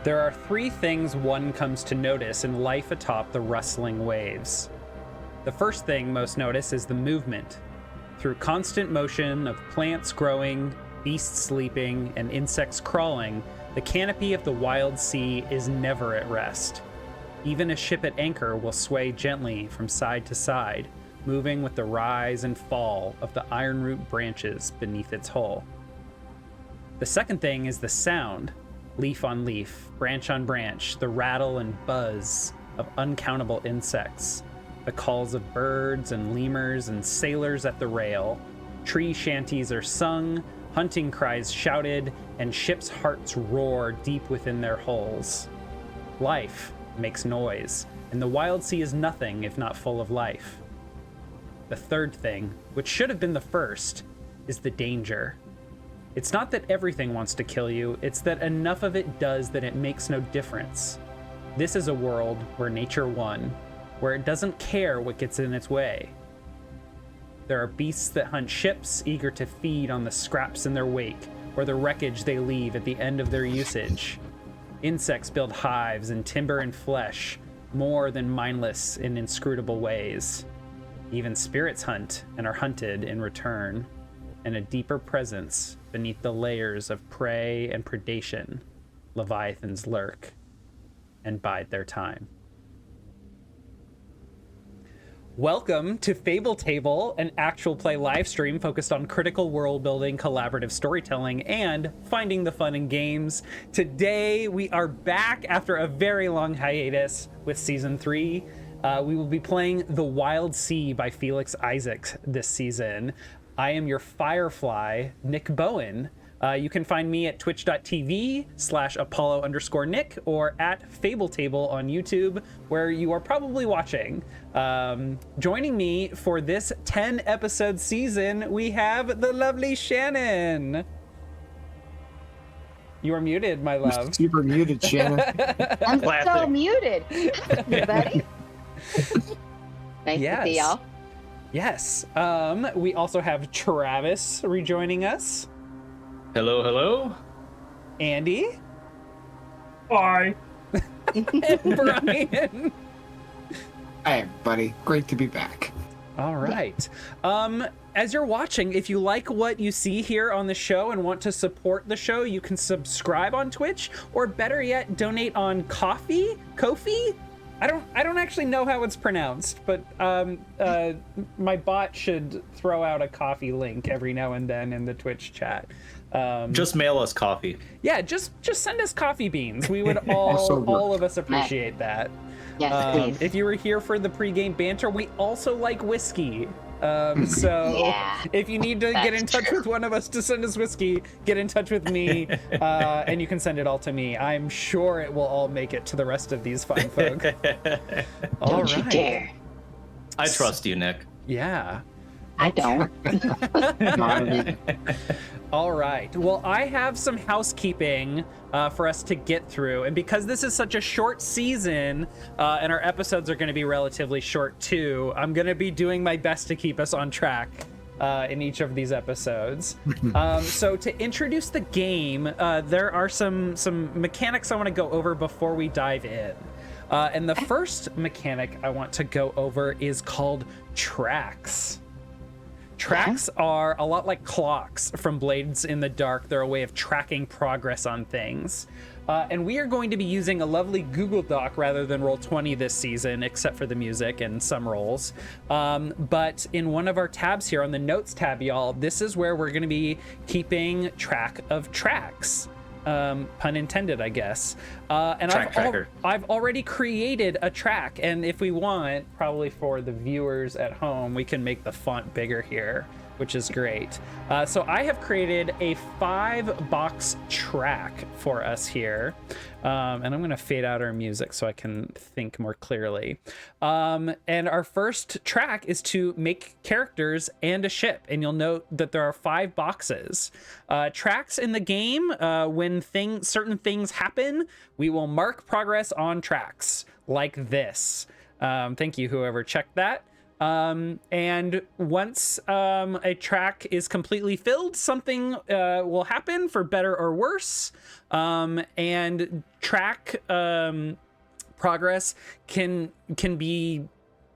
There are three things one comes to notice in life atop the rustling waves. The first thing most notice is the movement. Through constant motion of plants growing, beasts sleeping, and insects crawling, the canopy of the Wildsea is never at rest. Even a ship at anchor will sway gently from side to side, moving with the rise and fall of the ironroot branches beneath its hull. The second thing is the sound. Leaf on leaf, branch on branch, the rattle and buzz of uncountable insects, the calls of birds and lemurs and sailors at the rail. Tree shanties are sung, hunting cries shouted, and ships' hearts roar deep within their hulls. Life makes noise, and the Wildsea is nothing if not full of life. The third thing, which should have been the first, is the danger. It's not that everything wants to kill you, it's that enough of it does that it makes no difference. This is a world where nature won, where it doesn't care what gets in its way. There are beasts that hunt ships, eager to feed on the scraps in their wake, or the wreckage they leave at the end of their usage. Insects build hives in timber and flesh, more than mindless in inscrutable ways. Even spirits hunt and are hunted in return, and a deeper presence beneath the layers of prey and predation, leviathans lurk and bide their time. Welcome to Fable Table, an actual play live stream focused on critical world building, collaborative storytelling, and finding the fun in games. Today, we are back after a very long hiatus with Season 3. We will be playing The Wildsea by Felix Isaacs this season. I am your Firefly, Nick Bowen. You can find me at twitch.tv/Apollo_Nick or at Fable Table on YouTube, where you are probably watching. Joining me for this 10-episode season, we have the lovely Shannon. You are muted, my love. Super muted, Shannon. I'm so muted. Everybody. Nice to see y'all. Yes. We also have Travis rejoining us. Hello, hello. Andy. Hi. And Brian. Hi, everybody. Great to be back. All right. As you're watching, if you like what you see here on the show and want to support the show, you can subscribe on Twitch, or better yet, donate on Ko-fi? I don't actually know how it's pronounced, but my bot should throw out a coffee link every now and then in the Twitch chat. Just mail us coffee. Yeah, just send us coffee beans. We would all of us appreciate that. Yes, please. If you were here for the pregame banter, we also like whiskey. So if you need to get in touch with one of us to send us whiskey, get in touch with me, and you can send it all to me. I'm sure it will all make it to the rest of these fine folk. All Don't you right. dare. I trust you, Nick. Yeah. I don't. All right. Well, I have some housekeeping for us to get through. And because this is such a short season, and our episodes are going to be relatively short too, I'm going to be doing my best to keep us on track in each of these episodes. So to introduce the game, there are some mechanics I want to go over before we dive in. And the first mechanic I want to go over is called tracks. Tracks are a lot like clocks from Blades in the Dark. They're a way of tracking progress on things. And we are going to be using a lovely Google Doc rather than Roll20 this season, except for the music and some rolls. But in one of our tabs here on the Notes tab, y'all, this is where we're going to be keeping track of tracks. Pun intended, I guess. And I've already created a track, and if we want, probably for the viewers at home, we can make the font bigger here, which is great. So I have created a 5-box track for us here. And I'm going to fade out our music so I can think more clearly. And our first track is to make characters and a ship. And you'll note that there are 5 boxes. Tracks in the game, when certain things happen, we will mark progress on tracks like this. Thank you, whoever checked that. And once a track is completely filled, something will happen for better or worse. And track progress can be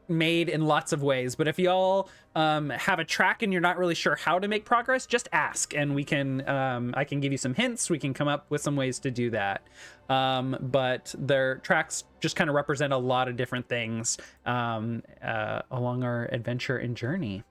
made in lots of ways, but if y'all have a track and you're not really sure how to make progress, just ask and we can I can give you some hints. We can come up with some ways to do that. But their tracks just kind of represent a lot of different things along our adventure and journey.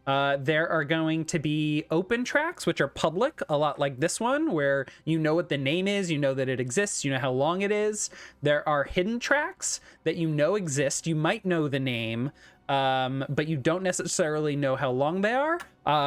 There are going to be open tracks, which are public, a lot like this one, where you know what the name is, you know that it exists, you know how long it is. There are hidden tracks that you know exist. You might know the name, but you don't necessarily know how long they are.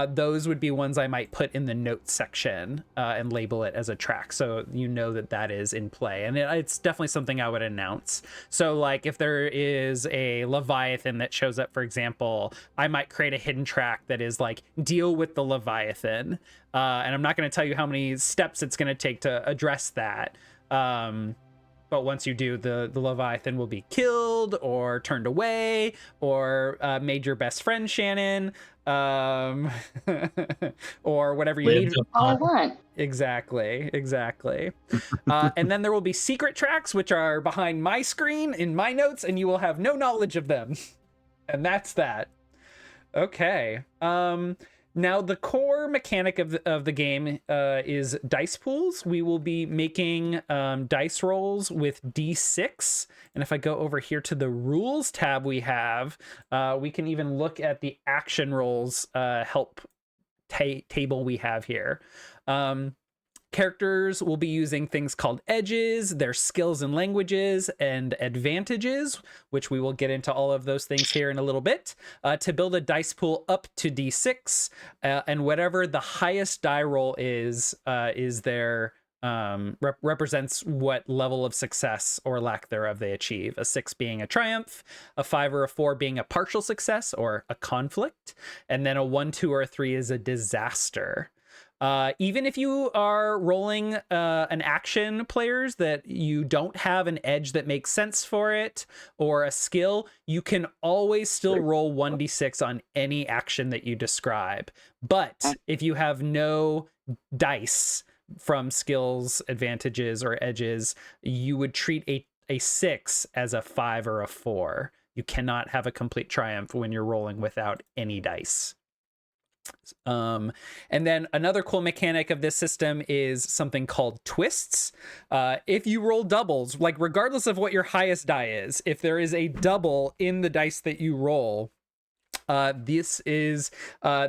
Those would be ones I might put in the notes section and label it as a track, so you know that that is in play. And it's definitely something I would announce. So like if there is a Leviathan that shows up, for example, I might create a hidden track that is like, deal with the Leviathan. And I'm not going to tell you how many steps it's going to take to address that. But once you do, the Leviathan will be killed or turned away or made your best friend, Shannon, or whatever you need. All I want. Exactly. And then there will be secret tracks, which are behind my screen in my notes, and you will have no knowledge of them. And that's that. Okay. Now, the core mechanic of the game is dice pools. We will be making dice rolls with D6. And if I go over here to the rules tab we have, we can even look at the action rolls help table we have here. Characters will be using things called edges, their skills and languages, and advantages, which we will get into all of those things here in a little bit, to build a dice pool up to D6, and whatever the highest die roll is their represents what level of success or lack thereof they achieve. A 6 being a triumph, a 5 or a 4 being a partial success or a conflict, and then a 1, 2, or a 3 is a disaster. Even if you are rolling an action, players, that you don't have an edge that makes sense for it or a skill, you can always still roll 1d6 on any action that you describe. But if you have no dice from skills, advantages, or edges, you would treat a 6 as a 5 or a 4. You cannot have a complete triumph when you're rolling without any dice. And then another cool mechanic of this system is something called twists. If you roll doubles, like regardless of what your highest die is, if there is a double in the dice that you roll, this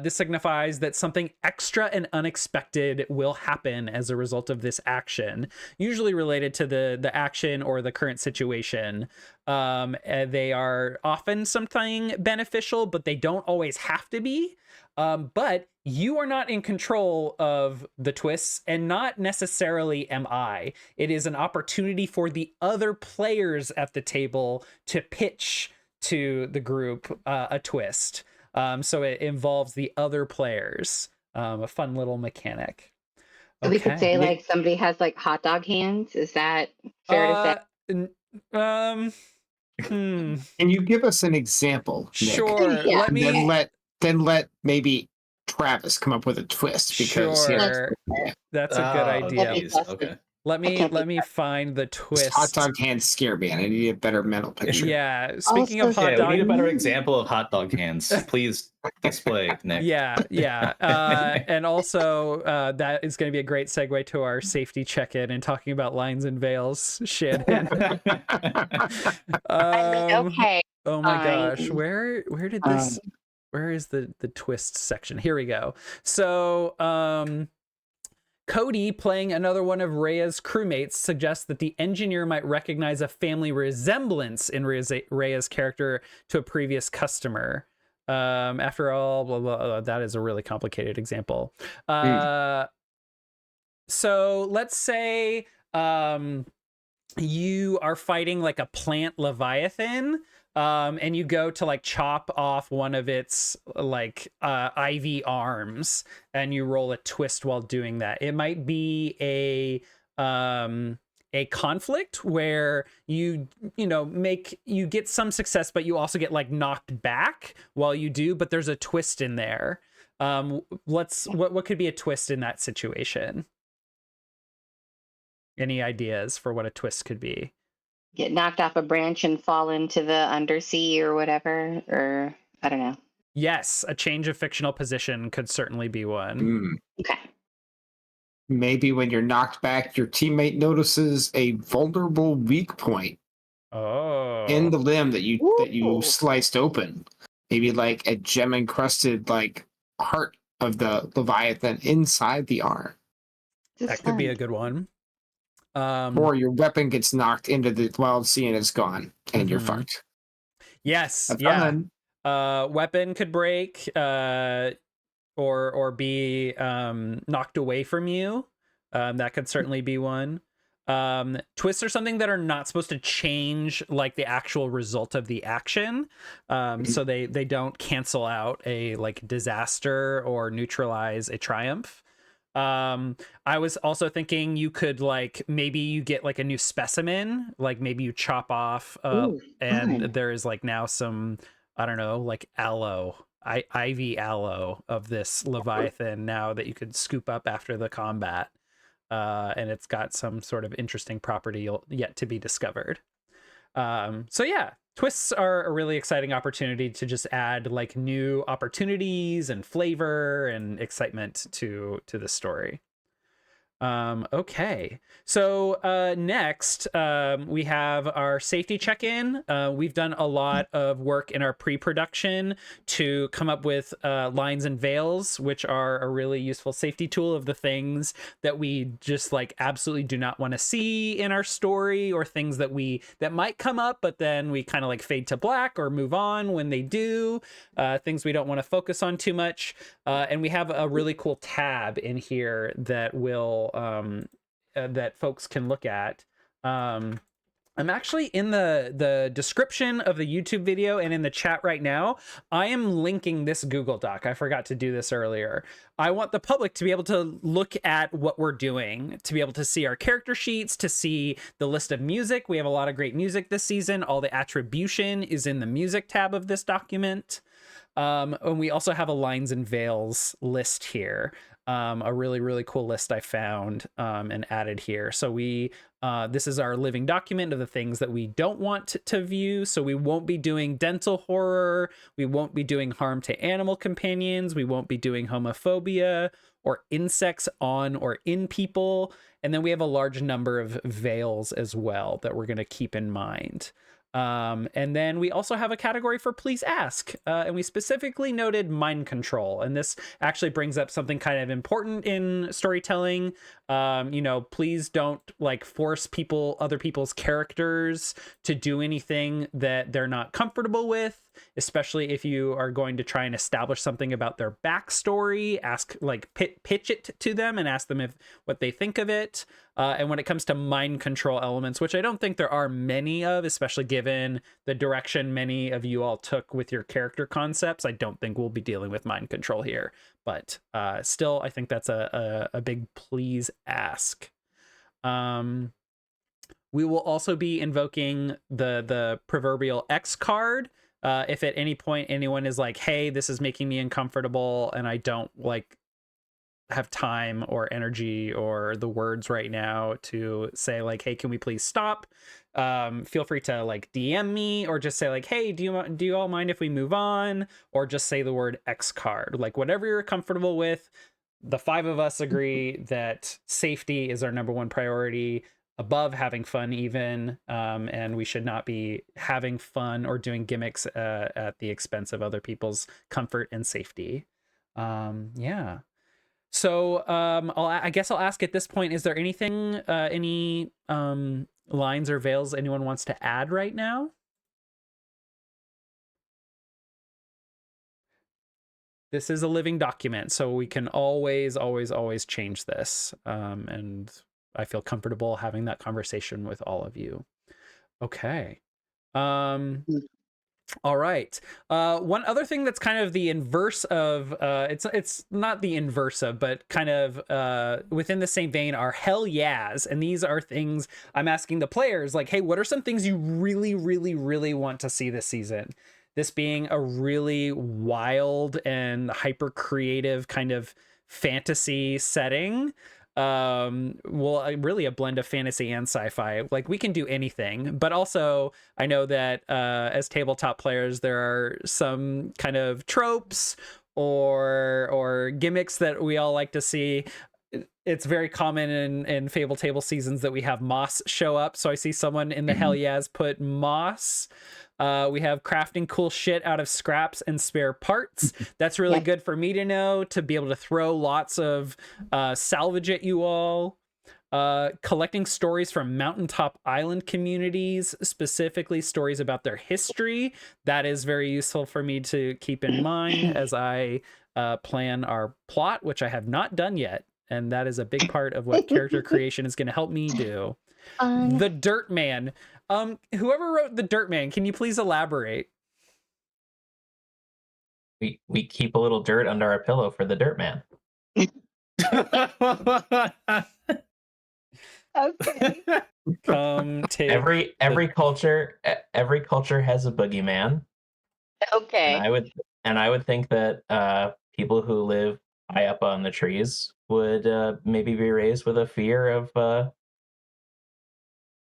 signifies that something extra and unexpected will happen as a result of this action, usually related to the action or the current situation. They are often something beneficial, but they don't always have to be. But you are not in control of the twists, and not necessarily am I. It is an opportunity for the other players at the table to pitch to the group a twist. So it involves the other players. A fun little mechanic. Okay. We could say like somebody has like hot dog hands. Is that fair to say? Can you give us an example, Nick? Sure. Yeah. Then let maybe Travis come up with a twist, because sure. That's a good idea. Okay. Let me find the twist. hot dog hands scare me, and I need a better mental picture. Yeah. Speaking of hot dog, we need a better example of hot dog hands. Please display, Nick. Yeah. And also, that is going to be a great segue to our safety check-in and talking about lines and veils. Shannon. Okay. Oh my gosh, where did this? Where is the twist section? Here we go. So, Cody, playing another one of Rhea's crewmates, suggests that the engineer might recognize a family resemblance in Rhea's character to a previous customer. After all, blah, blah, blah, that is a really complicated example. So let's say you are fighting like a plant Leviathan, and you go to like chop off one of its like ivy arms, and you roll a twist while doing that. It might be a a conflict where you get some success, but you also get like knocked back while you do, but there's a twist in there. What could be a twist in that situation? Any ideas for what a twist could be? Get knocked off a branch and fall into the undersea or whatever, or I don't know. Yes, a change of fictional position could certainly be one. Mm. Okay. Maybe when you're knocked back, your teammate notices a vulnerable weak point in the limb that you sliced open. Maybe like a gem encrusted like heart of the Leviathan inside the arm. That could be a good one. Or your weapon gets knocked into the Wildsea and it's gone, and you're fucked. Yes, That's yeah. fun. Weapon could break, or be knocked away from you. That could certainly be one. Twists are something that are not supposed to change like the actual result of the action, so they don't cancel out a like disaster or neutralize a triumph. I was also thinking you could like maybe you get like a new specimen, like maybe you chop off and there is like now some, I don't know, like ivy aloe of this Leviathan now that you could scoop up after the combat, and it's got some sort of interesting property yet to be discovered. So yeah, twists are a really exciting opportunity to just add like new opportunities and flavor and excitement to the story. Okay, so next we have our safety check-in. We've done a lot of work in our pre-production to come up with lines and veils, which are a really useful safety tool of the things that we just like absolutely do not want to see in our story, or things that might come up but then we kind of like fade to black or move on when they do, things we don't want to focus on too much, and we have a really cool tab in here that will that folks can look at. I'm actually in the description of the YouTube video and in the chat right now. I am linking this Google Doc. I forgot to do this earlier. I want the public to be able to look at what we're doing, to be able to see our character sheets, to see the list of music. We have a lot of great music this season. All the attribution is in the music tab of this document. And we also have a lines and veils list here. A really, really cool list I found and added here. So this is our living document of the things that we don't want to view. So we won't be doing dental horror. We won't be doing harm to animal companions. We won't be doing homophobia or insects on or in people. And then we have a large number of veils as well that we're going to keep in mind. And then we also have a category for please ask, and we specifically noted mind control, and this actually brings up something kind of important in storytelling. Please don't like force other people's characters to do anything that they're not comfortable with, especially if you are going to try and establish something about their backstory. Ask, like, pitch it to them and ask them what they think of it. And when it comes to mind control elements, which I don't think there are many of, especially given the direction many of you all took with your character concepts, I don't think we'll be dealing with mind control here. But still, I think that's a big please ask. We will also be invoking the proverbial X card. If at any point anyone is like, hey, this is making me uncomfortable and I don't like have time or energy or the words right now to say like, hey, can we please stop? Feel free to like DM me or just say like, hey, do you all mind if we move on? Or just say the word X card, like whatever you're comfortable with. The 5 of us agree that safety is our number one priority, above having fun even, and we should not be having fun or doing gimmicks at the expense of other people's comfort and safety. Yeah. So I guess I'll ask at this point, is there anything, any lines or veils anyone wants to add right now? This is a living document, so we can always change this. And I feel comfortable having that conversation with all of you. Okay. All right. One other thing that's kind of the inverse of it's not the inverse of, but kind of within the same vein are hell yeahs, and these are things I'm asking the players, like, hey, what are some things you really, really, really want to see this season? This being a really wild and hyper creative kind of fantasy setting. Well, really a blend of fantasy and sci-fi. Like, we can do anything, but also I know that as tabletop players there are some kind of tropes or gimmicks that we all like to see. It's very common in Fable table seasons that we have moss show up, so I see someone in the hell yeahs put moss. We have crafting cool shit out of scraps and spare parts. That's really good for me to know, to be able to throw lots of salvage at you all. Collecting stories from mountaintop island communities, specifically stories about their history. That is very useful for me to keep in mind as I plan our plot, which I have not done yet. And that is a big part of what character creation is going to help me do. The Dirt Man. Whoever wrote The Dirt Man, can you please elaborate? We keep a little dirt under our pillow for the Dirt Man. Okay. Come take every culture has a boogeyman. Okay. And I would think that people who live high up on the trees would maybe be raised with a fear of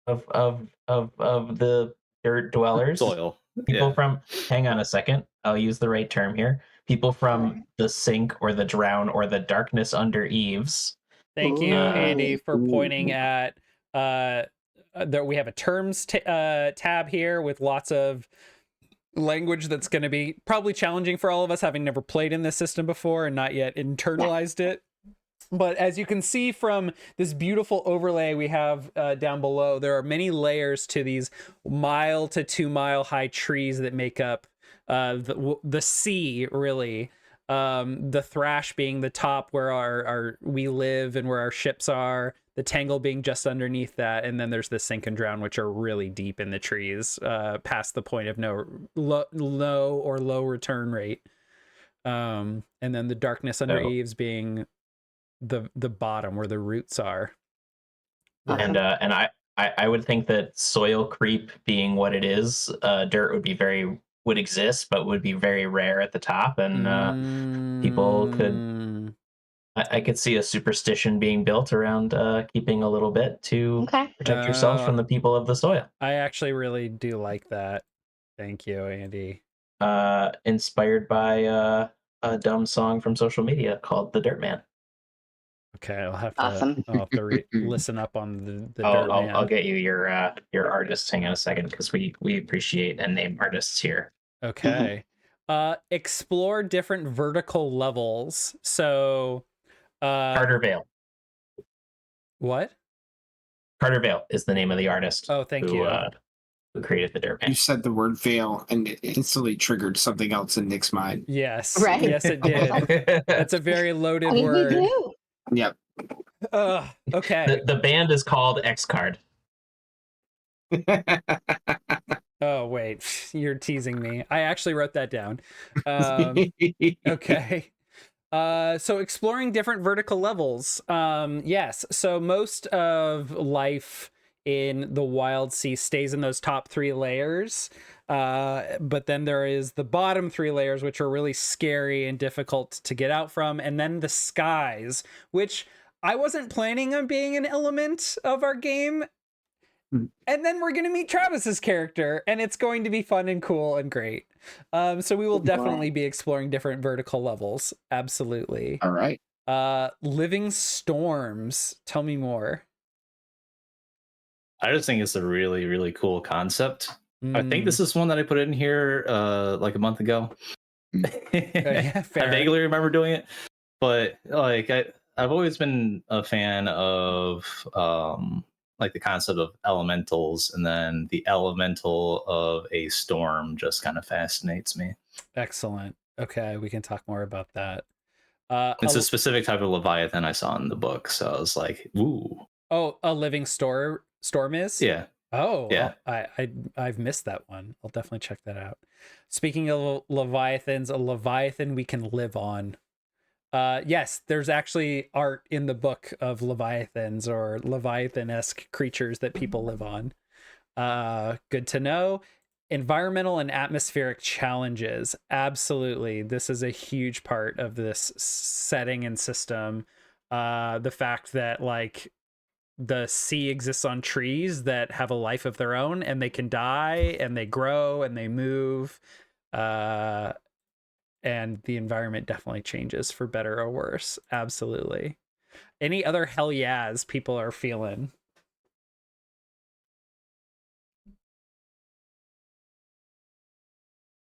the dirt dwellers. Soil. People from, hang on a second, I'll use the right term here. People from the sink or the drown or the darkness under eaves. Thank you, Andy, for pointing at that we have a terms tab here with lots of language that's going to be probably challenging for all of us, having never played in this system before and not yet internalized it. But as you can see from this beautiful overlay we have down below, there are many layers to these 1 to 2 mile high trees that make up the sea, really. The thrash being the top where we live and where our ships are, the tangle being just underneath that, and then there's the sink and drown, which are really deep in the trees, past the point of no or low return rate. And then the darkness under eaves being the bottom where the roots are. And I would think that soil creep being what it is, dirt would exist, but would be very rare at the top, and people could. I could see a superstition being built around keeping a little bit to protect yourself from the people of the soil. I actually really do like that. Thank you, Andy. Inspired by a dumb song from social media called "The Dirt Man." Okay, I'll have to listen up on the Dirt Man. I'll get you your artist. Hang on a second, because we appreciate and name artists here. Okay. Explore different vertical levels. So Carter Vale. What? Carter Vale is the name of the artist. Oh, thank you. Who created the Dirt Man. You said the word veil and it instantly triggered something else in Nick's mind. Yes. Right. Yes, it did. That's a very loaded word. Yep. Okay. The band is called X Card. Oh, wait. You're teasing me. I actually wrote that down. Okay. So exploring different vertical levels. Yes. So most of life in the Wildsea stays in those top 3 layers. But then there is the bottom 3 layers, which are really scary and difficult to get out from. And then the skies, which I wasn't planning on being an element of our game. And then we're going to meet Travis's character, and it's going to be fun and cool and great. So we will definitely be exploring different vertical levels. Absolutely. All right. Living storms. Tell me more. I just think it's a really, really cool concept. I think this is one that I put in here like a month ago. Yeah, fair. I vaguely remember doing it, but like I've always been a fan of like the concept of elementals, and then the elemental of a storm just kind of fascinates me. Excellent. Okay, we can talk more about that. It's a specific type of Leviathan I saw in the book, so I was like, ooh. Oh, a living storm is? Yeah. Oh, Yeah. I've missed that one. I'll definitely check that out. Speaking of leviathans, a leviathan we can live on. Yes, there's actually art in the book of leviathans or leviathan-esque creatures that people live on. Good to know. Environmental and atmospheric challenges. Absolutely. This is a huge part of this setting and system. The fact that like the sea exists on trees that have a life of their own, and they can die and they grow and they move. And the environment definitely changes for better or worse. Absolutely. Any other hell yeahs people are feeling?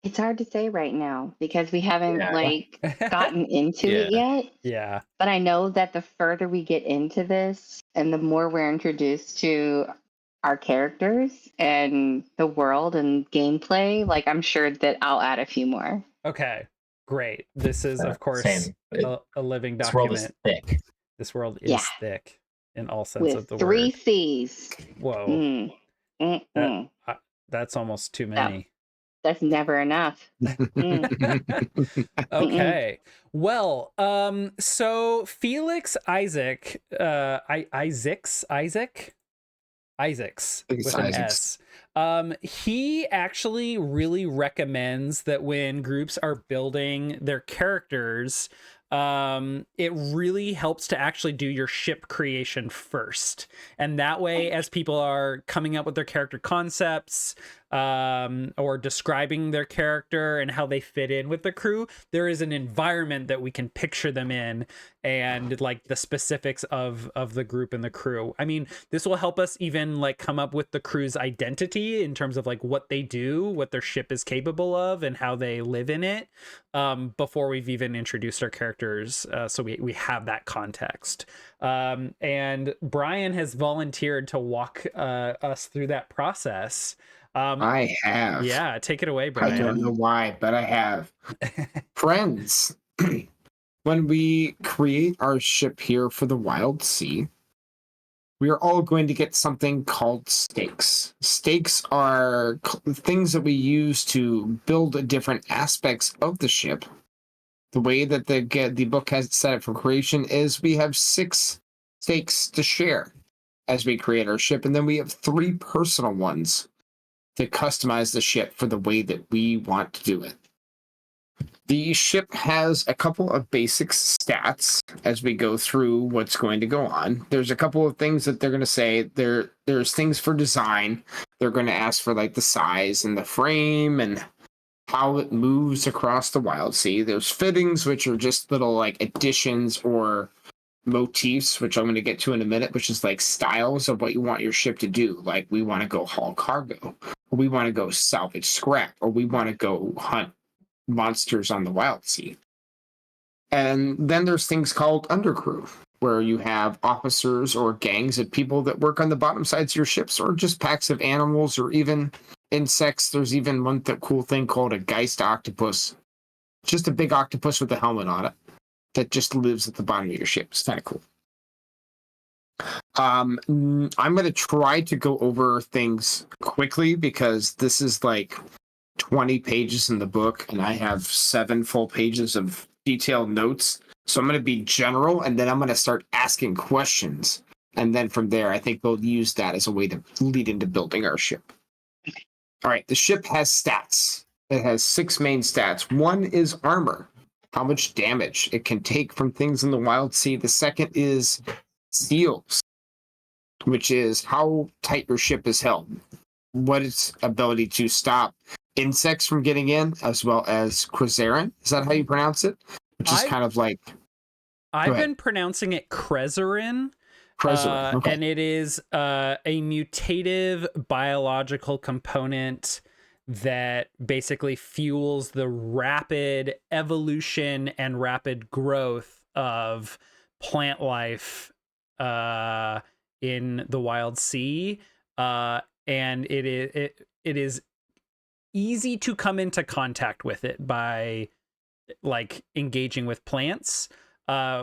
It's hard to say right now because we haven't Yeah. like gotten into it Yeah. yet. Yeah. But I know that the further we get into this and the more we're introduced to our characters and the world and gameplay, like I'm sure that I'll add a few more. Okay. Great. This is, of course, Same. a living This world is document. thick. This world is Yeah. thick in all sense of With the 3 word. C's. Whoa. Mm. That's almost too many. That's never enough. Okay. Well, so Felix Isaac Isaacs with an S. He actually really recommends that when groups are building their characters, it really helps to actually do your ship creation first. And that way, as people are coming up with their character concepts, or describing their character and how they fit in with the crew, there is an environment that we can picture them in, and like the specifics of the group and the crew. I mean, this will help us even like come up with the crew's identity in terms of like what they do, what their ship is capable of, and how they live in it, before we've even introduced our characters, so we have that context. And Brian has volunteered to walk us through that process. I have. Yeah, take it away, Brian. I don't know why, but I have. Friends, when we create our ship here for the Wildsea, we are all going to get something called stakes. Stakes are things that we use to build different aspects of the ship. The way that the book has it set up for creation is we have 6 stakes to share as we create our ship, and then we have 3 personal ones to customize the ship for the way that we want to do it. The ship has a couple of basic stats as we go through what's going to go on. There's a couple of things that they're going to say. There's things for design. They're going to ask for like the size and the frame and how it moves across the Wildsea. There's fittings, which are just little like additions or motifs, which I'm going to get to in a minute, which is like styles of what you want your ship to do. Like we want to go haul cargo, or we want to go salvage scrap, or we want to go hunt monsters on the Wildsea. And then there's things called undercrew, where you have officers or gangs of people that work on the bottom sides of your ships, or just packs of animals, or even insects. There's even one cool thing called a Geist octopus, just a big octopus with a helmet on it that just lives at the bottom of your ship. It's kind of cool. I'm going to try to go over things quickly because this is like 20 pages in the book, and I have 7 full pages of detailed notes. So I'm going to be general, and then I'm going to start asking questions. And then from there, I think we'll use that as a way to lead into building our ship. All right, the ship has stats. It has 6 main stats. One is armor, how much damage it can take from things in the Wildsea. The second is seals, which is how tight your ship is held, what its ability to stop insects from getting in, as well as Krezerin. Is that how you pronounce it? Which is kind of like... I've been pronouncing it Krezerin. Okay. And it is a mutative biological component that basically fuels the rapid evolution and rapid growth of plant life in the Wildsea. And it is easy to come into contact with it by like engaging with plants,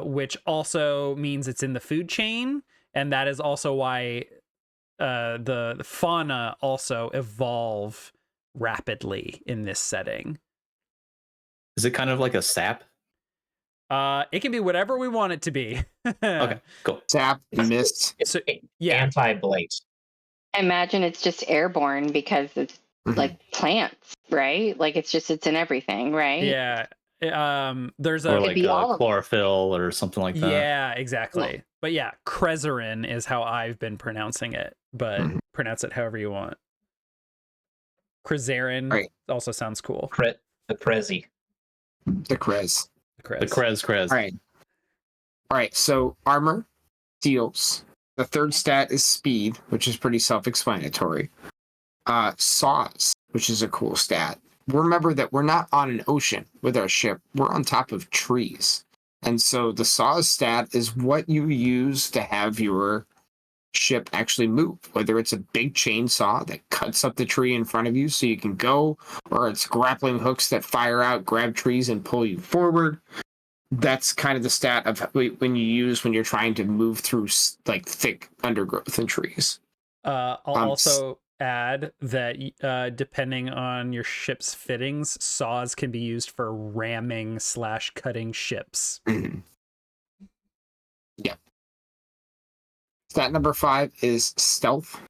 which also means it's in the food chain. And that is also why the fauna also evolve rapidly in this setting. Is it kind of like a sap? It can be whatever we want it to be. Okay, cool. Sap, mist. So, yeah. Anti-blight. I imagine it's just airborne because it's like plants, right? Like it's in everything, right? Yeah. There's Or a like be all a of it. chlorophyll or something like that. yeah, exactly. Yeah. But yeah, Krezerin is how I've been pronouncing it, but pronounce it however you want. Krezerin Right. also sounds cool. The Prezi. The Krez. The Krez. All right. So armor, steals. The third stat is speed, which is pretty self-explanatory. Saws, which is a cool stat. Remember that we're not on an ocean with our ship. We're on top of trees. And so the saws stat is what you use to have your ship actually move, whether it's a big chainsaw that cuts up the tree in front of you so you can go, or it's grappling hooks that fire out, grab trees, and pull you forward. That's kind of the stat of when you're trying to move through like thick undergrowth and trees. I'll also add that depending on your ship's fittings, saws can be used for ramming / cutting ships. Mm-hmm. Yeah. Stat number 5 is stealth.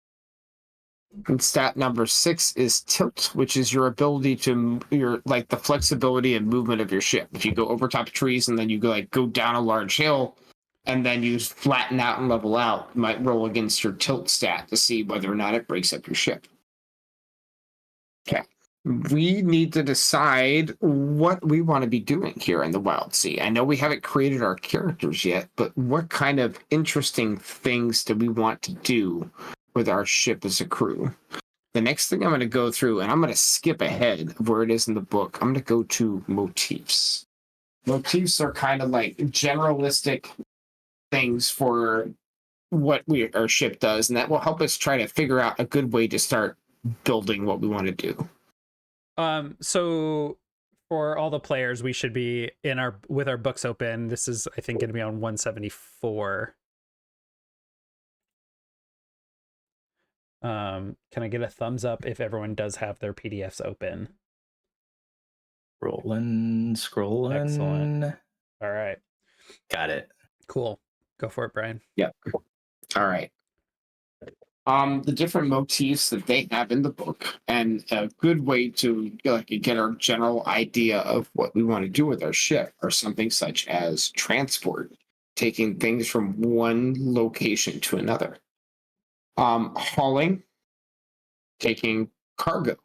And stat number 6 is tilt, which is your ability to the flexibility and movement of your ship. If you go over top of trees and then you go down a large hill and then you flatten out and level out, you might roll against your tilt stat to see whether or not it breaks up your ship. Okay. We need to decide what we want to be doing here in the Wildsea. I know we haven't created our characters yet, but what kind of interesting things do we want to do with our ship as a crew? The next thing I'm going to go through, and I'm going to skip ahead of where it is in the book, I'm going to go to motifs. Motifs are kind of like generalistic things for what our ship does, and that will help us try to figure out a good way to start building what we want to do. So for all the players, we should be with our books open. This is, I think, going to be on 174. Can I get a thumbs up if everyone does have their PDFs open? Scrolling. Excellent. All right. Got it. Cool. Go for it, Brian. Yep. All right. The different motifs that they have in the book, and a good way to get our general idea of what we want to do with our ship are something such as transport, taking things from one location to another. Hauling, taking cargo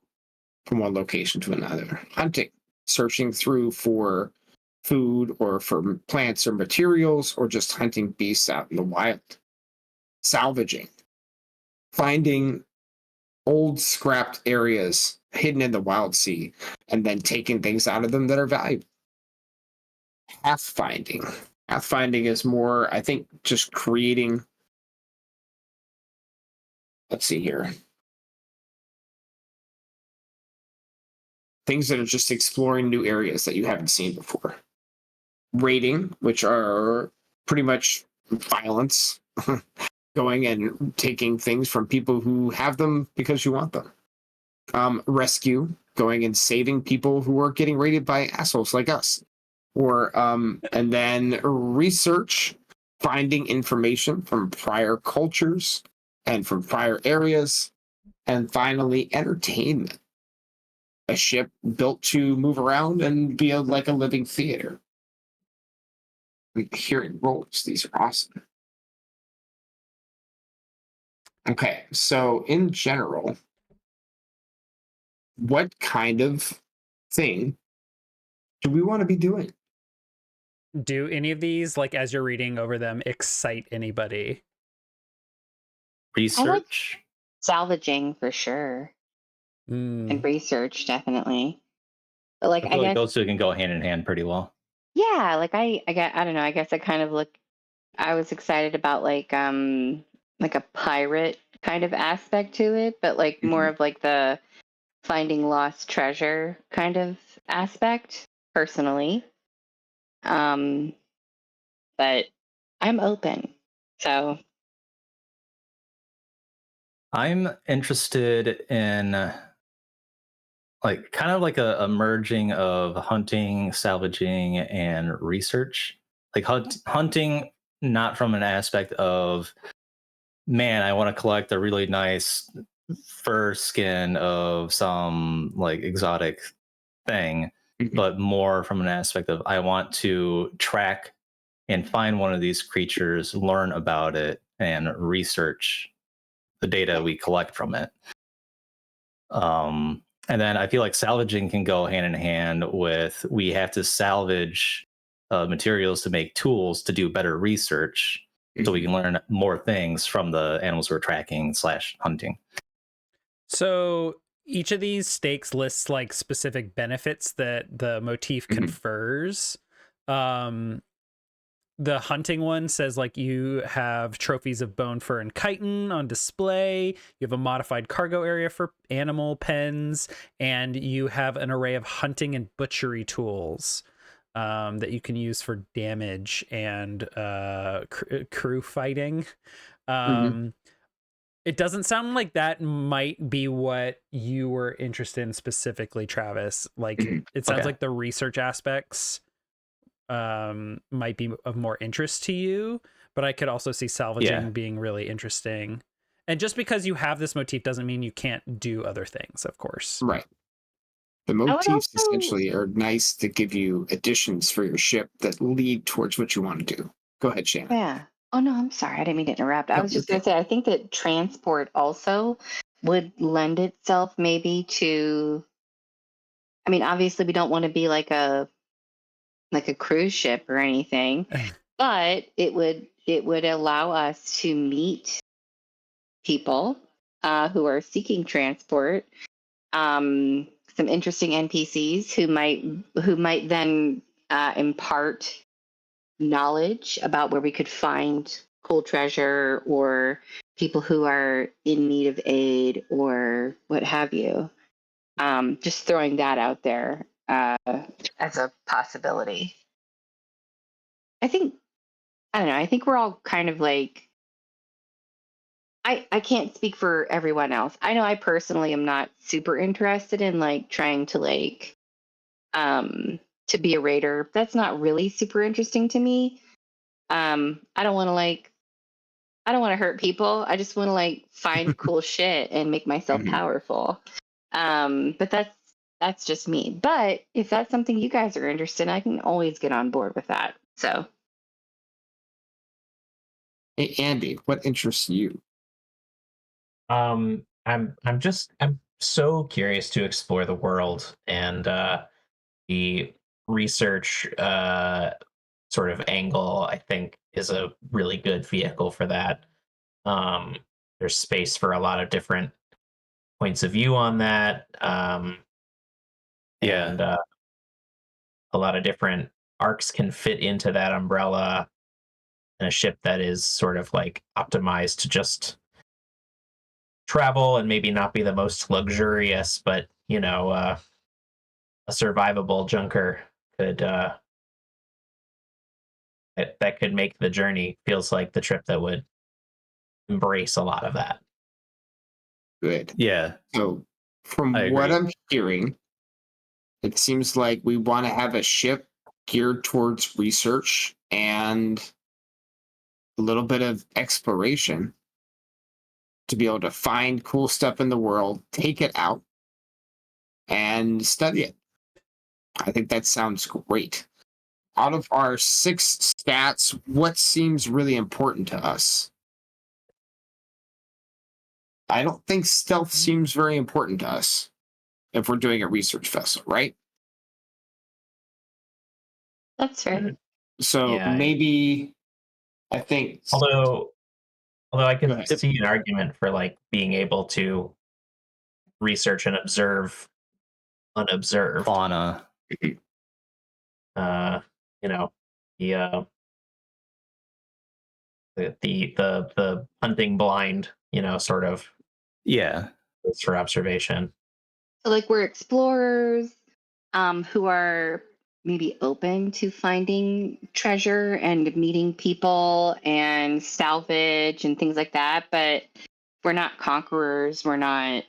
from one location to another. Hunting, searching through for food or for plants or materials, or just hunting beasts out in the wild. Salvaging, finding old scrapped areas hidden in the Wildsea and then taking things out of them that are valuable. Pathfinding. Pathfinding is more, I think, just creating. Let's see here. Things that are just exploring new areas that you haven't seen before. Raiding, which are pretty much violence. Going and taking things from people who have them because you want them. Rescue, going and saving people who are getting raided by assholes like us. Or and then research, finding information from prior cultures and from prior areas. And finally, entertainment. A ship built to move around and be like a living theater. Hearing rolls, these are awesome. Okay, so in general, what kind of thing do we want to be doing? Do any of these, like as you're reading over them, excite anybody? Research? Salvaging for sure. And research, definitely. But I feel like those two can go hand in hand pretty well. Yeah, like I don't know, I guess I was excited about like a pirate kind of aspect to it, but like more of like the finding lost treasure kind of aspect personally. But I'm open. So I'm interested in like kind of like a merging of hunting, salvaging, and research. Like hunting, not from an aspect of, man, I want to collect a really nice fur skin of some like exotic thing, but more from an aspect of, I want to track and find one of these creatures, learn about it, and research the data we collect from it. And then I feel like salvaging can go hand in hand with, we have to salvage materials to make tools to do better research, so we can learn more things from the animals we're tracking / hunting. So each of these stakes lists like specific benefits that the motif confers. The hunting one says like you have trophies of bone, fur, and chitin on display. You have a modified cargo area for animal pens, and you have an array of hunting and butchery tools that you can use for damage and crew fighting. It doesn't sound like that might be what you were interested in specifically, Travis. Like it sounds like the research aspects might be of more interest to you, but I could also see salvaging being really interesting. And just because you have this motif doesn't mean you can't do other things, of course. Right. The motifs essentially are nice to give you additions for your ship that lead towards what you want to do. Go ahead, Shannon. Yeah. Oh no, I'm sorry. I didn't mean to interrupt. I was just going to say, I think that transport also would lend itself maybe to, I mean, obviously we don't want to be like a cruise ship or anything, but it would allow us to meet people who are seeking transport, some interesting NPCs who might then impart knowledge about where we could find cool treasure, or people who are in need of aid, or what have you. Just throwing that out there as a possibility. I don't know. I think we're all kind of like, I can't speak for everyone else. I know I personally am not super interested in like trying to like, to be a raider. That's not really super interesting to me. I don't want to hurt people. I just want to like find cool shit and make myself powerful. But that's just me. But if that's something you guys are interested in, I can always get on board with that. So, hey, Andy, what interests you? I'm so curious to explore the world, and the research sort of angle, I think, is a really good vehicle for that. There's space for a lot of different points of view on that. And a lot of different arcs can fit into that umbrella, and a ship that is sort of like optimized to just travel and maybe not be the most luxurious, but a survivable junker could that could make the journey feels like the trip that would embrace a lot of that. Good. Yeah. So from what I'm hearing, it seems like we want to have a ship geared towards research and a little bit of exploration to be able to find cool stuff in the world, take it out, and study it. I think that sounds great. Out of our 6 stats, what seems really important to us? I don't think stealth seems very important to us if we're doing a research vessel, right? that's fair. So maybe I think. Although I can see an argument for like being able to research and observe unobserved fauna. The hunting blind, sort of. Yeah. For observation. So like we're explorers who are maybe open to finding treasure and meeting people and salvage and things like that, but we're not conquerors. We're not.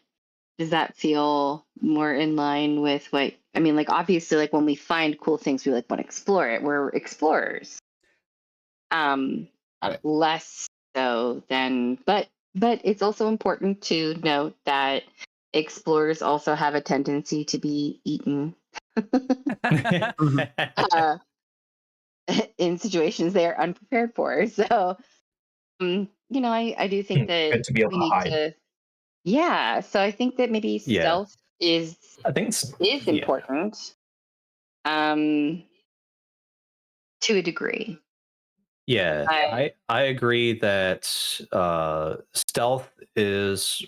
Does that feel more in line with what I mean? Like obviously, like when we find cool things, we like want to explore it. We're explorers. Less so than, but it's also important to note that explorers also have a tendency to be eaten in situations they are unprepared for. So, I do think that Good to be able to hide. So I think that maybe stealth is important, to a degree. Yeah, I agree that stealth is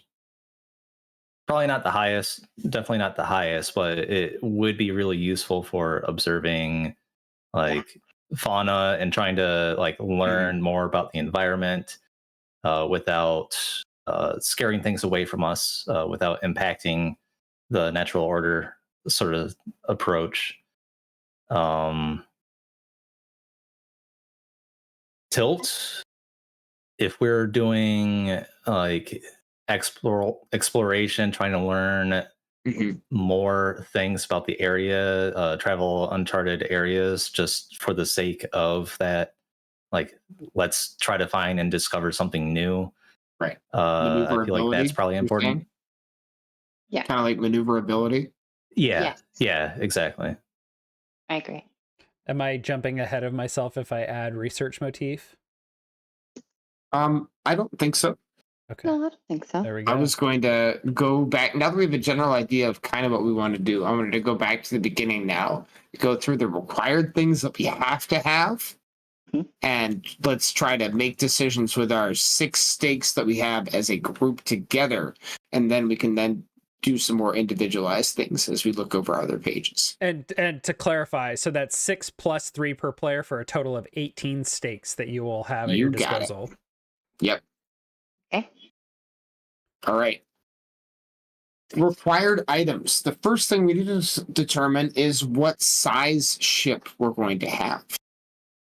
probably not the highest, definitely not the highest, but it would be really useful for observing like fauna and trying to like learn more about the environment without scaring things away from us, without impacting the natural order sort of approach. Tilt, if we're doing like exploration, trying to learn more things about the area, travel uncharted areas just for the sake of that, like let's try to find and discover something new. Right. I feel like that's probably important. Yeah. Kind of like maneuverability. Yeah. Yes. Yeah, exactly. I agree. Am I jumping ahead of myself if I add research motif? I don't think so. Okay. No, I don't think so. There we go. I was going to go back, now that we have a general idea of kind of what we want to do, I wanted to go back to the beginning now, go through the required things that we have to have, and let's try to make decisions with our 6 stakes that we have as a group together, and then we can then do some more individualized things as we look over other pages. And to clarify, so that's 6 plus 3 per player for a total of 18 stakes that you will have at your disposal. Yep. Okay. All right. Required items. The first thing we need to determine is what size ship we're going to have.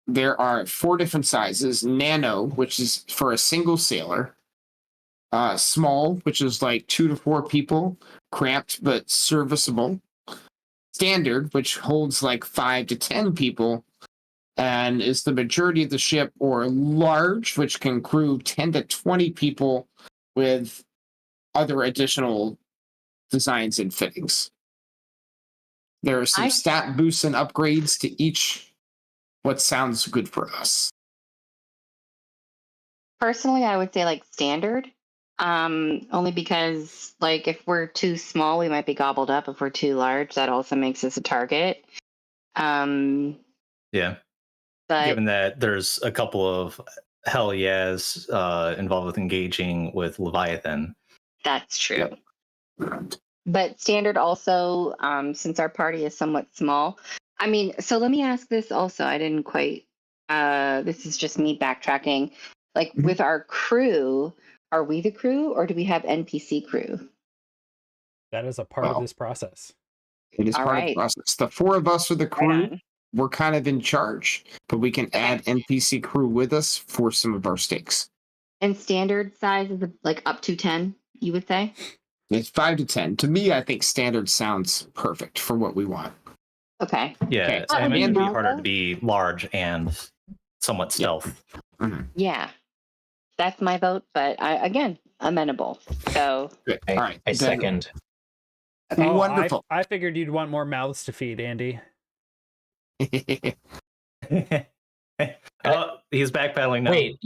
There are 4 different sizes. Nano, which is for a single sailor. Small, which is like 2 to 4 people. Cramped, but serviceable. Standard, which holds like 5 to 10 people and is the majority of the ship, or large, which can crew 10 to 20 people with other additional designs and fittings. There are some stat boosts and upgrades to each. What sounds good for us? Personally, I would say like standard. Only because like if we're too small, we might be gobbled up. If we're too large, that also makes us a target. Yeah. But given that there's a couple of hell yeahs involved with engaging with Leviathan. That's true. Yep. But standard also, since our party is somewhat small. I mean, so let me ask this also. I didn't quite, this is just me backtracking. Like with our crew, are we the crew or do we have NPC crew? That is a part of this process. It is part of the process. The 4 of us are the crew. We're kind of in charge, but we can add NPC crew with us for some of our stakes. And standard size is like up to 10, you would say? It's 5 to 10. To me, I think standard sounds perfect for what we want. Okay. Yeah, I imagine it'd be harder to be large and somewhat stealth. Yeah. That's my vote, but again, amenable. So good. All right. I second. Wonderful. I figured you'd want more mouths to feed, Andy. Oh, he's backpedaling now. Wait,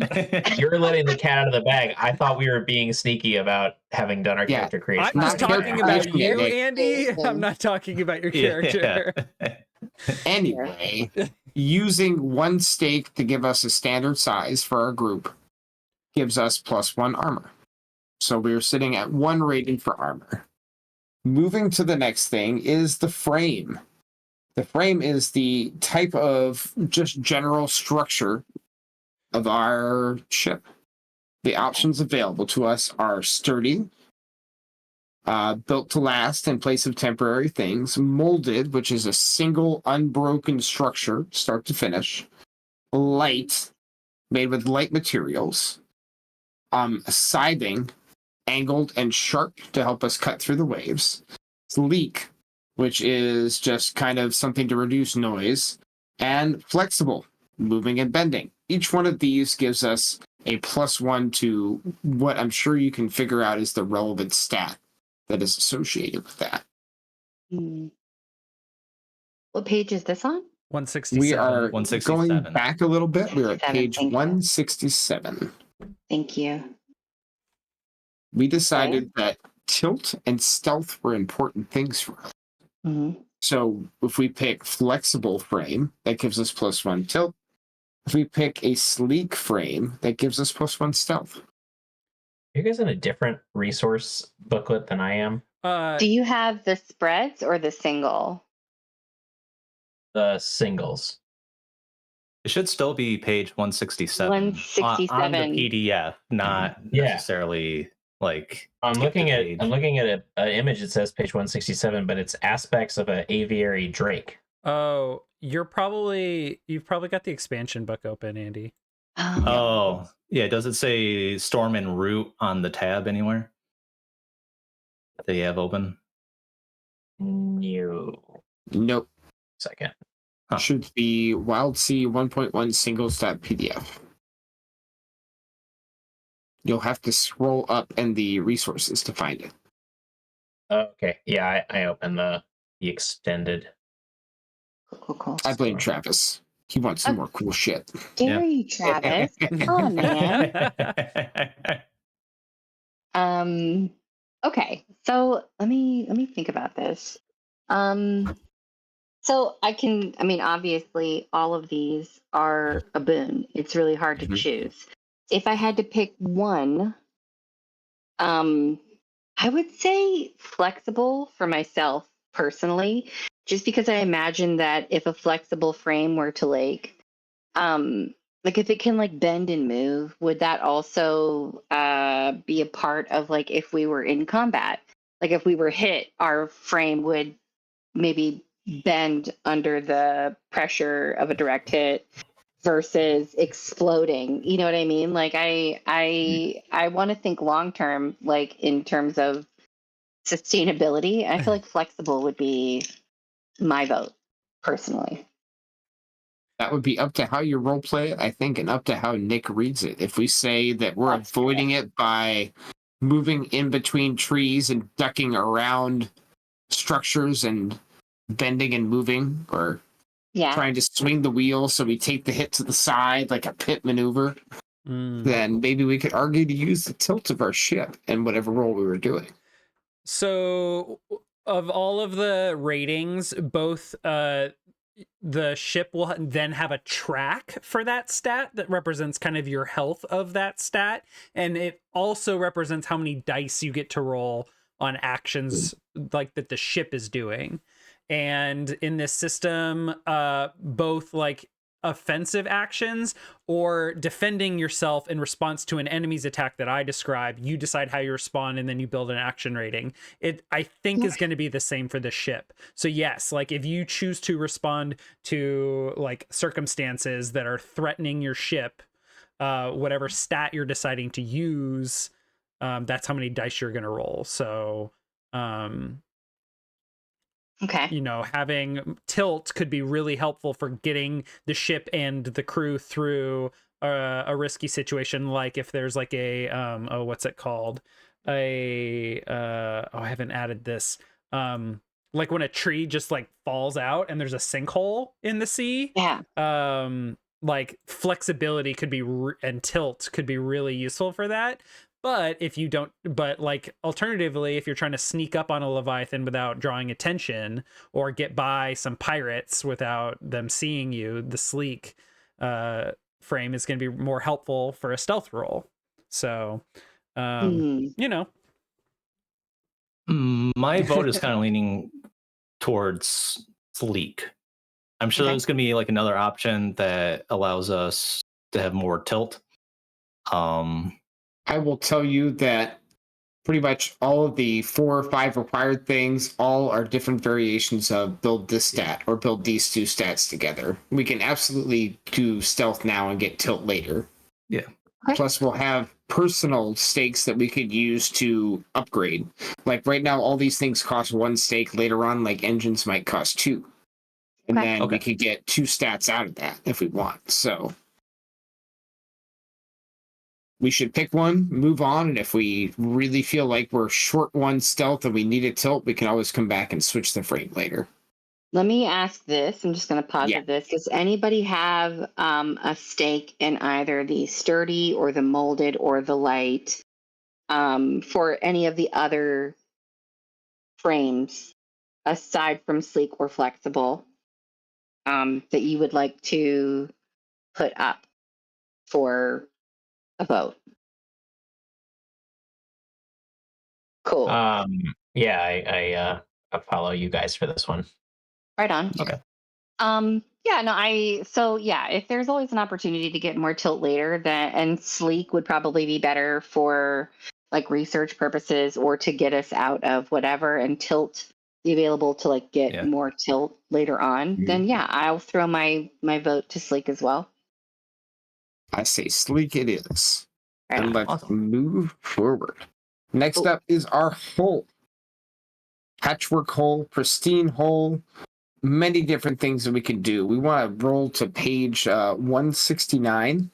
you're letting the cat out of the bag. I thought we were being sneaky about having done our character creation. I'm not talking about you, Andy. I'm not talking about your character. Yeah. Anyway, using 1 stake to give us a standard size for our group gives us +1 armor. So we're sitting at 1 rating for armor. Moving to the next thing is the frame. The frame is the type of just general structure of our ship. The options available to us are sturdy, built to last in place of temporary things, molded, which is a single unbroken structure, start to finish, light, made with light materials, siding, angled and sharp to help us cut through the waves. Sleek, which is just kind of something to reduce noise. And flexible, moving and bending. Each one of these gives us a +1 to what I'm sure you can figure out is the relevant stat that is associated with that. What page is this on? 167. We are 167. going back a little bit. We're at page 167, thank you. 167. Thank you. We decided that tilt and stealth were important things for us. So if we pick flexible frame, that gives us +1 tilt. If we pick a sleek frame, that gives us +1 stealth. Are you guys in a different resource booklet than I am? Do you have the spreads or the single? The singles. It should still be page 167. 167. On the PDF, not necessarily like. I'm looking at an image that says page 167, but it's aspects of an aviary drake. Oh, you've probably got the expansion book open, Andy. Oh, yeah. Does it say storm and root on the tab anywhere that you have open? No. Nope. Second. Huh. Should be Wildsea 1.1 singles.pdf. You'll have to scroll up in the resources to find it. Okay. Yeah, I opened the extended. Cool. I blame Travis. He wants some more cool shit. Dare you, Travis? Come on, man. Okay, so let me think about this. So obviously all of these are a boon. It's really hard to choose. If I had to pick one, I would say flexible for myself personally, just because I imagine that if a flexible frame were to like if it can like bend and move, would that also be a part of like if we were in combat? Like if we were hit, our frame would maybe bend under the pressure of a direct hit versus exploding. You know what I mean? Like I want to think long term, like in terms of sustainability. I feel like flexible would be my vote personally. That would be up to how you role play it, I think, and up to how Nick reads it. If we say that we're avoiding it by moving in between trees and ducking around structures and bending and moving, or trying to swing the wheel so we take the hit to the side like a pit maneuver, then maybe we could argue to use the tilt of our ship in whatever role we were doing. So of all of the ratings, both the ship will then have a track for that stat that represents kind of your health of that stat, and it also represents how many dice you get to roll on actions like that the ship is doing. And in this system, both like offensive actions or defending yourself in response to an enemy's attack that I describe, you decide how you respond and then you build an action rating. It, I think, is going to be the same for the ship. So yes, like if you choose to respond to like circumstances that are threatening your ship, whatever stat you're deciding to use, that's how many dice you're going to roll. So okay, you know, having tilt could be really helpful for getting the ship and the crew through a risky situation, like if there's like a what's it called, I haven't added this, like when a tree just like falls out and there's a sinkhole in the sea. Like flexibility could be and tilt could be really useful for that. But if you don't, but like alternatively, if you're trying to sneak up on a Leviathan without drawing attention, or get by some pirates without them seeing you, the sleek frame is going to be more helpful for a stealth roll. So, you know, my vote is kind of leaning towards sleek. I'm sure there's going to be like another option that allows us to have more tilt. I will tell you that pretty much all of the 4 or 5 required things all are different variations of build this stat or build these 2 stats together. We can absolutely do stealth now and get tilt later. Yeah. Plus we'll have personal stakes that we could use to upgrade. Like right now, all these things cost 1 stake. Later on, like engines might cost 2. And then we could get 2 stats out of that if we want. So we should pick one, move on, and if we really feel like we're short 1 stealth and we need a tilt, we can always come back and switch the frame later. Let me ask this. I'm just going to posit this. Does anybody have a stake in either the sturdy or the molded or the light for any of the other frames aside from sleek or flexible that you would like to put up for a vote? Cool. Yeah, I follow you guys for this one. Right on. Okay. If there's always an opportunity to get more tilt later, and sleek would probably be better for like research purposes or to get us out of whatever, and tilt be available to like get more tilt later on, then I'll throw my vote to sleek as well. I say sleek it is. Right and let's move forward. Next up is our hull. Patchwork hull, pristine hull, many different things that we can do. We want to roll to page 169.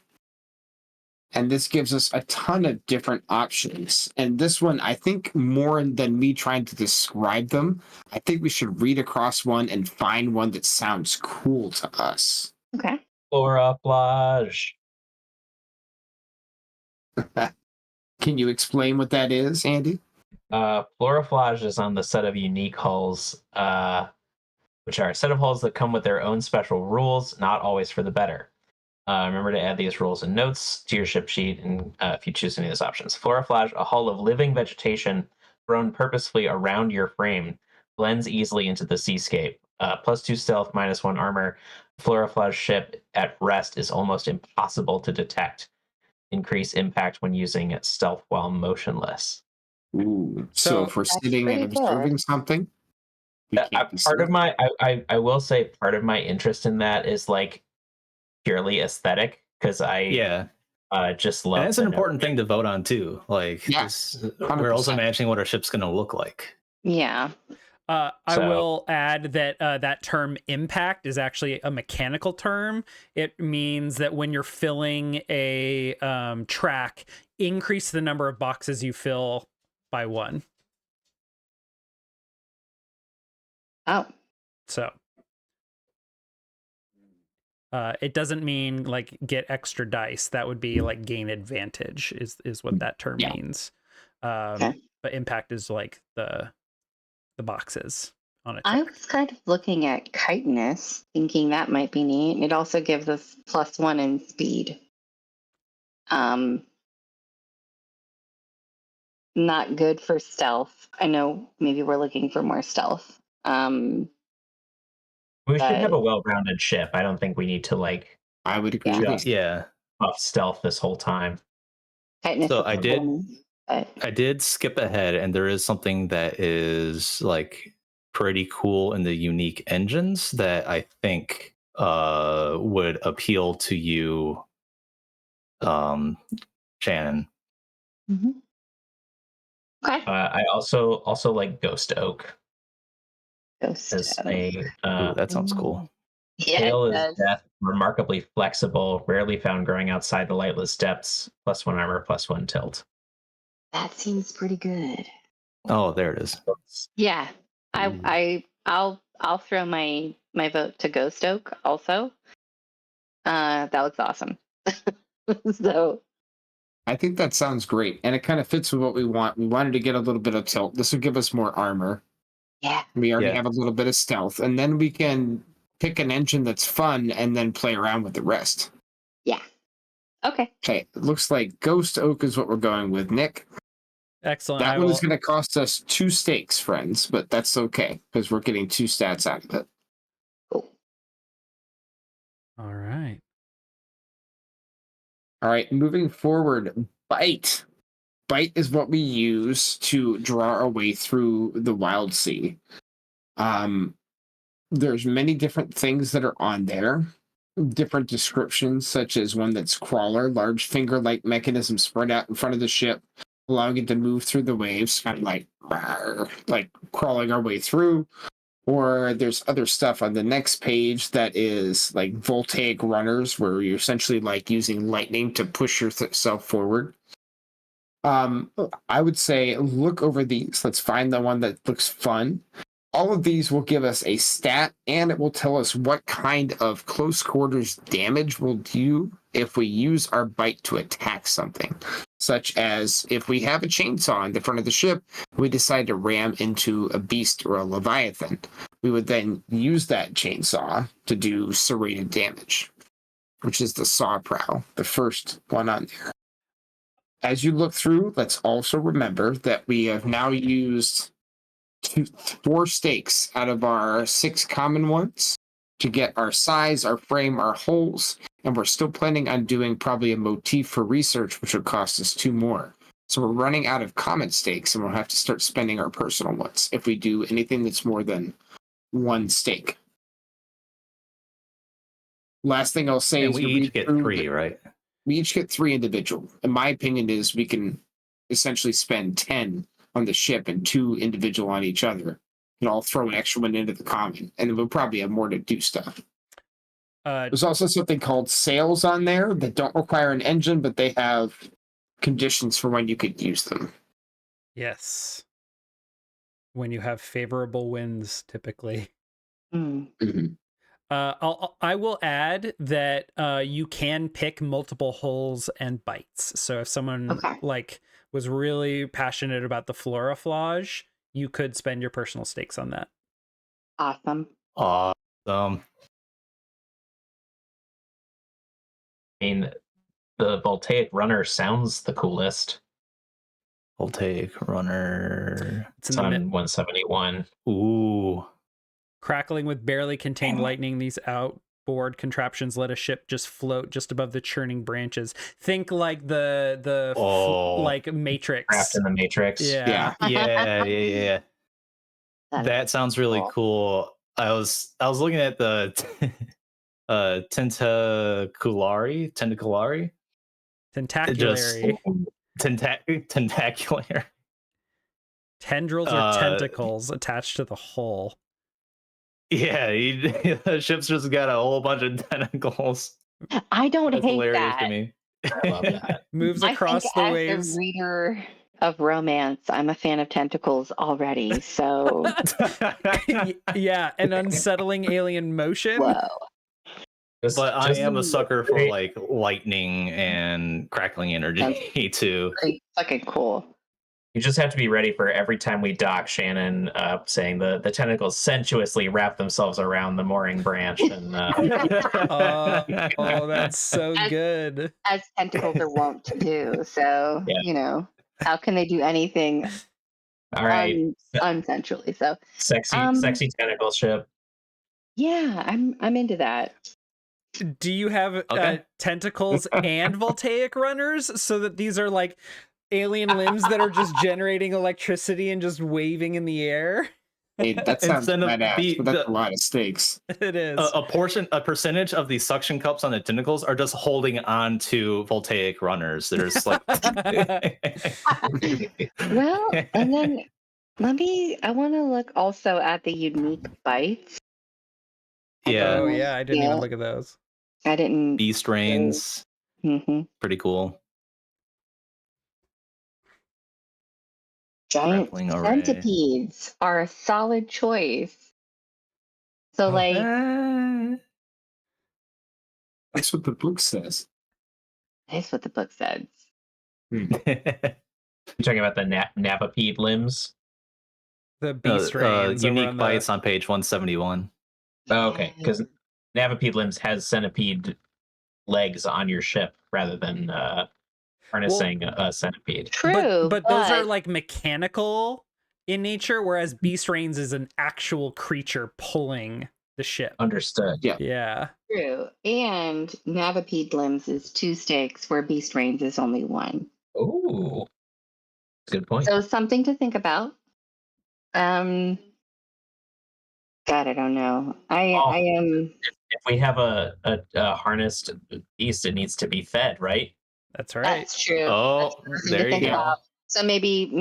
And this gives us a ton of different options. And this one, I think more than me trying to describe them, I think we should read across one and find one that sounds cool to us. Okay. Floraflage. Can you explain what that is, Andy? Floraflage is on the set of unique hulls, which are a set of hulls that come with their own special rules, not always for the better. Remember to add these rules and notes to your ship sheet, and if you choose any of those options. Floraflage, a hull of living vegetation grown purposefully around your frame, blends easily into the seascape. +2 stealth, -1 armor. Floraflage ship at rest is almost impossible to detect. Increase impact when using stealth while motionless. Ooh, so if we're sitting and observing something, I will say part of my interest in that is like purely aesthetic, because I just love. And that's an important thing to vote on too. Like, we're also imagining what our ship's going to look like. Yeah. I will add that that term impact is actually a mechanical term. It means that when you're filling a track, increase the number of boxes you fill by 1. Oh. So it doesn't mean like get extra dice. That would be like gain advantage is what that term means. But impact is like the boxes on it. I was kind of looking at chitinous, thinking that might be neat. It also gives us +1 in speed. Not good for stealth. I know maybe we're looking for more stealth. We should have a well-rounded ship. I don't think we need to like. I would agree. Buff stealth this whole time. So I did skip ahead, and there is something that is like pretty cool in the unique engines that I think would appeal to you, Shannon. Mm-hmm. Okay. I also like Ghost Oak. Ghost Oak. That sounds cool. Yeah, Hail is death, remarkably flexible, rarely found growing outside the lightless depths. +1 armor, +1 tilt. That seems pretty good. Oh, there it is. Yeah, I'll throw my vote to Ghost Oak also. That looks awesome. So I think that sounds great, and it kind of fits with what we want. We wanted to get a little bit of tilt. This would give us more armor. Yeah, we already have a little bit of stealth, and then we can pick an engine that's fun and then play around with the rest. Yeah. Okay. It looks like Ghost Oak is what we're going with, Nick. Excellent. That one is going to cost us 2 stakes, friends, but that's okay because we're getting 2 stats out of it. Cool. All right. All right, moving forward, Bite. Bite is what we use to draw our way through the Wildsea. There's many different things that are on there. different descriptions, such as one that's crawler, large finger-like mechanism spread out in front of the ship, allowing it to move through the waves, kind of like crawling our way through. Or there's other stuff on the next page that is like voltaic runners, where you're essentially like using lightning to push yourself forward. I would say look over these. Let's find the one that looks fun. All of these will give us a stat, and it will tell us what kind of close quarters damage we'll do if we use our bite to attack something. Such as if we have a chainsaw in the front of the ship, we decide to ram into a beast or a leviathan. We would then use that chainsaw to do serrated damage, which is the saw prow, the first one on there. As you look through, let's also remember that we have now used 4 stakes out of our 6 common ones to get our size, our frame, our holes, and we're still planning on doing probably a motif for research, which would cost us 2 more. So we're running out of common stakes, and we'll have to start spending our personal ones if we do anything that's more than 1 stake. Last thing I'll say and is we each get 3, right? We each get 3 individual. And my opinion is we can essentially spend 10 on the ship and 2 individual on each other. And I'll throw an extra one into the common. And then we'll probably have more to do stuff. There's also something called sails on there that don't require an engine, but they have conditions for when you could use them. Yes. When you have favorable winds, typically. Mm-hmm. I will add that you can pick multiple holes and bites. So if someone like was really passionate about the floraflage, you could spend your personal stakes on that. Awesome. Awesome. I mean, the voltaic runner sounds the coolest. Voltaic runner. It's on 171. Ooh. Crackling with barely contained lightning, these outboard contraptions let a ship just float just above the churning branches. Think like like Matrix. Trapped in the Matrix. Yeah. That sounds really cool. I was looking at the tentaculari. Tentacular. Tendrils or tentacles attached to the hull. Yeah, the ship's just got a whole bunch of tentacles. I don't That's hate hilarious that. to me. I love that. Moves across the waves. As a reader of romance, I'm a fan of tentacles already. So yeah, an unsettling alien motion. Whoa. But I am a sucker for like lightning and crackling energy too. Pretty fucking cool. You just have to be ready for every time we dock Shannon saying the tentacles sensuously wrap themselves around the mooring branch. And oh, that's so good. As tentacles are wont to do. So, you know, how can they do anything all right. unsensually? So sexy tentacle ship. Yeah, I'm into that. Do you have tentacles and voltaic runners so that these are like alien limbs that are just generating electricity and just waving in the air? Hey, that sounds badass, but that's a lot of stakes. It is. A percentage of the suction cups on the tentacles are just holding on to voltaic runners that are just like. Well, and then I want to look also at the unique bites. Yeah. Oh yeah, I didn't even look at those. I didn't. Beast Reigns. Mm-hmm. Pretty cool. Giant centipedes are a solid choice. So that's what the book says. That's what the book says. You're talking about the navipede limbs? The beast reigns. Unique bites on page 171. Oh, okay, because navipede limbs has centipede legs on your ship rather than harnessing a centipede. True, but those are like mechanical in nature, whereas beast reigns is an actual creature pulling the ship. Understood. Yeah. True, and navipede limbs is 2 stakes, where beast reigns is only 1. Oh, good point. So something to think about. God, I don't know. I am if we have a harnessed beast, it needs to be fed, right? That's right. That's true. Oh, That's something there to you think go. about. So maybe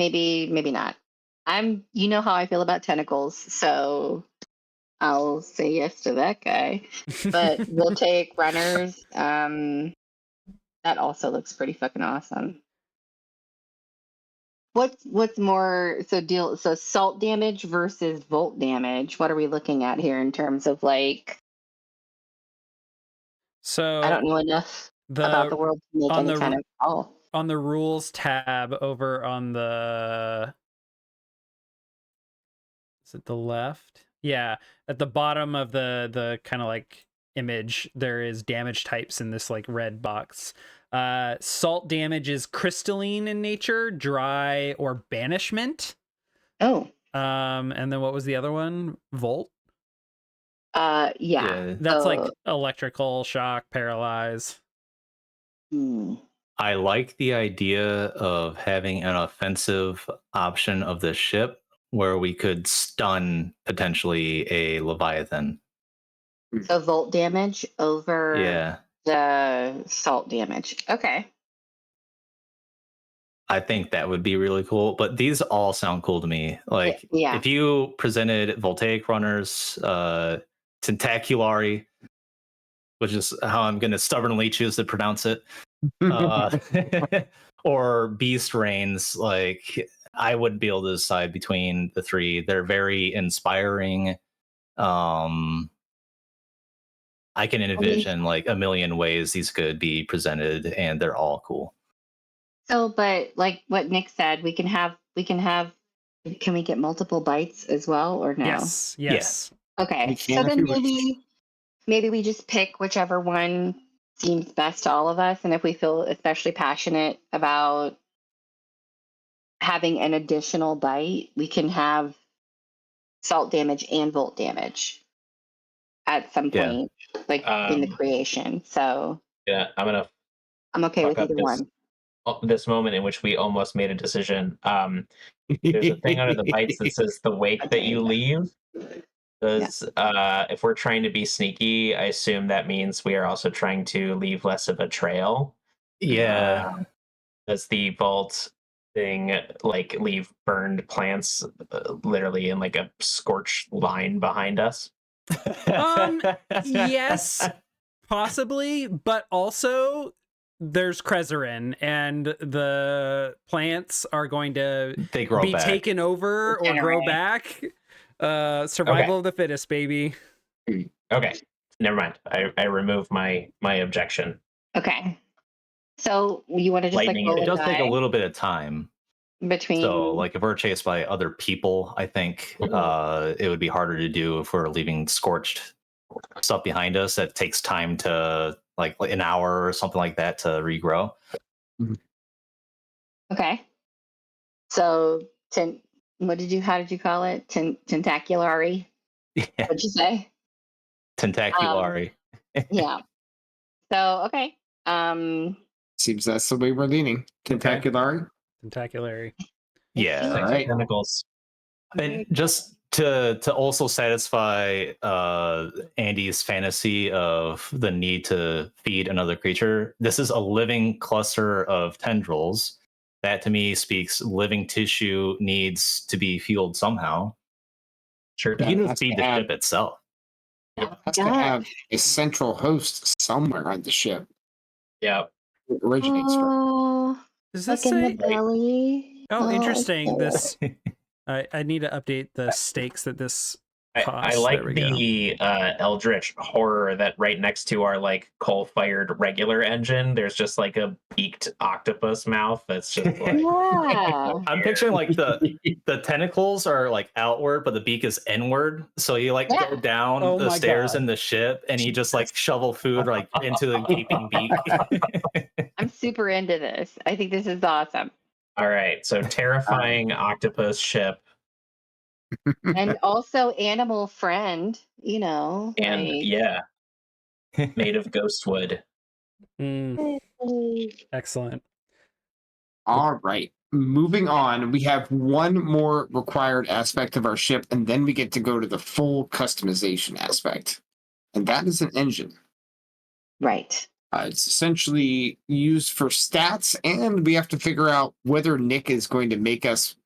not. You know how I feel about tentacles, so I'll say yes to that guy. But we'll take runners. That also looks pretty fucking awesome. What's more so salt damage versus volt damage? What are we looking at here in terms of like So I don't know enough about the world to make on any the- kind of call. on the rules tab over on the is it the left? Yeah, at the bottom of the kind of like image, there is damage types in this like red box. Salt damage is crystalline in nature, dry, or banishment. Oh. And then what was the other one? Volt? Yeah. That's like electrical shock, paralyze. I like the idea of having an offensive option of the ship where we could stun potentially a Leviathan. So volt damage over the salt damage. Okay. I think that would be really cool. But these all sound cool to me. Like if you presented Voltaic Runners, Tentaculari, which is how I'm going to stubbornly choose to pronounce it, or Beast Reigns, like I wouldn't be able to decide between the three. They're very inspiring. I can envision like a million ways these could be presented, and they're all cool. So, but like what Nick said, can we get multiple bites as well, or no? Yes. Okay, so then maybe we just pick whichever one seems best to all of us, and if we feel especially passionate about having an additional bite, we can have salt damage and volt damage at some point, like in the creation. So yeah, I'm okay with either one. This moment in which we almost made a decision. There's a thing under the bites that says the wake that you leave. Because if we're trying to be sneaky, I assume that means we are also trying to leave less of a trail. Yeah. Does the vault thing like leave burned plants literally in like a scorched line behind us? Yes, possibly, but also there's Krezerin, and the plants are going to be taken over or grow back. Survival of the fittest, baby. Okay, never mind. I remove my objection. Okay, so you want to just Lightning, like it does take a little bit of time between. So, like if we're chased by other people, I think it would be harder to do if we're leaving scorched stuff behind us. That takes time to like an hour or something like that to regrow. Okay. So, how did you call it? Tentaculari? Yeah. What'd you say? Tentaculari. Yeah. So, okay. Seems that's the way we're leaning. Tentaculari. Tentaculari. Yeah. All right. Tentacles. And just to also satisfy Andy's fantasy of the need to feed another creature, this is a living cluster of tendrils. That to me speaks living tissue needs to be fueled somehow. Sure does. You can just feed the ship itself. It has to have a central host somewhere on the ship. Yeah. It originates from. Does this like say? in the belly? Oh, interesting. Okay. This I need to update the stakes that this I like the eldritch horror that right next to our like coal-fired regular engine, there's just like a beaked octopus mouth that's just like I'm picturing like the tentacles are like outward, but the beak is inward. So you like go down the stairs in the ship and you just like shovel food like into the gaping beak. I'm super into this. I think this is awesome. All right, so terrifying octopus ship. And also animal friend, and like... made of ghost wood. Excellent. All right, moving on, we have one more required aspect of our ship, and then we get to go to the full customization aspect, and that is an engine. Right. It's essentially used for stats, and we have to figure out whether Nick is going to make us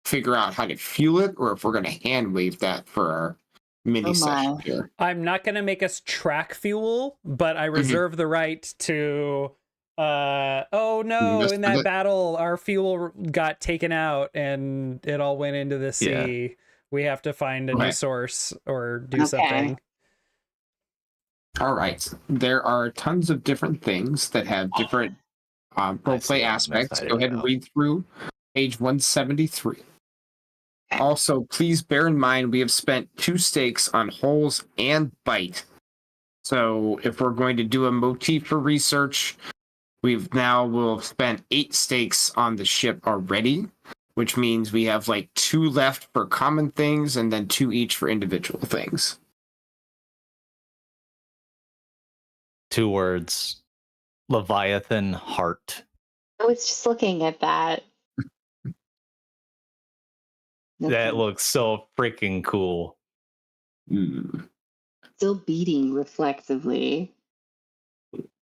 figure out how to fuel it, or if we're going to hand wave that for our mini session here. I'm not going to make us track fuel, but I reserve the right to. Oh no! In that battle, our fuel got taken out, and it all went into the sea. Yeah. We have to find a new source or do something. All right. There are tons of different things that have different roleplay aspects. Go ahead and read through page 173. Also, please bear in mind we have spent 2 stakes on holes and bite. So if we're going to do a motif for research, we'll have spent 8 stakes on the ship already, which means we have like 2 left for common things and then 2 each for individual things. 2 words. Leviathan heart. I was just looking at that. That looks so freaking cool. Still beating reflexively.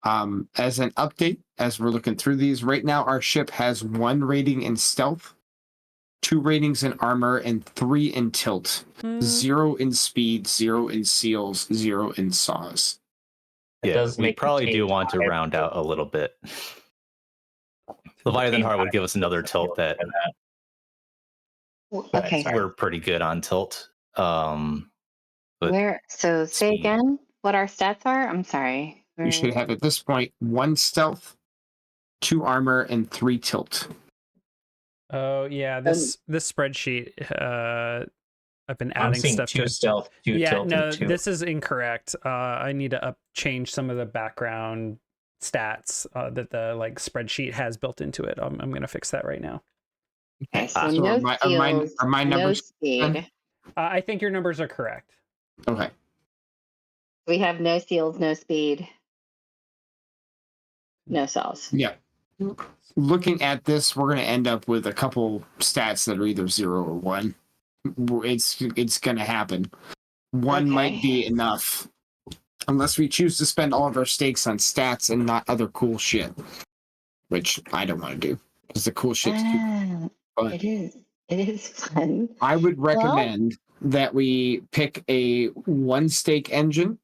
As an update, as we're looking through these, right now our ship has 1 rating in stealth, 2 ratings in armor, and 3 in tilt. 0 in speed, 0 in seals, 0 in saws. Yeah, we probably do want to round out a little bit. Leviathan heart would give us another tilt that we're pretty good on tilt. So say again what our stats are? I'm sorry. You should have at this point 1 stealth, 2 armor, and 3 tilt. Oh yeah, this spreadsheet. I've been adding stuff to 2 stealth, 2 tilt, no, and 2. this is incorrect. I need to change some of the background stats that the spreadsheet has built into it. I'm going to fix that right now. Okay, so no are my numbers? No speed. I think your numbers are correct. Okay. We have no seals, no speed, no saws. Yeah. Looking at this, we're going to end up with a couple stats that are either 0 or 1. It's going to happen. 1 might be enough, unless we choose to spend all of our stakes on stats and not other cool shit, which I don't want to do because the cool shit's too fun. It is fun. I would recommend that we pick a 1 stake engine,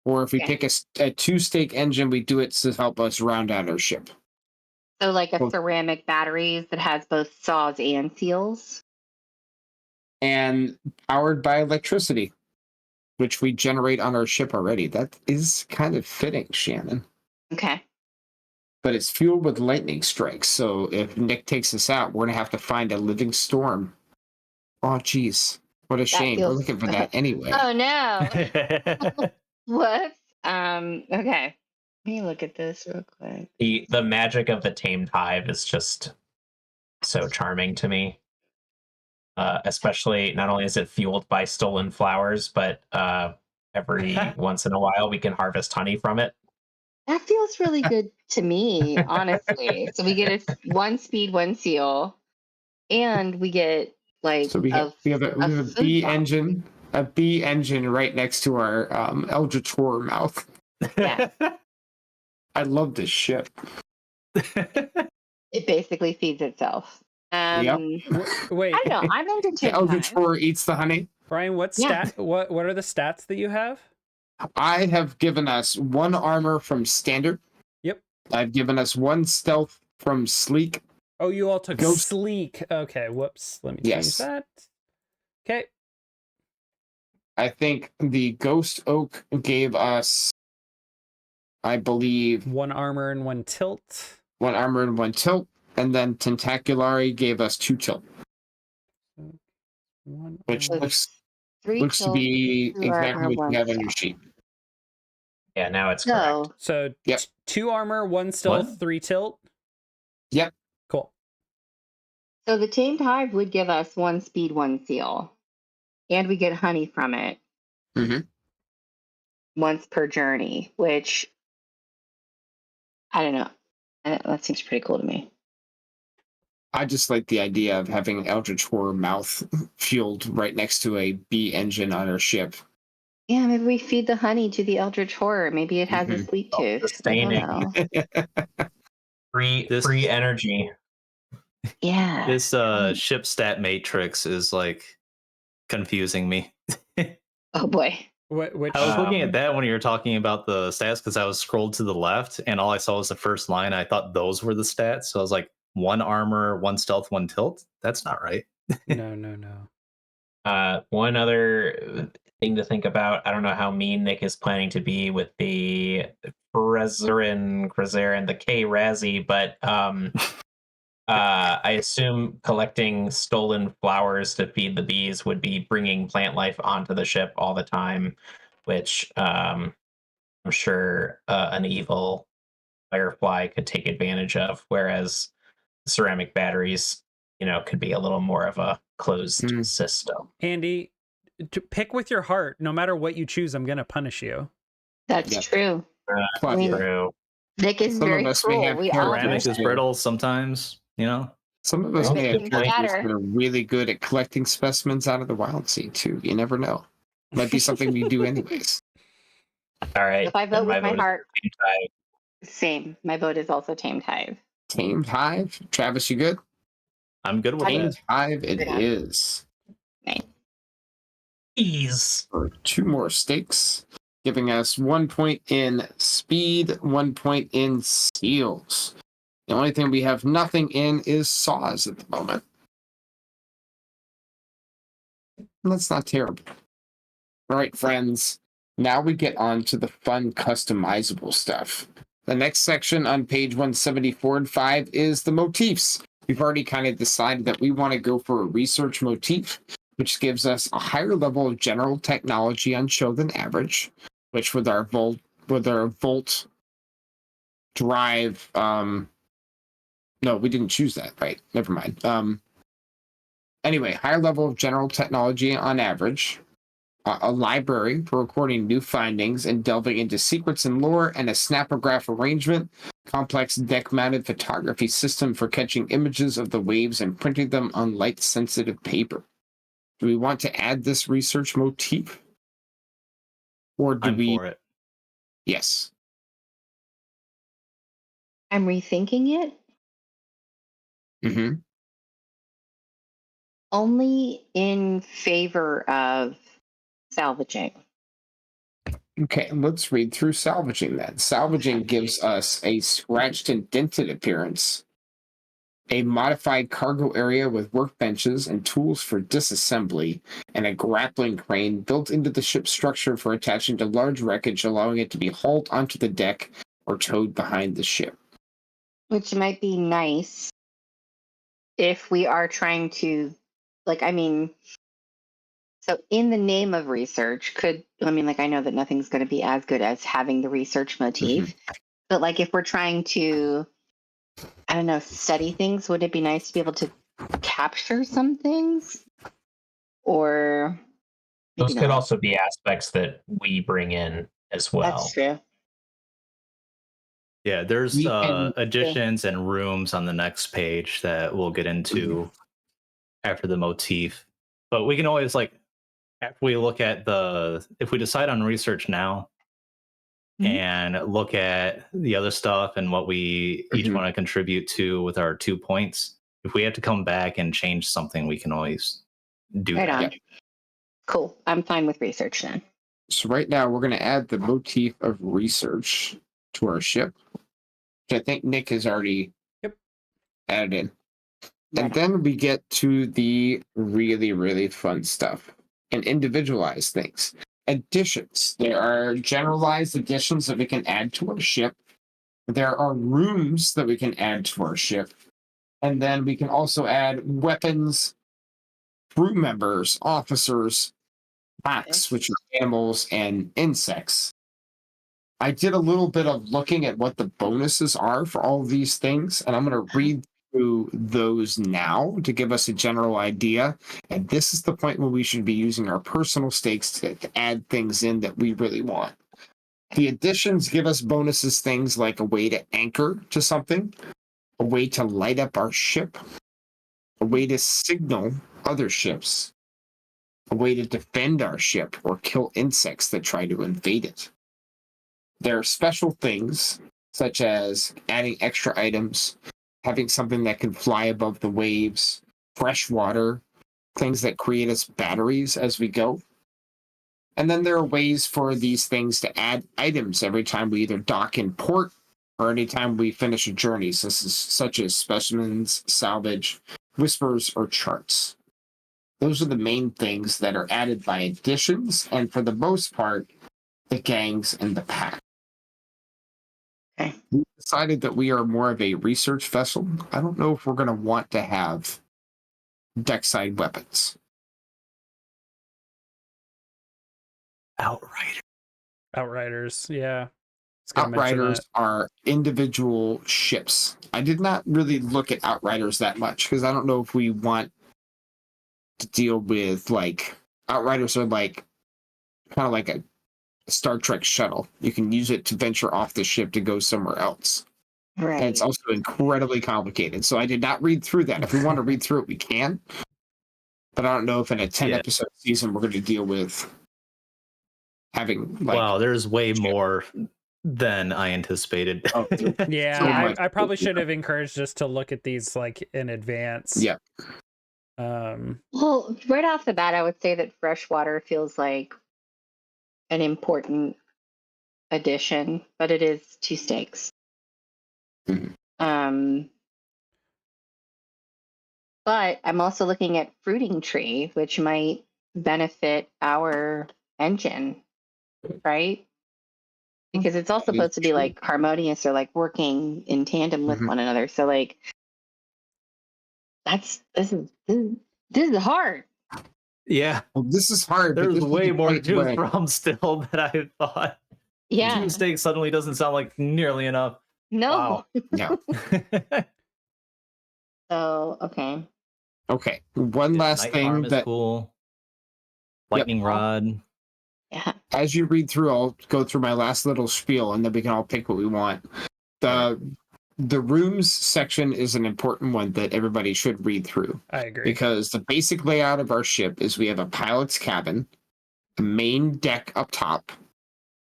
or if we pick a 2 stake engine, we do it to help us round out our ship. So like a ceramic batteries that has both saws and seals. And powered by electricity, which we generate on our ship already. That is kind of fitting, Shannon. Okay. But it's fueled with lightning strikes, so if Nick takes us out, we're going to have to find a living storm. Oh, geez. What a shame. We're looking for that anyway. Oh, no. Whoops. Okay. Let me look at this real quick. The magic of the tamed hive is just so charming to me. Especially, not only is it fueled by stolen flowers, but every once in a while we can harvest honey from it. That feels really good to me, honestly. So we get 1 speed, 1 seal, and we get we have a bee engine, right next to our Eldritch Horror mouth. Yeah. I love this ship. It basically feeds itself. Yep. Wait. I don't know. I'm into the Eldritch Horror eats the honey. Brian, what are the stats that you have? I have given us 1 armor from standard. Yep. I've given us 1 stealth from sleek. Oh, you all took sleek. Okay, whoops. Let me change that. Okay. I think the Ghost Oak gave us, I believe, 1 armor and 1 tilt. 1 armor and 1 tilt. And then Tentaculari gave us 2 tilt. Which looks to be exactly what you have on your sheet. Yeah, now it's correct. So 2 armor, 1 stealth, 3 tilt? Yep. Cool. So the tamed hive would give us 1 speed, 1 seal. And we get honey from it. Mm-hmm. Once per journey, which, I don't know. That seems pretty cool to me. I just like the idea of having an Eldritch Horror mouth fueled right next to a bee engine on our ship. Yeah, maybe we feed the honey to the eldritch horror. Maybe it has a Mhm. sweet tooth. I don't Sustaining. know. Free energy. Yeah. This ship stat matrix is like confusing me. Oh boy. Which I was looking at Um, that when you were talking about the stats because I was scrolled to the left and all I saw was the first line. I thought those were the stats. So I was like, 1 armor, 1 stealth, 1 tilt. That's not right. no. One other thing to think about. I don't know how mean Nick is planning to be with the Krezerin, the K Razzie, but I assume collecting stolen flowers to feed the bees would be bringing plant life onto the ship all the time, which I'm sure an evil Firefly could take advantage of. Whereas ceramic batteries, could be a little more of a closed system. Andy, to pick with your heart. No matter what you choose, I'm going to punish you. That's true. Plus, True. Nick is Some of very us may cruel. have We all Ceramic is understand. brittle sometimes, Some of us Well, may have good characters point. that are really good at collecting specimens out of the Wildsea too. You never know. Might be something we do anyways. All right. If I vote with my vote is heart, Team Tide. same. My vote is also Tamed Hive. Tamed Hive. Travis, you good? I'm good with Tamed that. Hive it Good. is. Nice. Ease. For 2 more stakes, giving us 1 point in speed, 1 point in seals. The only thing we have nothing in is saws at the moment. That's not terrible. All right, friends. Now we get on to the fun customizable stuff. The next section on page 174 and 5 is the motifs. We've already kind of decided that we want to go for a research motif, which gives us a higher level of general technology on show than average, which with our volt drive, no, we didn't choose that, right? Never mind. Anyway, higher level of general technology on average, a library for recording new findings and delving into secrets and lore, and a snapograph arrangement, complex deck-mounted photography system for catching images of the waves and printing them on light-sensitive paper. Do we want to add this research motif? Or do I'm we... for it. Yes. I'm rethinking it. Mm-hmm. Only in favor of salvaging. Okay, let's read through salvaging then. Salvaging gives us a scratched and dented appearance, a modified cargo area with workbenches and tools for disassembly, and a grappling crane built into the ship's structure for attaching to large wreckage, allowing it to be hauled onto the deck or towed behind the ship. Which might be nice if we are trying to, so in the name of research, I know that nothing's going to be as good as having the research motif, but like if we're trying to, I don't know, study things, would it be nice to be able to capture some things? Or maybe Those could not. also be aspects that we bring in as well. That's true. Yeah, there's additions and rooms on the next page that we'll get into after the motif. But we can always, after we look at if we decide on research now and look at the other stuff and what we each want to contribute to with our 2 points, if we have to come back and change something, we can always do Right that. on. Cool. I'm fine with research then. So right now we're going to add the motif of research to our ship, which I think Nick has already added in. And then we get to the really, really fun stuff and individualized things. Additions. There are generalized additions that we can add to our ship. There are rooms that we can add to our ship. And then we can also add weapons, crew members, officers, bats, which are animals, and insects. I did a little bit of looking at what the bonuses are for all of these things, and I'm going to read through those now to give us a general idea. And this is the point where we should be using our personal stakes to add things in that we really want. The additions give us bonuses, things like a way to anchor to something, a way to light up our ship, a way to signal other ships, a a way to defend our ship or kill insects that try to invade it. There are special things, such as adding extra items, having something that can fly above the waves, fresh water, things that create us batteries as we go. And then there are ways for these things to add items every time we either dock in port or anytime we finish a journey, such as specimens, salvage, whispers, or charts. Those are the main things that are added by additions, and for the most part, the gangs and the pack. Okay. We decided that we are more of a research vessel. I don't know if we're going to want to have deckside weapons. Outriders, yeah. Outriders are individual ships. I did not really look at Outriders that much because I don't know if we want to deal with Outriders are kind of like a Star Trek shuttle. You can use it to venture off the ship to go somewhere else. Right. And it's also incredibly complicated. So I did not read through that. If we want to read through it, we can. But I don't know if in a 10-episode season we're going to deal with having wow, there's way more than I anticipated. Yeah, I probably should have encouraged us to look at these in advance. Yeah. Well, right off the bat, I would say that freshwater feels like an important addition, but it is 2 stakes. Mm-hmm. But I'm also looking at fruiting tree, which might benefit our engine, right? Because it's all supposed to be harmonious or working in tandem with one another. So this is hard. Yeah. Well, this is hard. There's way more to choose from still than I thought. Yeah. 2 stakes suddenly doesn't sound like nearly enough. No. Wow. No. So, okay. Okay. One last thing that cool. Lightning rod. Yeah. As you read through, I'll go through my last little spiel and then we can all pick what we want. The rooms section is an important one that everybody should read through. I agree. Because the basic layout of our ship is we have a pilot's cabin, a main deck up top,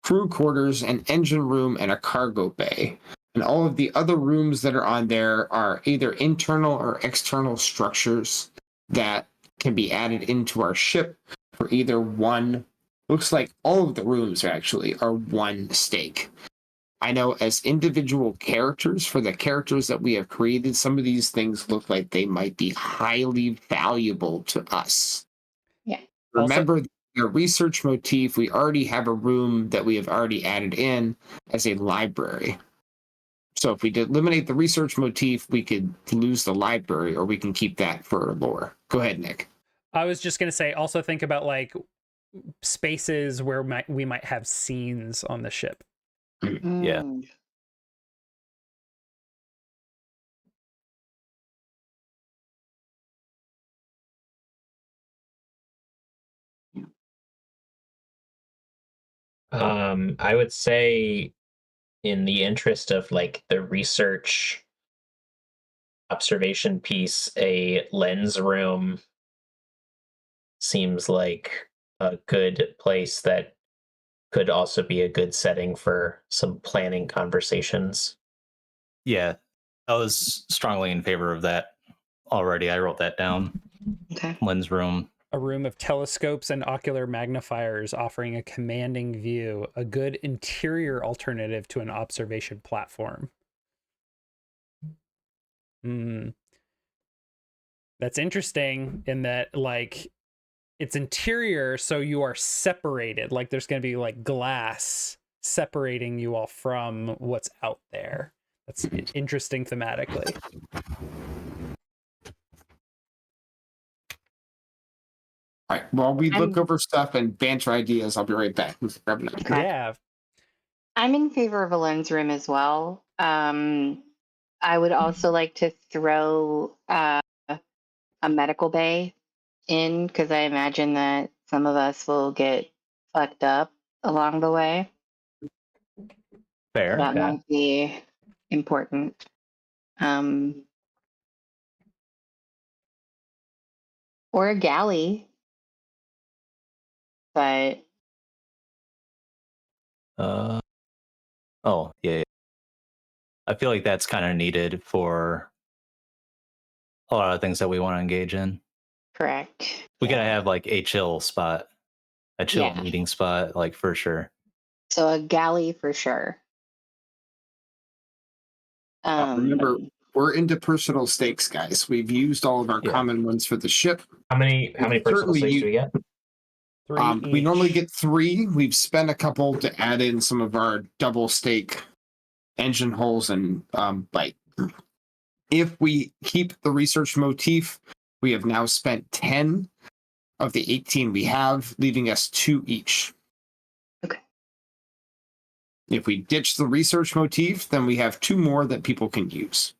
crew quarters, an engine room, and a cargo bay. And all of the other rooms that are on there are either internal or external structures that can be added into our ship for either one. Looks like all of the rooms actually are 1 stake. I know as individual characters, for the characters that we have created, some of these things look like they might be highly valuable to us. Yeah. Remember, the research motif, we already have a room that we have already added in as a library. So if we eliminate the research motif, we could lose the library, or we can keep that for lore. Go ahead, Nick. I was just going to say, also think about spaces where we might have scenes on the ship. Yeah. I would say, in the interest of the research observation piece, a lens room seems like a good place that could also be a good setting for some planning conversations. Yeah, I was strongly in favor of that already. I wrote that down. Okay. Lens room. A room of telescopes and ocular magnifiers offering a commanding view, a good interior alternative to an observation platform. That's interesting in that it's interior, so you are separated. There's going to be glass separating you all from what's out there. That's interesting thematically. All right. While we look over stuff and banter ideas, I'll be right back. Yeah. I'm in favor of a lens room as well. I would also like to throw a medical bay in, because I imagine that some of us will get fucked up along the way. Fair. That might be important. Or a galley. but Oh, yeah. I feel like that's kind of needed for a lot of things that we want to engage in. correct. We gotta have like a chill spot, a chill Yeah. meeting spot, like for sure. So a galley for sure. Remember, we're into personal stakes, guys. We've used all of our common ones for the ship. How many personal stakes do we get? 3 we normally each. get 3. We've spent a couple to add in some of our double stake engine holes and like if we keep the research motif, we have now spent 10 of the 18 we have, leaving us 2 each. Okay. If we ditch the research motif, then we have 2 more that people can use.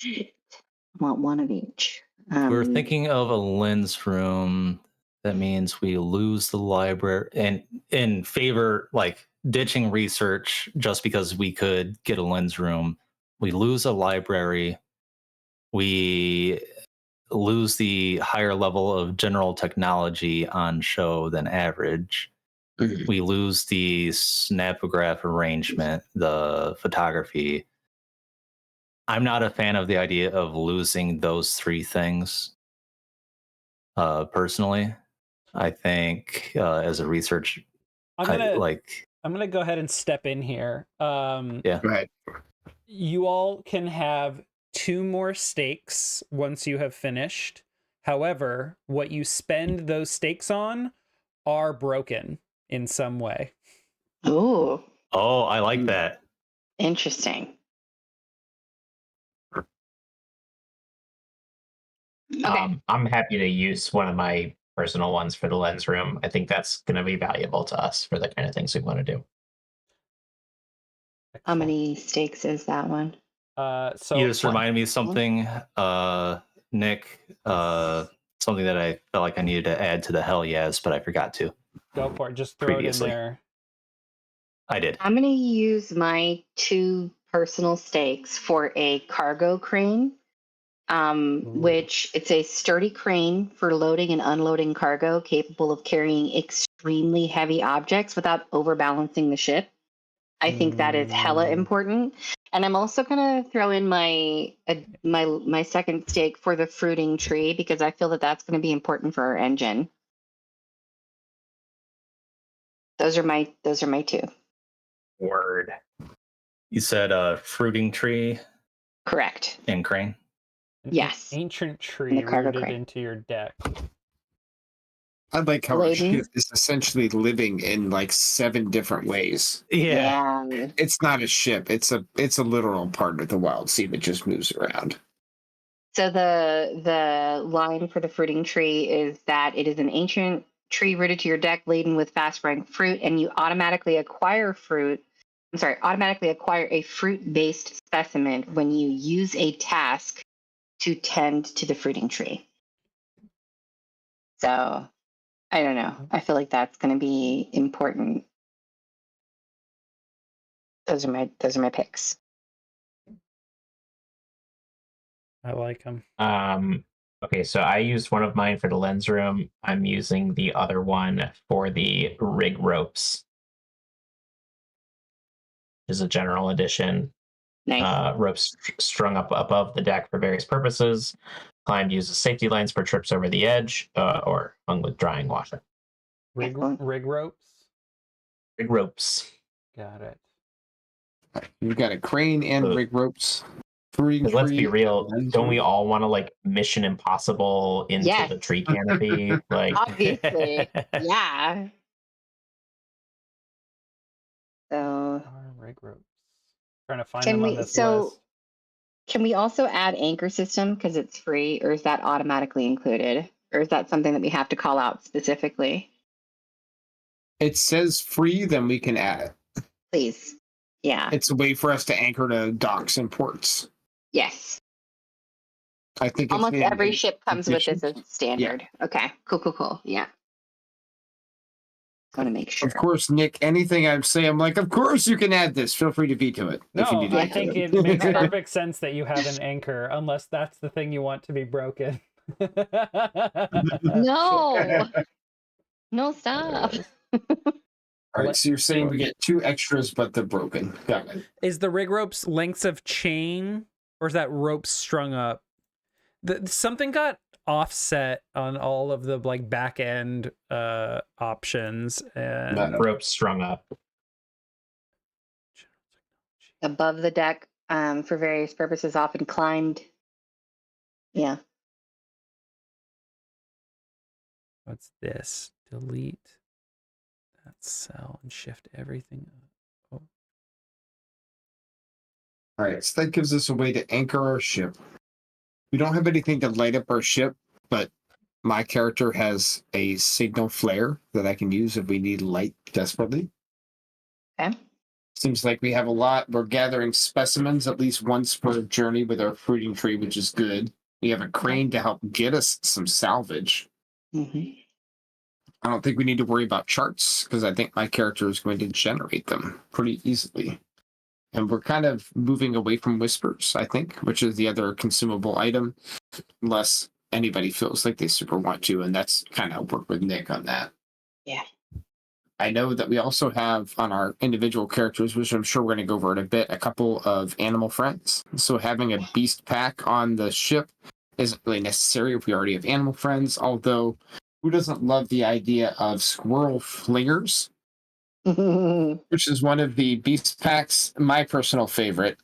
I want 1 of each. We're thinking of a lens room. That means we lose the library and in favor, like ditching research just because we could get a lens room. We lose a library. We lose the higher level of general technology on show than average. Mm-hmm. We lose the snapograph arrangement, the photography. I'm not a fan of the idea of losing those 3 things. Personally, I think as a research, I'm gonna go ahead and step in here. Yeah, go ahead. You all can have 2 more stakes once you have finished. However, what you spend those stakes on are broken in some way. Ooh. Oh, I like that. Interesting. Okay. I'm happy to use one of my personal ones for the lens room. I think that's going to be valuable to us for the kind of things we want to do. How many stakes is that one? So you just reminded me of something, Nick. Something that I felt like I needed to add to the hell yes, but I forgot to. Go for it. Just throw it in there. I did. I'm going to use my 2 personal stakes for a cargo crane, which it's a sturdy crane for loading and unloading cargo capable of carrying extremely heavy objects without overbalancing the ship. I think that is hella important. And I'm also going to throw in my second stake for the fruiting tree because I feel that that's going to be important for our engine. Those are my 2. Word. You said fruiting tree? Correct. And crane? Yes. Ancient tree rooted into your deck. I like how our ship is essentially living in like 7 different ways. Yeah. It's not a ship. It's a literal part of the Wildsea that just moves around. So the line for the fruiting tree is that it is an ancient tree rooted to your deck laden with fast-growing fruit, and you automatically acquire a fruit-based specimen when you use a task to tend to the fruiting tree. So I don't know. I feel like that's going to be important. Those are my picks. I like them. Okay, so I used one of mine for the lens room. I'm using the other one for the rig ropes. Is a general edition. Nice. Ropes strung up above the deck for various purposes. Climbed uses safety lines for trips over the edge, or hung with drying water. Rig ropes? Rig ropes. Got it. You've got a crane and rig ropes. Let's be real. Don't we all want to like Mission Impossible into the tree canopy? Like obviously. Yeah. So rig ropes. Trying to find them on this list. Can we also add anchor system because it's free, or is that automatically included? Or is that something that we have to call out specifically? It says free, then we can add it. Please. Yeah. It's a way for us to anchor to docks and ports. Yes. I think almost every ship comes with this as standard. Yeah. Okay. Cool. Yeah. I want to make sure. Of course, Nick, anything I say, I'm like, of course you can add this. Feel free to veto it. No, I think it makes perfect sense that you have an anchor, unless that's the thing you want to be broken. No. No, stop. All right, so you're saying we get 2 extras, but they're broken. Got it. Is the rig rope's lengths of chain, or is that rope strung up? Something got offset on all of the like back end options, and Rope strung up. Above the deck, for various purposes, often climbed. Yeah. What's this? Delete that cell and shift everything up. Oh. All right, so that gives us a way to anchor our ship. We don't have anything to light up our ship, but my character has a signal flare that I can use if we need light desperately. Okay. Seems like we have a lot. We're gathering specimens at least once per journey with our fruiting tree, which is good. We have a crane to help get us some salvage. Mm-hmm. I don't think we need to worry about charts because I think my character is going to generate them pretty easily. And we're kind of moving away from whispers, I think, which is the other consumable item, unless anybody feels like they super want to. And that's kind of work with Nick on that. Yeah. I know that we also have on our individual characters, which I'm sure we're going to go over in a bit, a couple of animal friends. So having a beast pack on the ship isn't really necessary if we already have animal friends, although who doesn't love the idea of squirrel flingers, which is one of the beast packs, my personal favorite.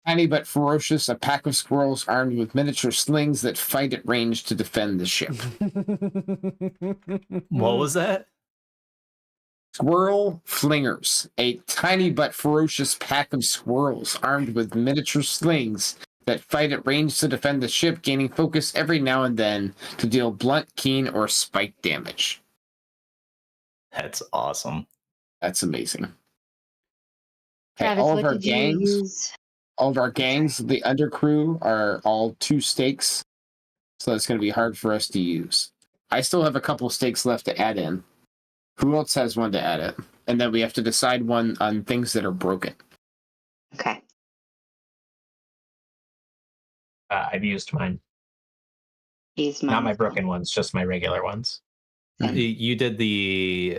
Tiny but ferocious, a pack of squirrels armed with miniature slings that fight at range to defend the ship. What was that? Squirrel flingers, a tiny but ferocious pack of squirrels armed with miniature slings that fight at range to defend the ship, gaining focus every now and then to deal blunt, keen, or spike damage. That's awesome. That's amazing. Okay, Travis, all what of our did you gangs, use? the undercrew are all 2 stakes, so that's going to be hard for us to use. I still have a couple stakes left to add in. Who else has one to add in? And then we have to decide one on things that are broken. Okay. I've used mine. Use mine Not my as well. broken ones, just my regular ones. You did the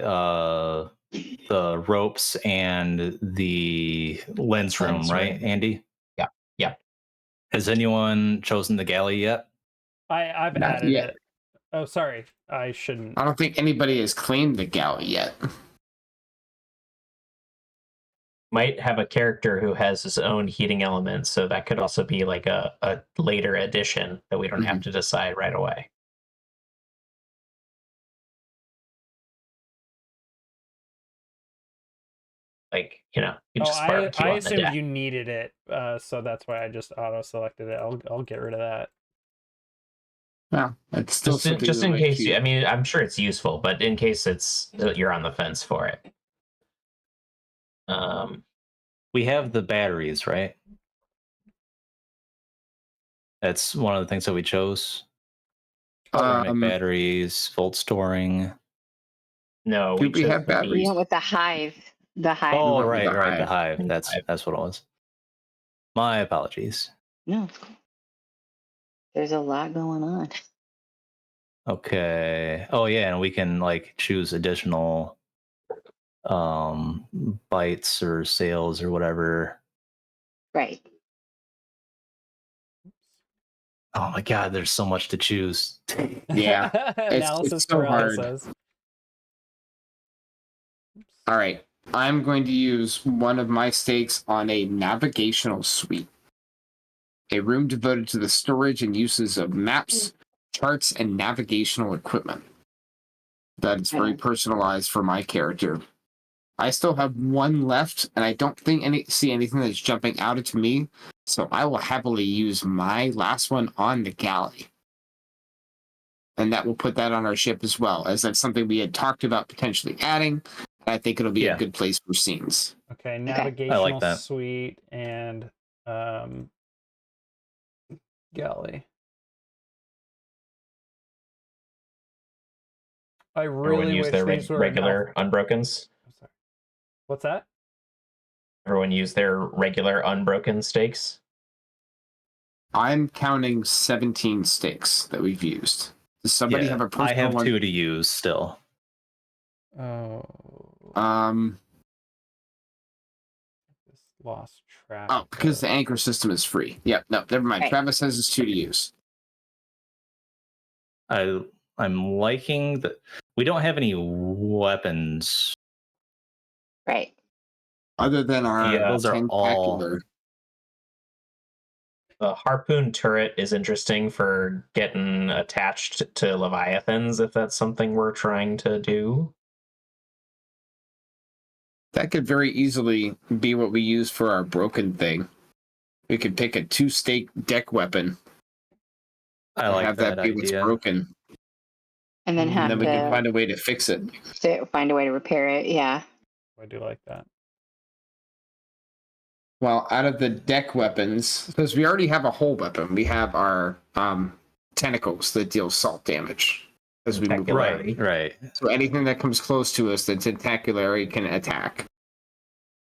ropes and the lens room, Lens right, room. Andy? Yeah. Yeah. Has anyone chosen the galley yet? I've Not added yet. it. Oh, sorry. I shouldn't. I don't think anybody has claimed the galley yet. Might have a character who has his own heating element, so that could also be like a later addition that we don't have to decide right away. Like, you just barbecue I on the assumed deck. you needed it, so that's why I just auto-selected it. I'll get rid of that. Well, it's still Just in case. I mean, I'm sure it's useful, but in case you're on the fence for it. We have the batteries, right? That's one of the things that we chose. Ceramic batteries, volt storing. No, do we have batteries? You went with the hive. The hive. Oh, went with right, the right, the hive. hive. That's what it was. My apologies. No, it's cool. There's a lot going on. Okay. Oh yeah, and we can like choose additional bytes or sales or whatever. Right. Oh my god, there's so much to choose. Yeah. Analysis it's so hard. paralysis. All right. I'm going to use one of my stakes on a navigational suite. A room devoted to the storage and uses of maps, charts, and navigational equipment. That is very personalized for my character. I still have one left, and I don't see anything that's jumping out at me, so I will happily use my last one on the galley. And that will put that on our ship as well, as that's something we had talked about potentially adding. I think it'll be a good place for scenes. Okay, navigational I like that. suite and galley. I really wish their these were regular unbrokens. Sorry. What's that? Everyone use their regular unbroken stakes. I'm counting 17 stakes that we've used. Does somebody have a personal I have one? 2 to use still. Oh. Just lost track. Oh, because the anchor system is free. Yep. No, never mind. Right. Travis says it's 2 to use. I'm liking that we don't have any weapons. Right. Other than our those are all. tentacular. The harpoon turret is interesting for getting attached to Leviathans, if that's something we're trying to do. That could very easily be what we use for our broken thing. We could pick a 2-stake deck weapon. I like have that be idea. what's broken. And then have And then we to can find a way to fix it. find a way to repair it. Yeah. I do like that. Well, out of the deck weapons, because we already have a whole weapon, we have our tentacles that deal salt damage as we move away. Right. So anything that comes close to us, the tentaculary can attack.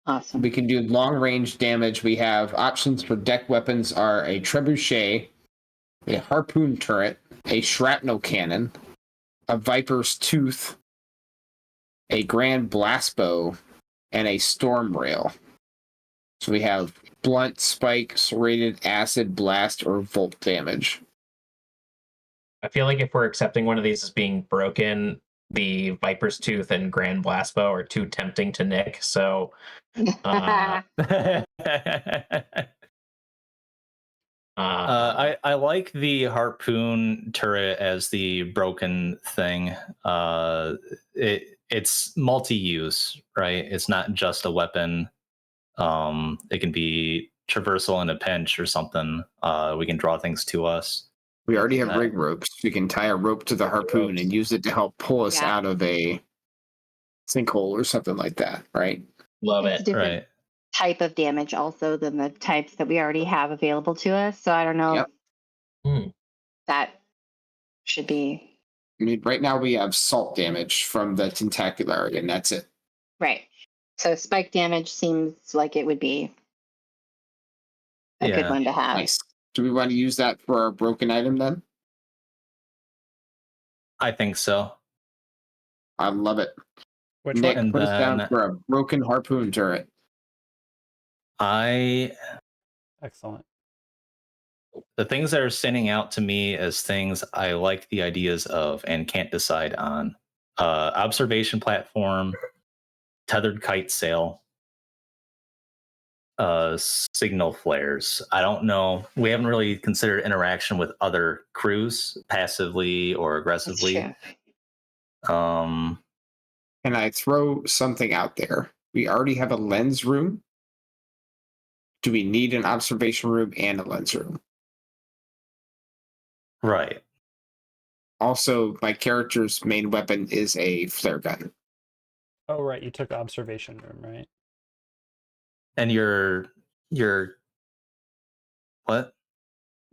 Awesome. We can do long range damage. We have options for deck weapons are a trebuchet, a harpoon turret, a shrapnel cannon, a viper's tooth, a grand blast bow, and a storm rail. So we have blunt, spike, serrated, acid, blast, or volt damage. I feel like if we're accepting one of these as being broken, the Viper's Tooth and Grand Blast Bow are too tempting to nick. So I like the harpoon turret as the broken thing. It's multi-use, right? It's not just a weapon. It can be traversal in a pinch or something. We can draw things to us. We already have rig ropes. We can tie a rope to the harpoon and use it to help pull us out of a sinkhole or something like that, right? Love It's it. different Right. type of damage also than the types that we already have available to us. So I don't know if that should be. I mean, right now we have salt damage from the tentaculary, and that's it. Right. So spike damage seems like it would be a good one to have. Nice. Do we want to use that for our broken item then? I think so. I love it. Which Nick, one? put us down for a broken harpoon turret. Excellent. The things that are standing out to me as things I like the ideas of and can't decide on: observation platform, tethered kite sail, signal flares. I don't know. We haven't really considered interaction with other crews passively or aggressively. That's Can I throw something out there? We already have a lens room. Do we need an observation room and a lens room? Right. Also, my character's main weapon is a flare gun. Oh, right. You took observation room, right? And your what?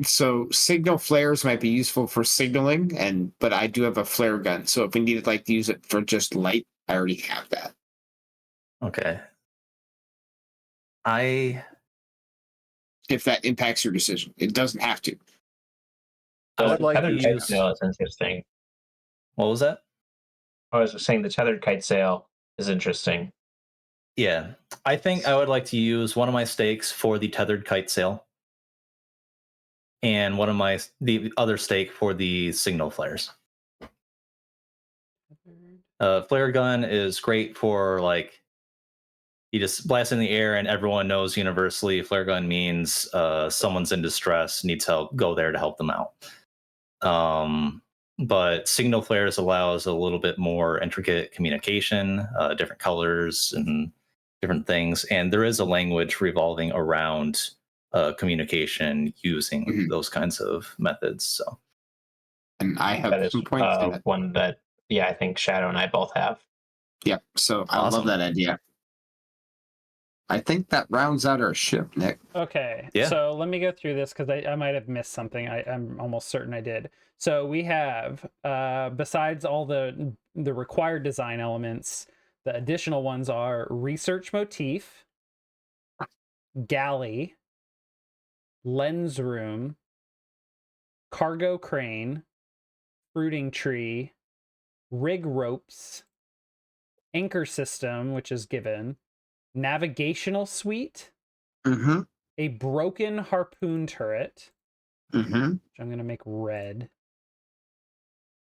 So signal flares might be useful for signaling, but I do have a flare gun. So if we needed to use it for just light, I already have that. Okay. If that impacts your decision, it doesn't have to. I would like to tethered kite use. sail is interesting. What was that? I was saying the tethered kite sail is interesting. Yeah, I think I would like to use one of my stakes for the tethered kite sail, and the other stake for the signal flares. Flare gun is great for you just blast in the air and everyone knows universally flare gun means someone's in distress, needs help, go there to help them out. But signal flares allows a little bit more intricate communication, different colors and different things, and there is a language revolving around communication using those kinds of methods. So, and I have some points to that. One that I think Shadow and I both have. Yep. So awesome. I love that idea. I think that rounds out our ship, Nick. Okay. Yeah. So let me go through this because I might have missed something. I'm almost certain I did. So we have, besides all the required design elements, the additional ones are research motif, galley, lens room, cargo crane, fruiting tree, rig ropes, anchor system, which is given, navigational suite, a broken harpoon turret, which I'm going to make red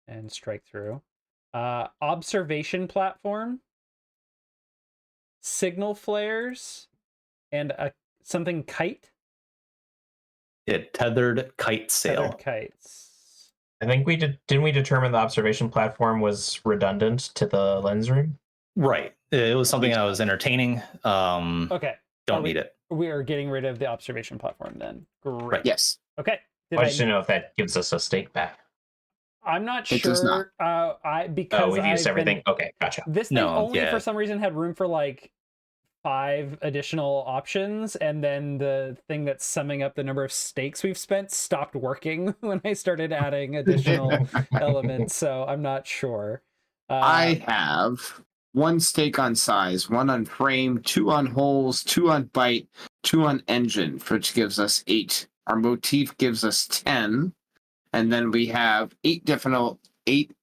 and strike through, observation platform, signal flares, and something kite. Tethered kite sail. Tethered kites. I think didn't we determine the observation platform was redundant to the lens room? Right. It was something I was entertaining. Okay. Don't need it. We are getting rid of the observation platform then. Great. Right. Yes. Okay. I just don't know if that gives us a stake back. I'm not It does sure. Because we've used everything. Okay, gotcha. This thing only for some reason had room for like 5 additional options, and then the thing that's summing up the number of stakes we've spent stopped working when I started adding additional elements, so I'm not sure. I have 1 stake on size, 1 on frame, 2 on holes, 2 on bite, 2 on engine, which gives us 8. Our motif gives us 10, and then we have 8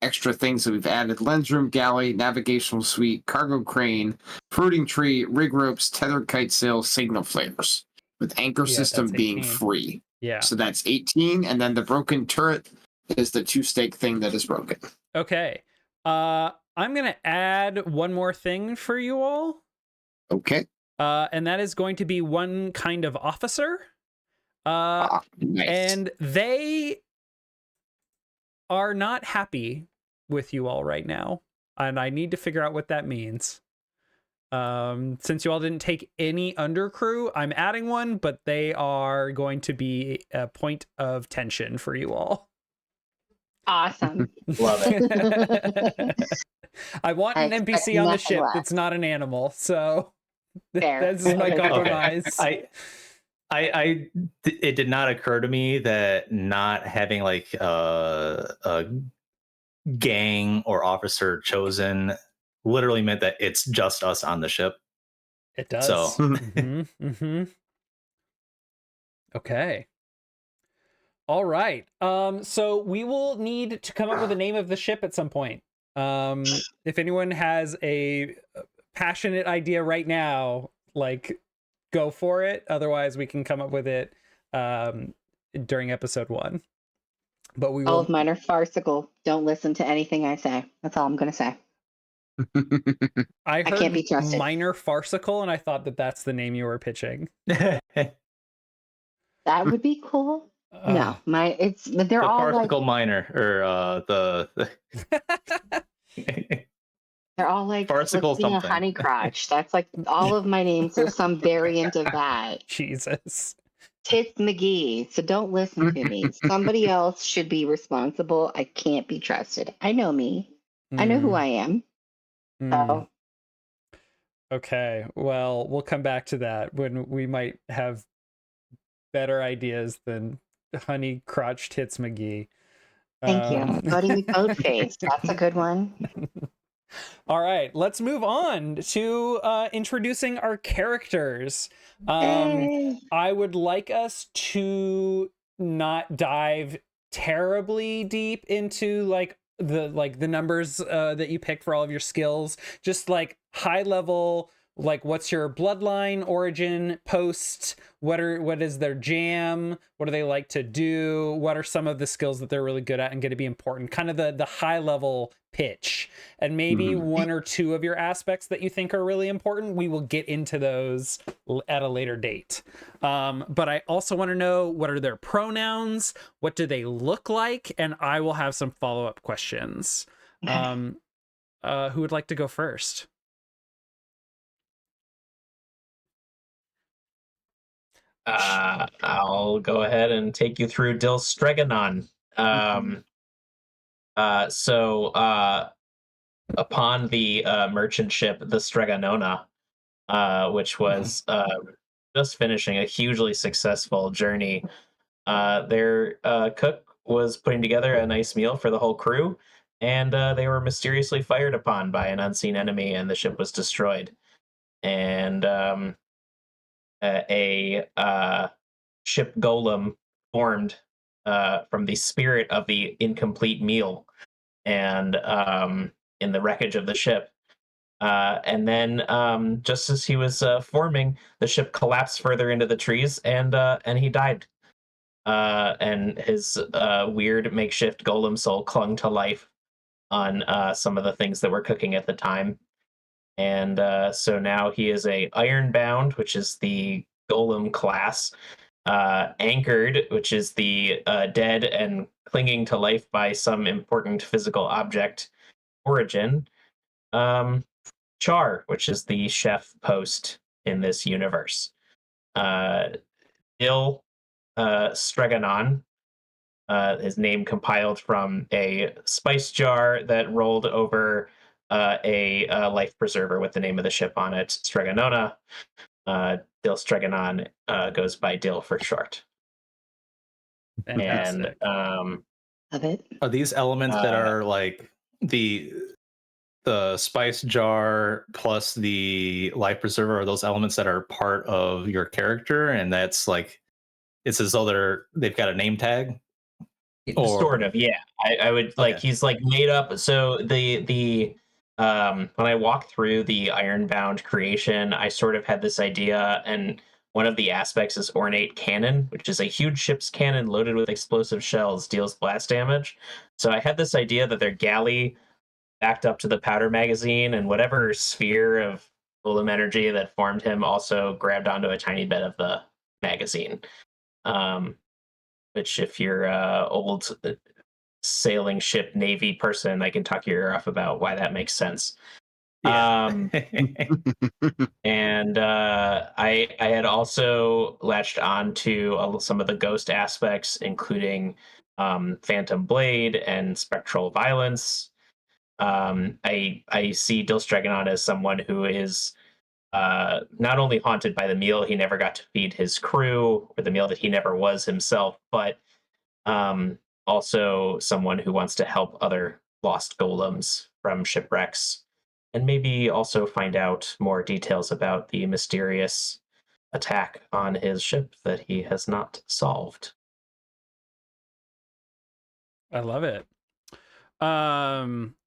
extra things that we've added: lens room, galley, navigational suite, cargo crane, fruiting tree, rig ropes, tethered kite sail, signal flares, with anchor system being free. Yeah. So that's 18, and then the broken turret is the 2 stake thing that is broken. Okay. I'm gonna add one more thing for you all. Okay. And that is going to be 1 kind of officer. Nice. And they are not happy with you all right now, and I need to figure out what that means. Since you all didn't take any undercrew, I'm adding 1, but they are going to be a point of tension for you all. Awesome. Love it. I want an NPC on the ship that's not an animal, so that's my compromise. Okay. It did not occur to me that not having like a gang or officer chosen literally meant that it's just us on the ship. It does. So Okay. All right. So we will need to come up with a name of the ship at some point. If anyone has a passionate idea right now, like, go for it. Otherwise, we can come up with it during episode 1. But we will. All of mine are farcical. Don't listen to anything I say. That's all I'm going to say. I heard can't be trusted. Minor farcical, and I thought that that's the name you were pitching. That would be cool. No, they're the all farcical like minor, or the they're all like farcical Christina something. Honeycrotch. That's like all of my names are some variant of that. Jesus. Tits McGee. So don't listen to me. Somebody else should be responsible. I can't be trusted. I know me. I know who I am. So. Okay. Well, we'll come back to that when we might have better ideas than Honey Crotch Tits McGee. Thank you. Buddy Boat Face. That's a good one. All right, let's move on to introducing our characters. I would like us to not dive terribly deep into like the numbers that you picked for all of your skills. Just like high level, like what's your bloodline, origin, post, what is their jam, what do they like to do, what are some of the skills that they're really good at and going to be important, kind of the high level pitch, and maybe 1 or 2 of your aspects that you think are really important. We will get into those at a later date, but I also want to know, what are their pronouns, what do they look like, and I will have some follow-up questions. Who would like to go first? I'll go ahead and take you through Dil Streganon. Upon the merchant ship, the Streganona, which was just finishing a hugely successful journey, their cook was putting together a nice meal for the whole crew, and they were mysteriously fired upon by an unseen enemy, and the ship was destroyed. And a ship golem formed spirit of the incomplete meal, and in the wreckage of the ship. And then, just as he was forming, the ship collapsed further into the trees, and he died. And his weird makeshift golem soul clung to life on some of the things that were cooking at the time. And so now he is a ironbound, which is the golem class, anchored, which is the dead and clinging to life by some important physical object origin. Char, which is the chef post in this universe. Il Streganon, his name compiled from a spice jar that rolled over a life preserver with the name of the ship on it, Streganona. Dil Streganon goes by Dil for short. Fantastic. And Love it. Are these elements that are like the spice jar plus the life preserver, are those elements that are part of your character, and that's like it's as though they've got a name tag? Or sort of, yeah. I would like he's like made up. So the when I walked through the Ironbound creation, I sort of had this idea, and one of the aspects is ornate cannon, which is a huge ship's cannon loaded with explosive shells, deals blast damage. So I had this idea that their galley backed up to the powder magazine, and whatever sphere of golem energy that formed him also grabbed onto a tiny bit of the magazine. Which, if you're old sailing ship Navy person, I can talk your ear off about why that makes sense. yeah. And I had also latched on to some of the ghost aspects, including Phantom Blade and Spectral Violence. I see Dil Streganon as someone who is not only haunted by the meal he never got to feed his crew, or the meal that he never was himself, but also someone who wants to help other lost golems from shipwrecks, and maybe also find out more details about the mysterious attack on his ship that he has not solved. I love it.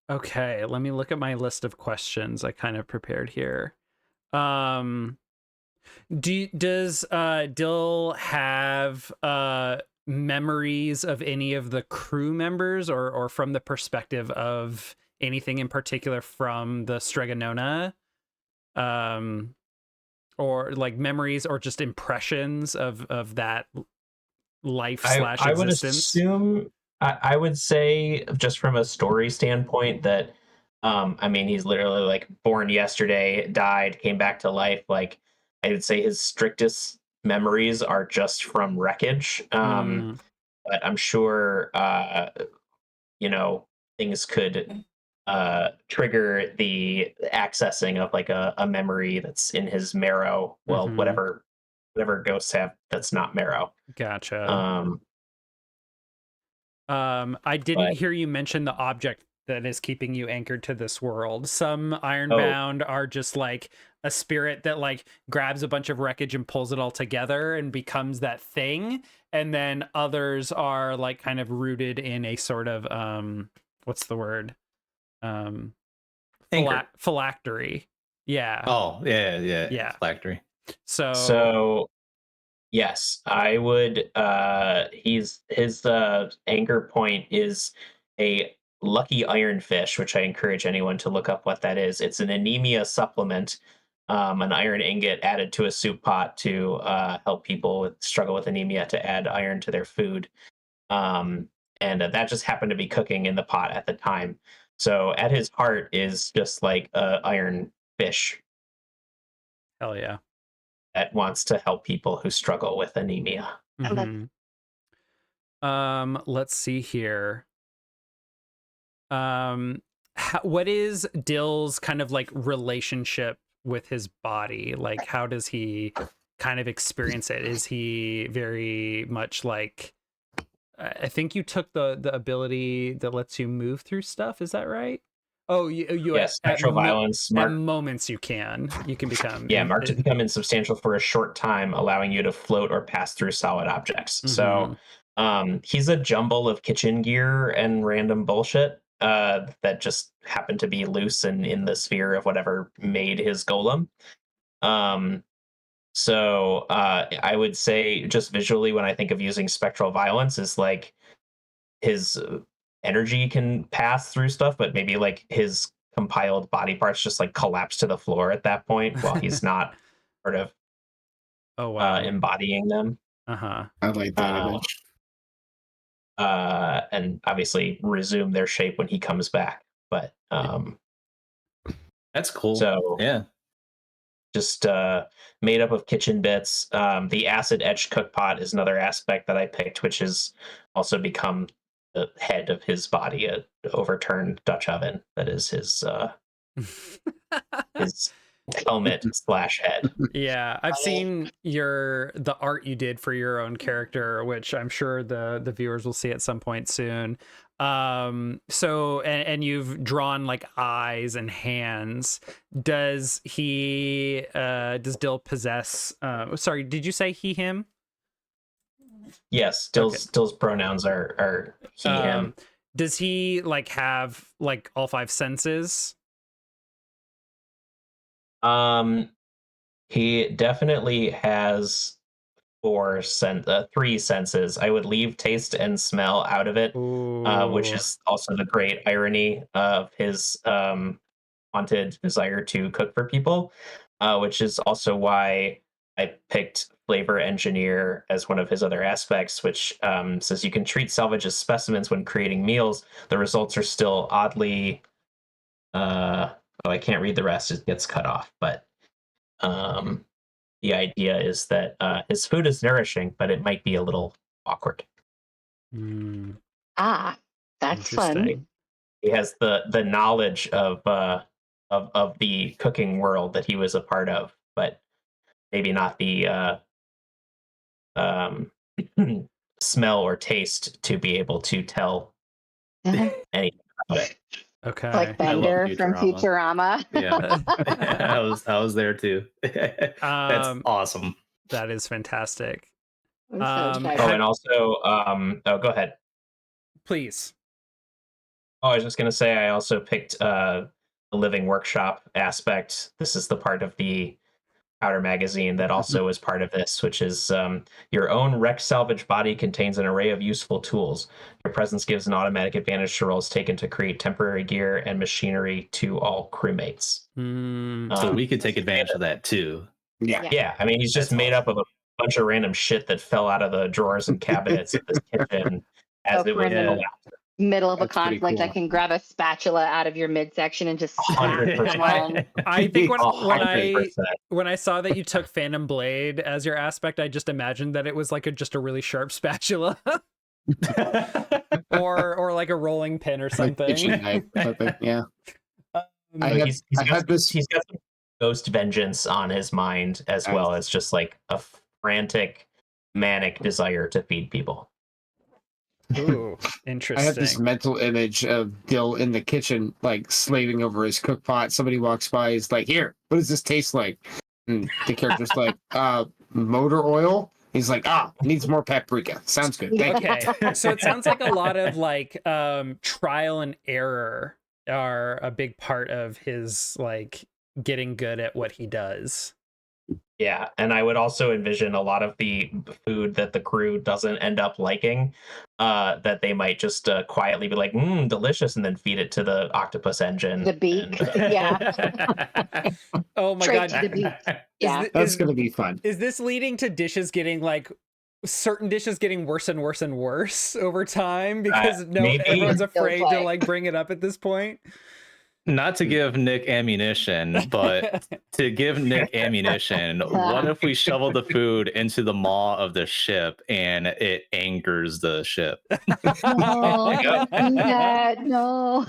Okay, let me look at my list of questions I kind of prepared here. Does Dil have memories of any of the crew members, or from the perspective of anything in particular from the Streganona? Or like memories or just impressions of that life slash existence? I would assume, I would say, just from a story standpoint, that I mean, he's literally like born yesterday, died, came back to life. Like, I would say his strictest memories are just from wreckage. But I'm sure, things could trigger the accessing of like a memory that's in his marrow. Well, whatever ghosts have that's not marrow. Gotcha. I didn't hear you mention the object that is keeping you anchored to this world. Some Ironbound are just like a spirit that like grabs a bunch of wreckage and pulls it all together and becomes that thing. And then others are like kind of rooted in a sort of what's the word? Phylactery. Yeah. Oh, yeah. Phylactery. So yes, I would his anchor point is a lucky ironfish, which I encourage anyone to look up what that is. It's an anemia supplement, an iron ingot added to a soup pot to help people struggle with anemia, to add iron to their food. And that just happened to be cooking in the pot at the time. So at his heart is just like a iron fish. Hell yeah. That wants to help people who struggle with anemia. Let's see here. What is Dil's kind of like relationship with his body? Like, how does he kind of experience it? Is he very much like, I think you took the ability that lets you move through stuff. Is that right? Oh, yes, spectral violence. At moments you can become. Yeah, marked to become insubstantial for a short time, allowing you to float or pass through solid objects. So He's a jumble of kitchen gear and random bullshit that just happened to be loose and in the sphere of whatever made his golem. So I would say just visually when I think of using spectral violence is like his energy can pass through stuff, but maybe like his compiled body parts just like collapse to the floor at that point while he's not sort of embodying them. Uh-huh. I like that image. And obviously resume their shape when he comes back. But that's cool. So yeah. Just made up of kitchen bits. The acid etched cook pot is another aspect that I picked, which has also become the head of his body, a overturned Dutch oven that is his his helmet / head. Yeah, I've seen the art you did for your own character, which I'm sure the viewers will see at some point soon. So and you've drawn like eyes and hands. Does Dill possess sorry, did you say he, him? Yes, Dill's pronouns are he, him. Does he like have like all 5 senses? He definitely has 3 senses. I would leave taste and smell out of it, which is also the great irony of his haunted desire to cook for people, which is also why I picked flavor engineer as one of his other aspects, which says you can treat salvage as specimens when creating meals. The results are still oddly I can't read the rest, it gets cut off, but the idea is that his food is nourishing, but it might be a little awkward. That's fun. He has the knowledge of the cooking world that he was a part of, but maybe not the smell or taste to be able to tell anything about it. Okay. Like Bender from Futurama. Yeah. I was there too. That's awesome. That is fantastic. And also go ahead. Please. I was just gonna say I also picked the living workshop aspect. This is the part of the Powder magazine that also is part of this, which is your own wrecked salvage body contains an array of useful tools. Your presence gives an automatic advantage to rolls taken to create temporary gear and machinery to all crewmates. So we could take advantage of that too. Yeah. I mean, he's just made up of a bunch of random shit that fell out of the drawers and cabinets of this kitchen as it was middle of a conflict, cool. I can grab a spatula out of your midsection and just 100%. I think when I saw that you took Phantom Blade as your aspect, I just imagined that it was like just a really sharp spatula. or like a rolling pin or something. Yeah. He's got some ghost vengeance on his mind as well as just like a frantic, manic desire to feed people. Ooh, interesting. I have this mental image of Dill in the kitchen, like slaving over his cook pot. Somebody walks by, he's like, "Here, what does this taste like?" And the character's like, "Motor oil." He's like, needs more paprika. Sounds good. Thank you. So it sounds like a lot of like trial and error are a big part of his like getting good at what he does. Yeah, and I would also envision a lot of the food that the crew doesn't end up liking, that they might just quietly be like, delicious, and then feed it to the octopus engine. The beak, yeah. Oh my God. To the beak. Yeah. That's going to be fun. Is this leading to dishes getting like, certain dishes getting worse and worse and worse over time? Because everyone's afraid to like bring it up at this point? Not to give Nick ammunition, but to give Nick ammunition, what if we shovel the food into the maw of the ship and it angers the ship? Oh, don't do that. No.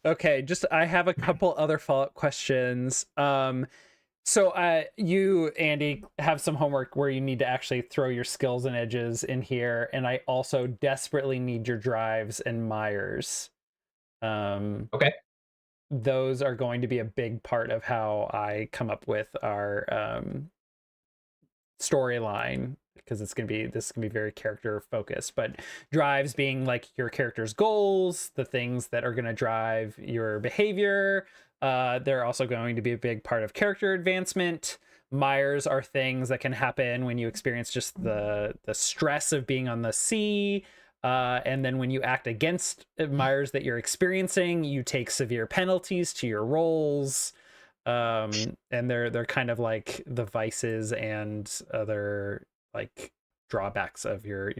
Okay, I have a couple other follow-up questions. So you, Andy, have some homework where you need to actually throw your skills and edges in here, and I also desperately need your drives and Myers. Okay. Those are going to be a big part of how I come up with our storyline, because this can be very character focused, but drives being like your character's goals, the things that are going to drive your behavior. They're also going to be a big part of character advancement. Mires are things that can happen when you experience just the stress of being on the sea. And then when you act against mires that you're experiencing, you take severe penalties to your rolls. And they're kind of like the vices and other like drawbacks of your.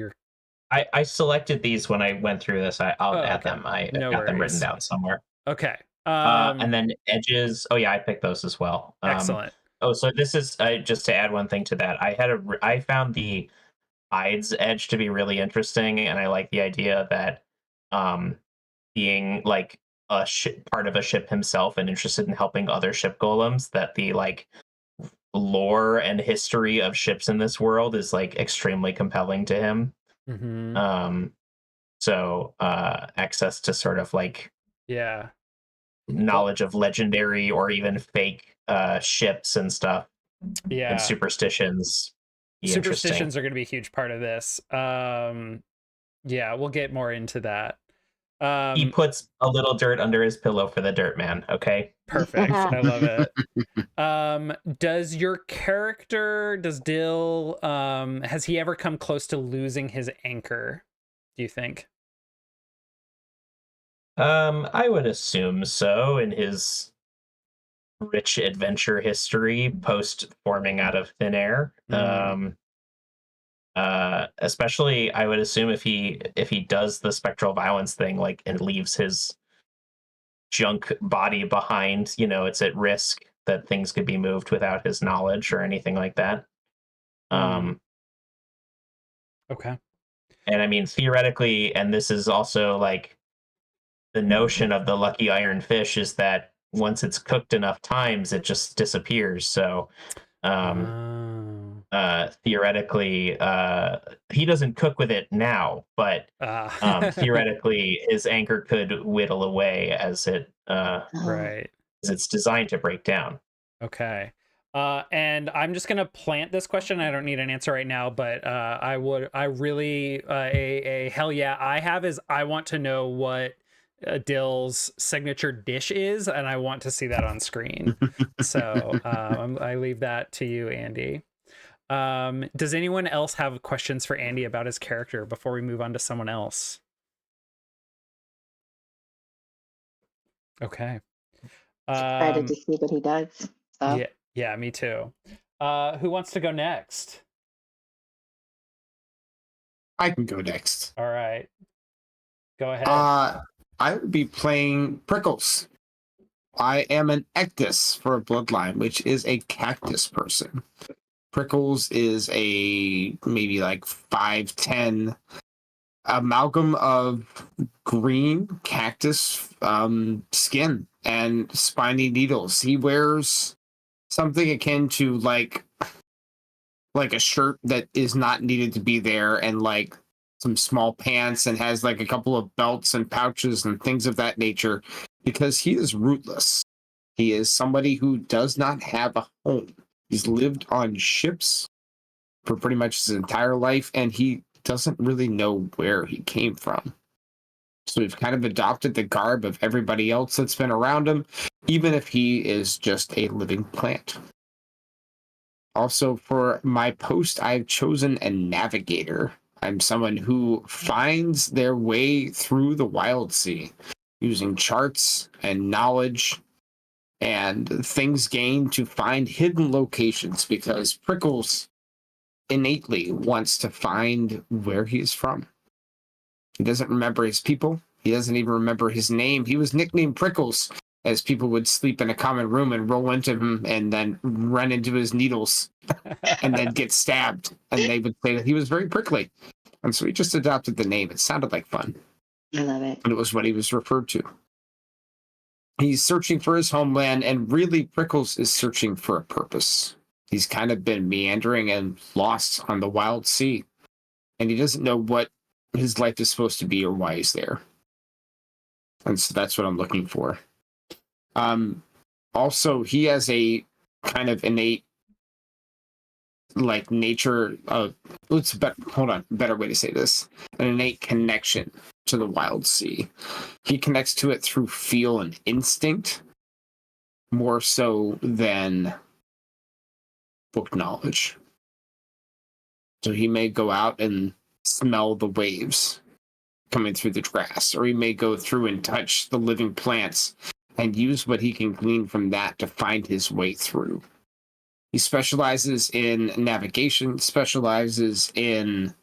I selected these when I went through this. I'll add them. I No got them worries. written down somewhere. Okay. And then edges. Oh yeah, I picked those as well. Excellent. Oh, so this is just to add one thing to that. I found the Ides edge to be really interesting, and I like the idea that being like a part of a ship himself and interested in helping other ship golems, that the like lore and history of ships in this world is like extremely compelling to him. Mm-hmm. So access to sort of like knowledge of legendary or even fake ships and stuff, and superstitions. Superstitions are going to be a huge part of this. We'll get more into that. He puts a little dirt under his pillow for the dirt man. Okay, perfect. I love it. Does Dill has he ever come close to losing his anchor, do you think? I would assume so, in his rich adventure history post forming out of thin air. Especially I would assume if he does the spectral violence thing, like, and leaves his junk body behind, it's at risk that things could be moved without his knowledge or anything like that. Okay. And I mean, theoretically, and this is also like the notion of the lucky iron fish, is that once it's cooked enough times, it just disappears. So theoretically, he doesn't cook with it now, but theoretically his anchor could whittle away as it right, as it's designed to break down. Okay. And I'm just gonna plant this question. I don't need an answer right now, but I really a hell yeah I have is I want to know what Dill's signature dish is, and I want to see that on screen. So I leave that to you, Andy. Does anyone else have questions for Andy about his character before we move on to someone else? Okay. Excited to see what he does. So. Yeah, me too. Who wants to go next? I can go next. All right. Go ahead. I would be playing Prickles. I am an Ectus for a bloodline, which is a cactus person. Prickles is a maybe like 5'10" amalgam of green cactus skin and spiny needles. He wears something akin to like a shirt that is not needed to be there, and like some small pants, and has like a couple of belts and pouches and things of that nature, because he is rootless. He is somebody who does not have a home. He's lived on ships for pretty much his entire life, and he doesn't really know where he came from. So we've kind of adopted the garb of everybody else that's been around him, even if he is just a living plant. Also, for my post, I've chosen a navigator. I'm someone who finds their way through the Wildsea using charts and knowledge and things gained to find hidden locations, because Prickles innately wants to find where he is from. He doesn't remember his people. He doesn't even remember his name. He was nicknamed Prickles, as people would sleep in a common room and roll into him and then run into his needles and then get stabbed. And they would say that he was very prickly. And so he just adopted the name. It sounded like fun. I love it. And it was what he was referred to. He's searching for his homeland, and really Prickles is searching for a purpose. He's kind of been meandering and lost on the Wildsea, and he doesn't know what his life is supposed to be or why he's there. And so that's what I'm looking for. Also, he has a kind of innate like nature of better way to say this, an innate connection to the Wildsea. He connects to it through feel and instinct more so than book knowledge. So he may go out and smell the waves coming through the grass, or he may go through and touch the living plants and use what he can glean from that to find his way through. He specializes in navigation, specializes in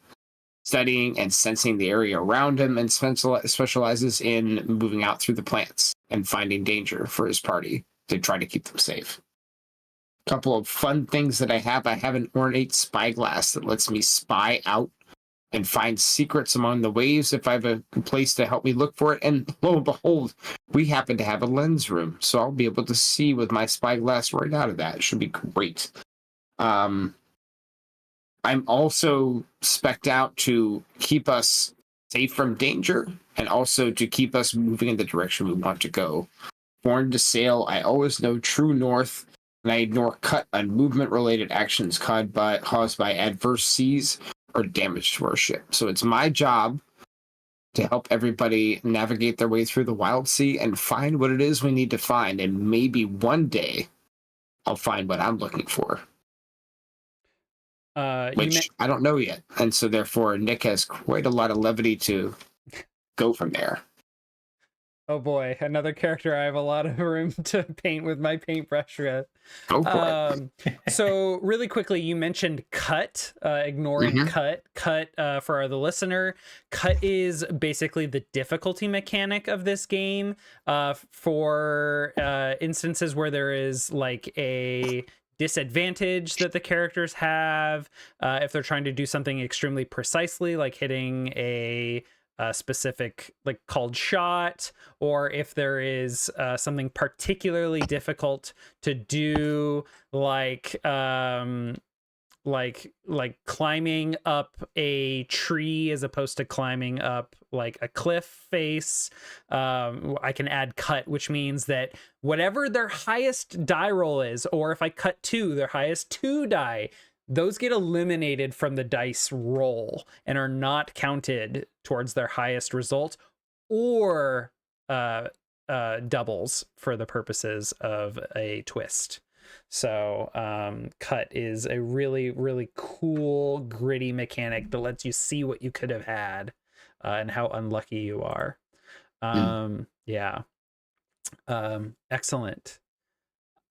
studying and sensing the area around him, and specializes in moving out through the plants and finding danger for his party to try to keep them safe. A couple of fun things that I have an ornate spyglass that lets me spy out and find secrets among the waves if I have a place to help me look for it. And lo and behold, we happen to have a lens room, so I'll be able to see with my spyglass right out of that. It should be great. I'm also spec'd out to keep us safe from danger and also to keep us moving in the direction we want to go. Born to sail, I always know true north, and I ignore cut on movement-related actions caused by adverse seas or damage to our ship. So it's my job to help everybody navigate their way through the Wildsea and find what it is we need to find. And maybe one day I'll find what I'm looking for. Which I don't know yet. And so therefore Nick has quite a lot of levity to go from there. Oh boy, another character I have a lot of room to paint with my paintbrush with. Go for it. So really quickly, you mentioned cut, ignoring cut. Cut, for the listener, cut is basically the difficulty mechanic of this game. For instances where there is like a disadvantage that the characters have, if they're trying to do something extremely precisely, like hitting a specific like called shot, or if there is something particularly difficult to do, like climbing up a tree as opposed to climbing up like a cliff face, I can add cut, which means that whatever their highest die roll is, or if I cut 2, their highest 2 die, those get eliminated from the dice roll and are not counted towards their highest result, or doubles for the purposes of a twist. So cut is a really, really cool, gritty mechanic that lets you see what you could have had and how unlucky you are. Yeah. Excellent.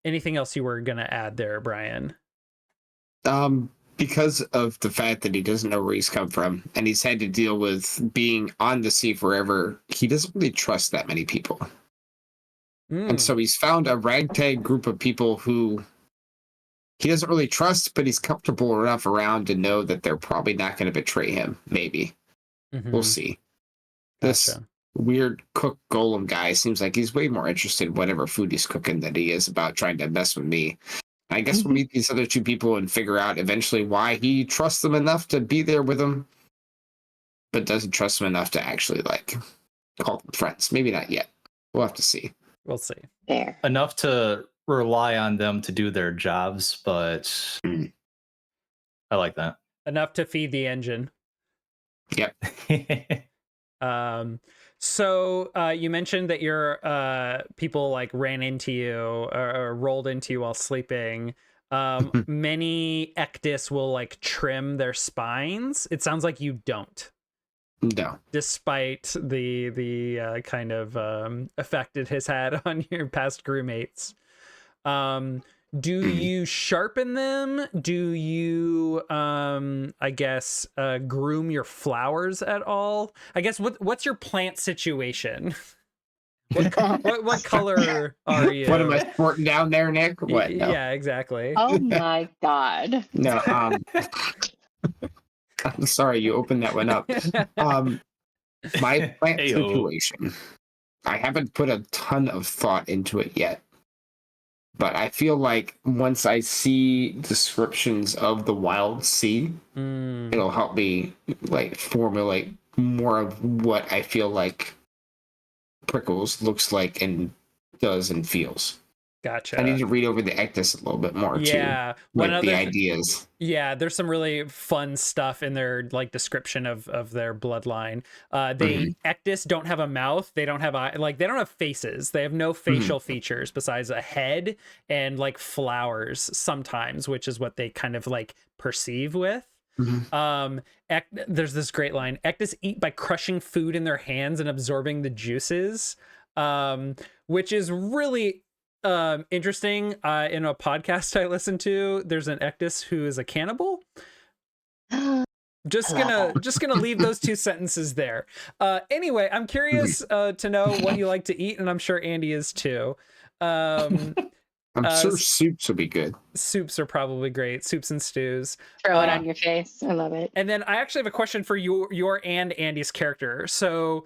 Anything else you were going to add there, Brian? Because of the fact that he doesn't know where he's come from and he's had to deal with being on the sea forever, he doesn't really trust that many people. And so he's found a ragtag group of people who he doesn't really trust, but he's comfortable enough around to know that they're probably not going to betray him. Maybe. We'll see. This weird cook golem guy seems like he's way more interested in whatever food he's cooking than he is about trying to mess with me. I guess we'll meet these other 2 people and figure out eventually why he trusts them enough to be there with them, but doesn't trust them enough to actually like call them friends. Maybe not yet. We'll have to see. We'll see. There. Enough to rely on them to do their jobs, but I like that. Enough to feed the engine. Yep. So you mentioned that your people like ran into you or rolled into you while sleeping. Many Ecdis will like trim their spines. It sounds like you don't. No. Despite the kind of effect it has had on your past crewmates. Do you sharpen them? Do you, I guess, groom your flowers at all? I guess, what's your plant situation? What color are you? What am I sporting down there, Nick? What? No. Yeah, exactly. Oh my God. No, I'm sorry you opened that one up. My plant situation, I haven't put a ton of thought into it yet. But I feel like once I see descriptions of the Wildsea, it'll help me like formulate more of what I feel like Prickles looks like and does and feels. Gotcha. I need to read over the Ectus a little bit more too. Yeah. Like the ideas. Yeah, there's some really fun stuff in their like description of their bloodline. They Ectus don't have a mouth. They don't have they don't have faces. They have no facial features besides a head and like flowers sometimes, which is what they kind of like perceive with. There's this great line: Ectus eat by crushing food in their hands and absorbing the juices, which is really interesting. In a podcast I listen to, there's an Ectus who is a cannibal. Just gonna leave those two sentences there. Anyway, I'm curious to know what you like to eat, and I'm sure Andy is too. I'm sure soups would be good. Soups are probably great. Soups and stews. Throw it on your face. I love it. And then I actually have a question for your and Andy's character. So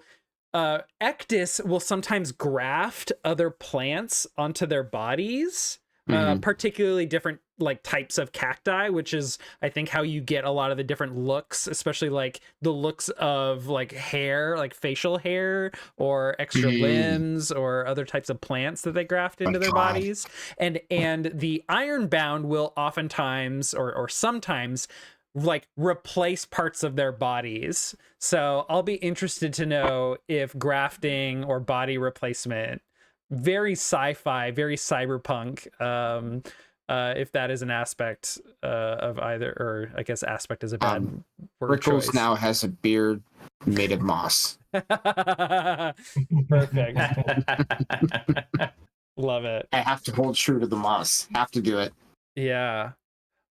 Ectus will sometimes graft other plants onto their bodies, particularly different like types of cacti, which is I think how you get a lot of the different looks, especially like the looks of like hair, like facial hair or extra limbs or other types of plants that they graft into their bodies. And the Ironbound will oftentimes or sometimes like replace parts of their bodies. So I'll be interested to know if grafting or body replacement, very sci-fi, very cyberpunk, if that is an aspect of either, or I guess aspect is a bad word Rickles choice. now has a beard made of moss. Perfect. Love it. I have to hold true to the moss. Have to do it. Yeah.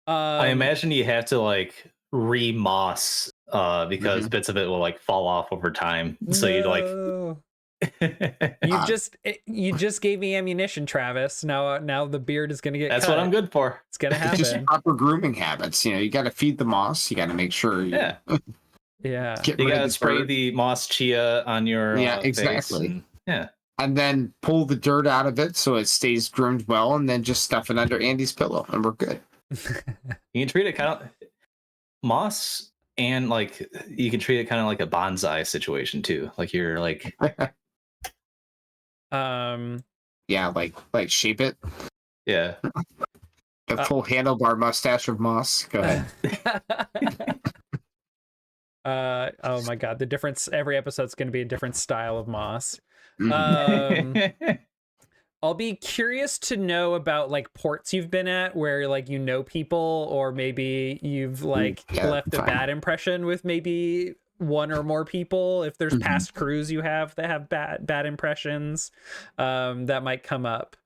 I imagine you have to like re-moss because bits of it will like fall off over time. So you'd like you just gave me ammunition, Travis. Now the beard is gonna get that's cut. what I'm good for. It's gonna happen. Just proper grooming habits. You know, you got to feed the moss. You got to make sure. Yeah. Yeah. You gotta spray the moss chia on your exactly. face. Yeah. And then pull the dirt out of it so it stays groomed well, and then just stuff it under Andy's pillow, and we're good. You can treat it kind of moss, and like you can treat it kind of like a bonsai situation too. Like you're like, yeah, like shape it. Yeah, a full handlebar mustache of moss. Go ahead. Oh my god, the difference every episode's going to be a different style of moss. I'll be curious to know about like ports you've been at where like you know people, or maybe you've like left a bad impression with maybe one or more people. If there's past crews you have that have bad impressions, that might come up.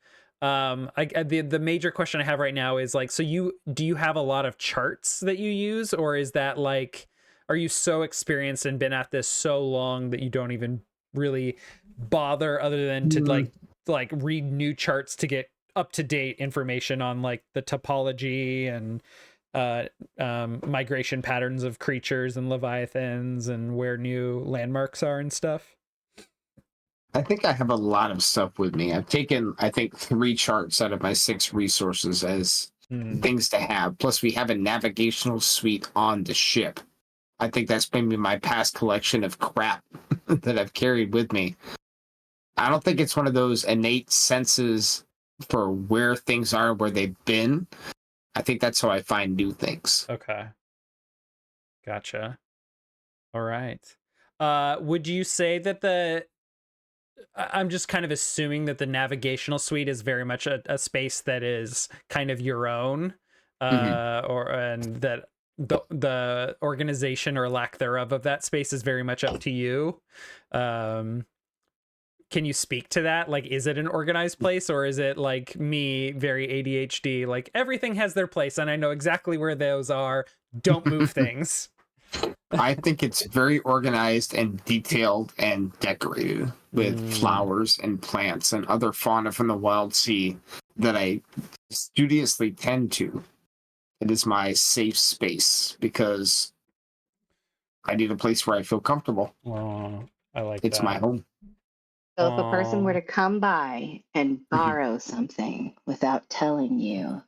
The major question I have right now is like, so do you have a lot of charts that you use, or is that like, are you so experienced and been at this so long that you don't even really bother other than to like read new charts to get up to date information on like the topology and migration patterns of creatures and leviathans and where new landmarks are and stuff? I think I have a lot of stuff with me. I've taken, I think, 3 charts out of my 6 resources as things to have. Plus, we have a navigational suite on the ship. I think that's maybe my past collection of crap that I've carried with me. I don't think it's one of those innate senses for where things are, where they've been. I think that's how I find new things. Okay. Gotcha. All right. Would you say that I'm just kind of assuming that the navigational suite is very much a space that is kind of your own, and that the organization or lack thereof of that space is very much up to you. Can you speak to that? Like, is it an organized place, or is it like me, very ADHD, like everything has their place and I know exactly where those are, don't move things? I think it's very organized and detailed and decorated with flowers and plants and other fauna from the Wildsea that I studiously tend to. It is my safe space because I need a place where I feel comfortable. Oh, I like it's that. my home. So if a person were to come by and borrow something without telling you,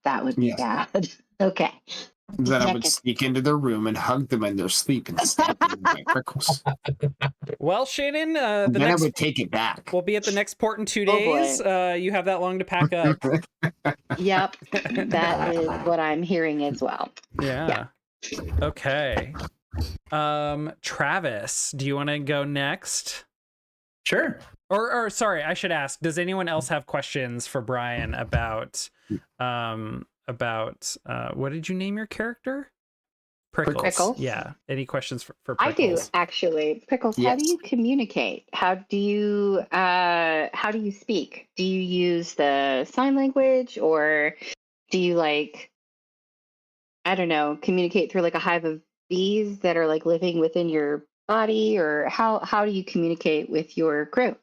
that would be bad. Okay. Then I would sneak into their room and hug them in their sleep and stab them with my prickles. Well, Shannon, I would take it back. We'll be at the next port in 2 days. You have that long to pack up. Yep, that is what I'm hearing as well. Yeah. Okay. Travis, do you want to go next? Sure. Or sorry, I should ask, does anyone else have questions for Brian about what did you name your character? Prickles. Yeah. Any questions for Prickles? I do, actually. Prickles, Yes. How do you communicate? How do you speak? Do you use the sign language, or do you communicate through like a hive of bees that are like living within your body, or how do you communicate with your crew,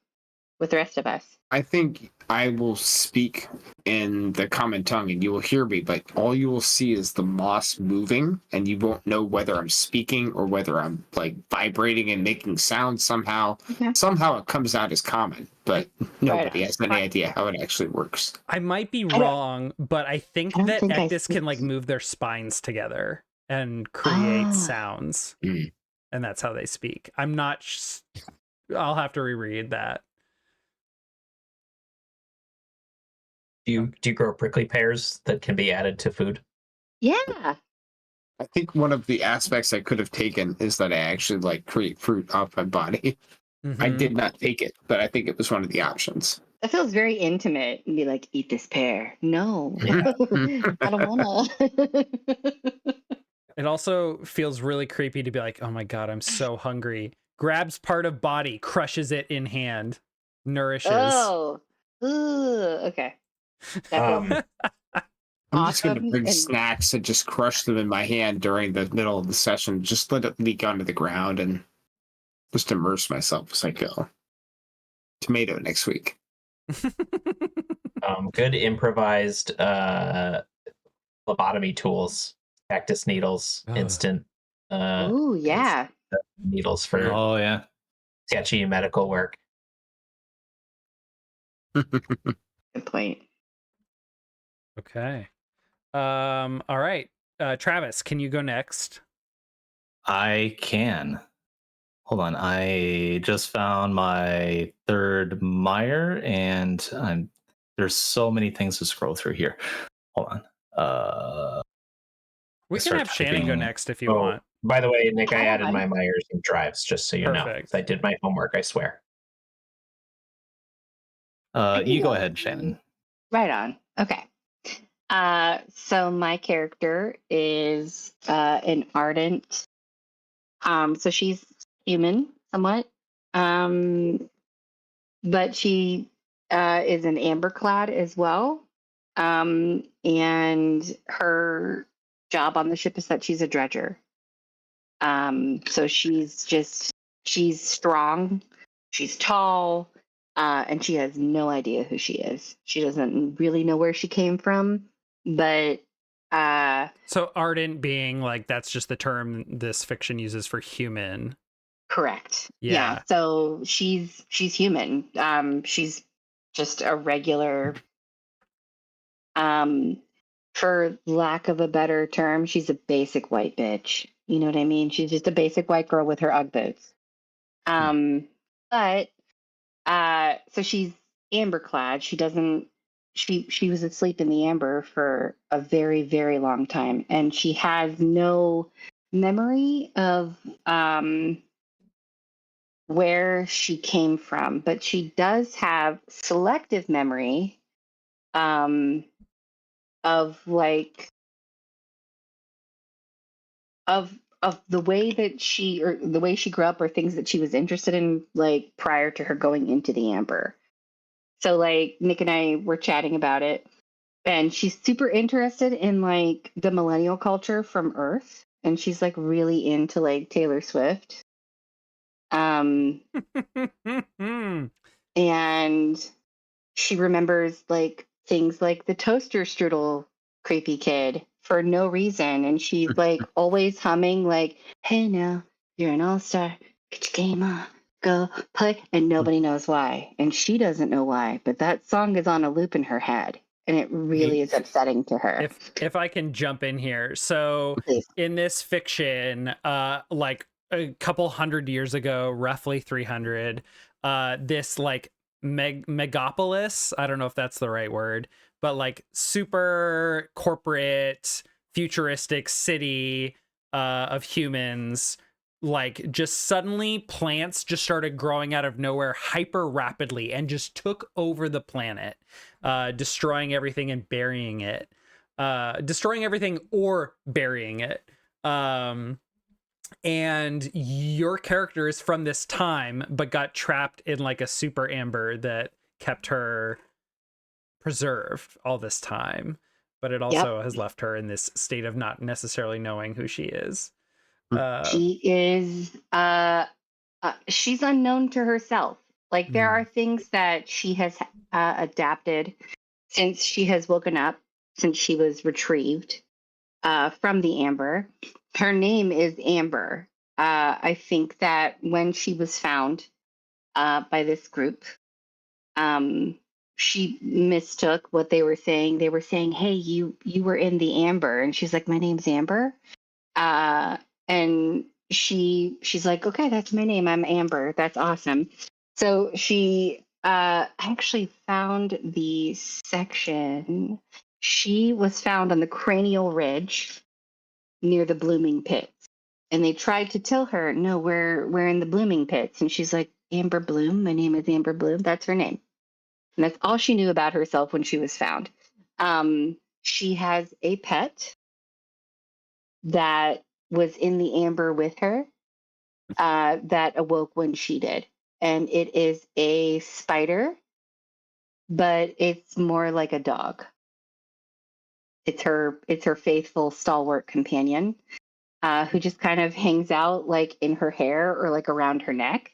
with the rest of us? I think I will speak in the common tongue and you will hear me, but all you will see is the moss moving and you won't know whether I'm speaking or whether I'm like vibrating and making sound somehow. Okay. Somehow it comes out as common, but nobody has any idea how it actually works. I might be wrong, but I think that think Ectus can like move their spines together and create sounds. Mm. And that's how they speak. I'm not I'll have to reread that. Do you grow prickly pears that can be added to food? Yeah. I think one of the aspects I could have taken is that I actually like create fruit off my body. Mm-hmm. I did not take it, but I think it was one of the options. That feels very intimate and be like, eat this pear. No, I don't wanna. It also feels really creepy to be like, oh my God, I'm so hungry. Grabs part of body, crushes it in hand, nourishes. Oh, ooh, okay. I'm just going to bring And- snacks and just crush them in my hand during the middle of the session. Just let it leak onto the ground and just immerse myself as I go. Tomato next week. Good improvised lobotomy tools, cactus needles, instant Ooh, yeah. needles for sketchy medical work. Good point. Okay. All right. Travis, can you go next? I can. Hold on. I just found my third mire, and there's so many things to scroll through here. Hold on. We can have Shannon go next if you want. By the way, Nick, I added my Myers and drives just so you Perfect. know. I did my homework, I swear. You go ahead, Shannon. Right on. Okay. So my character is an ardent. So she's human somewhat. But she is an amberclad as well. And her job on the ship is that she's a dredger. So she's strong, she's tall, and she has no idea who she is. She doesn't really know where she came from, but so ardent being like, that's just the term this fiction uses for human. Correct. Yeah. So she's human. She's just a regular, for lack of a better term, she's a basic white bitch. You know what I mean? She's just a basic white girl with her Ugg boots. But so she's amberclad. She was asleep in the amber for a very, very long time, and she has no memory of where she came from, but she does have selective memory of like of the way that she grew up, or things that she was interested in like prior to her going into the amber. So like Nick and I were chatting about it, and she's super interested in like the millennial culture from Earth, and she's like really into like Taylor Swift. And she remembers like things like the toaster strudel creepy kid for no reason, and she's like always humming like, hey now, you're an all-star, get your game on, go play, and nobody knows why, and she doesn't know why, but that song is on a loop in her head, and it really is upsetting to her. If I can jump in here. So Please. in this fiction, like a couple hundred years ago, roughly 300, this like megapolis, I don't know if that's the right word, but like super corporate futuristic city of humans, like just suddenly plants just started growing out of nowhere hyper rapidly and just took over the planet, destroying everything and burying it, destroying everything or burying it. And your character is from this time, but got trapped in like a super amber that kept her preserved all this time. But it also has left her in this state of not necessarily knowing who she is. She is, she's unknown to herself. Like there are things that she has adapted since she has woken up, since she was retrieved from the amber. Her name is Amber. I think that when she was found by this group, she mistook what they were saying. They were saying, "Hey, you were in the amber," and she's like, "My name's Amber." And she's like, "Okay, that's my name. I'm Amber. That's awesome." So she actually found the section. She was found on the cranial ridge near the blooming pits, and they tried to tell her, "No, we're in the blooming pits," and she's like, "Amber Bloom. My name is Amber Bloom. That's her name." And that's all she knew about herself when she was found. She has a pet that was in the amber with her that awoke when she did. And it is a spider, but it's more like a dog. It's her faithful, stalwart companion who just kind of hangs out like in her hair or like around her neck.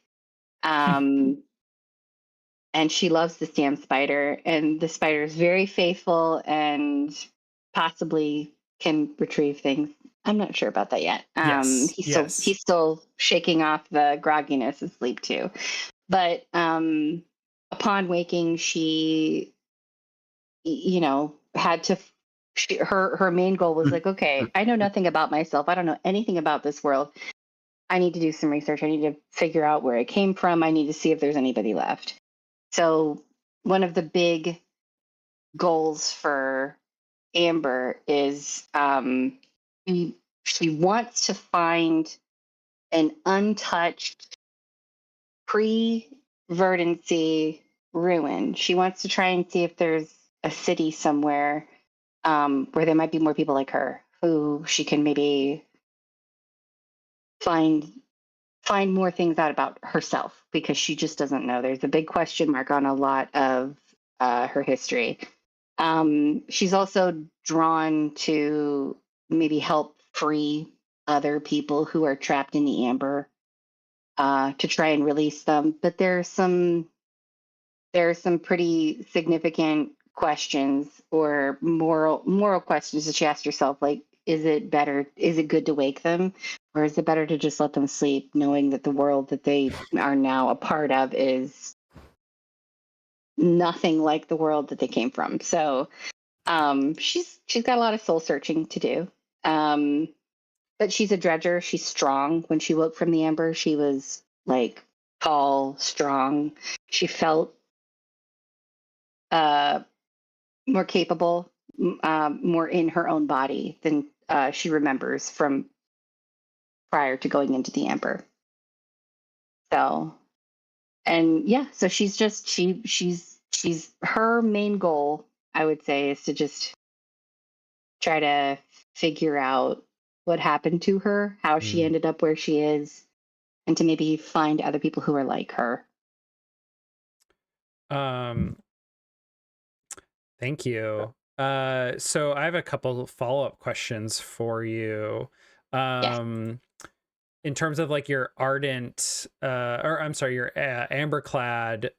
And she loves the sand spider, and the spider is very faithful and possibly can retrieve things. I'm not sure about that yet. He's still shaking off the grogginess of sleep too. But upon waking, she, had to. Her main goal was like, okay, I know nothing about myself. I don't know anything about this world. I need to do some research. I need to figure out where I came from. I need to see if there's anybody left. So one of the big goals for Amber is she wants to find an untouched pre-verdancy ruin. She wants to try and see if there's a city somewhere where there might be more people like her who she can maybe find more things out about herself, because she just doesn't know. There's a big question mark on a lot of her history. She's also drawn to maybe help free other people who are trapped in the amber to try and release them. But there are some pretty significant questions or moral questions that she asks herself, like, is it good to wake them, or is it better to just let them sleep, knowing that the world that they are now a part of is nothing like the world that they came from? So she's got a lot of soul searching to do. But she's a dredger. She's strong. When she woke from the amber, she was like tall, strong. She felt more capable, more in her own body than she remembers from prior to going into the amber. So, and yeah, so she's just she's her main goal, I would say, is to just try to figure out what happened to her, how she ended up where she is, and to maybe find other people who are like her. Thank you. So I have a couple follow-up questions for you. In terms of like your ardent, your amberclad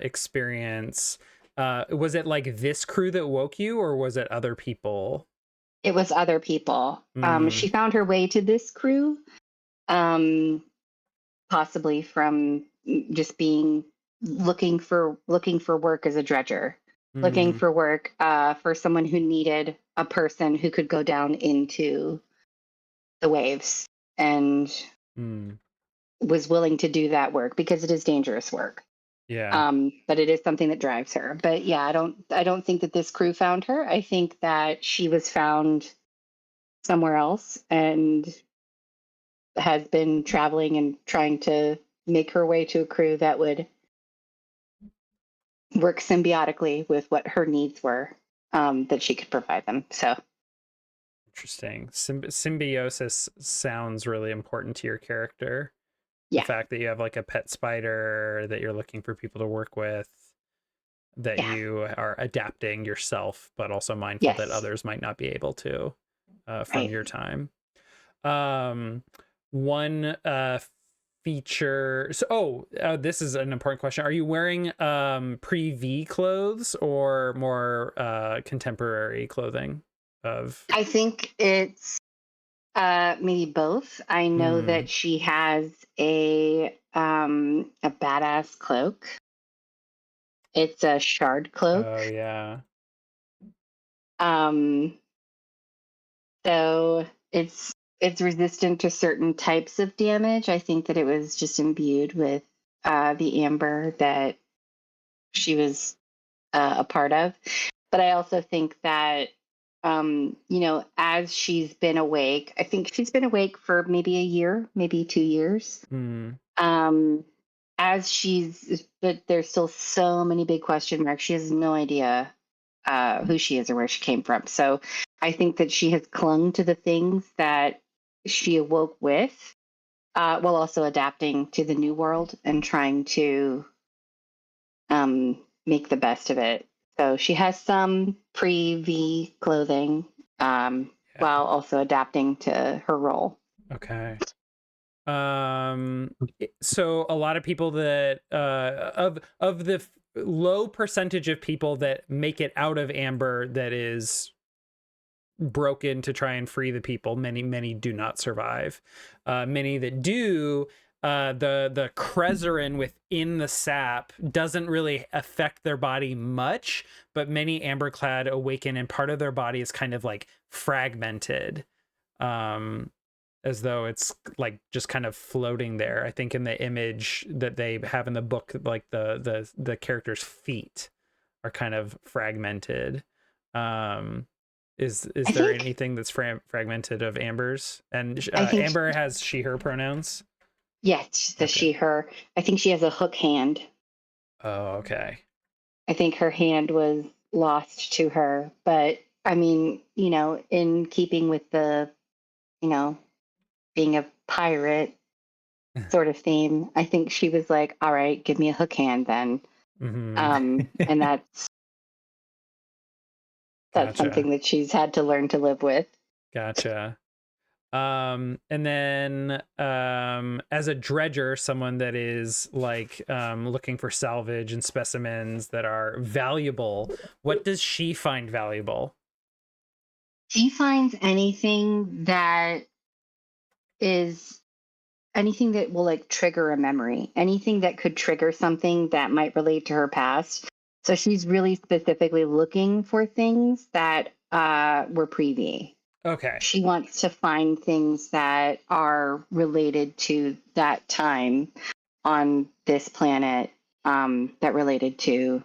experience, was it like this crew that woke you, or was it other people? It was other people. She found her way to this crew, possibly from just being looking for work as a dredger. looking for work for someone who needed a person who could go down into the waves and was willing to do that work because it is dangerous work. Yeah. But it is something that drives her. But yeah, I don't think that this crew found her. I think that she was found somewhere else and has been traveling and trying to make her way to a crew that would work symbiotically with what her needs were, that she could provide them. So interesting. Symbiosis sounds really important to your character. yeah. The fact that you have like a pet spider that you're looking for people to work with, that you are adapting yourself, but also mindful that others might not be able to from your time. One feature. So, this is an important question. Are you wearing pre-V clothes or more contemporary clothing? I think it's maybe both. I know that she has a badass cloak. It's a shard cloak. Oh yeah. So it's resistant to certain types of damage. I think that it was just imbued with the amber that she was a part of. But I also think that as she's been awake, I think she's been awake for maybe a year, maybe 2 years. But there's still so many big question marks. She has no idea who she is or where she came from. So I think that she has clung to the things that she awoke with, while also adapting to the new world and trying to make the best of it. So she has some pre-V clothing, while also adapting to her role. Okay. So a lot of people that of the low percentage of people that make it out of Amber that is broken to try and free the people, many do not survive. Many that do, the Krezerin within the sap doesn't really affect their body much, but many amberclad awaken and part of their body is kind of like fragmented, as though it's like just kind of floating there. I think in the image that they have in the book, like the character's feet are kind of fragmented. Is there anything that's fragmented of Amber's? And Amber has she, her pronouns? Yes, the she, her. I think she has a hook hand. Oh, okay. I think her hand was lost to her. But, I mean, in keeping with the, being a pirate sort of theme, I think she was like, all right, give me a hook hand then. And that's gotcha. Something that she's had to learn to live with. Gotcha. And then as a dredger, someone that is like looking for salvage and specimens that are valuable, what does she find valuable? She finds anything that will like trigger a memory, anything that could trigger something that might relate to her past. So she's really specifically looking for things that were pre-V. Okay. She wants to find things that are related to that time on this planet, that related to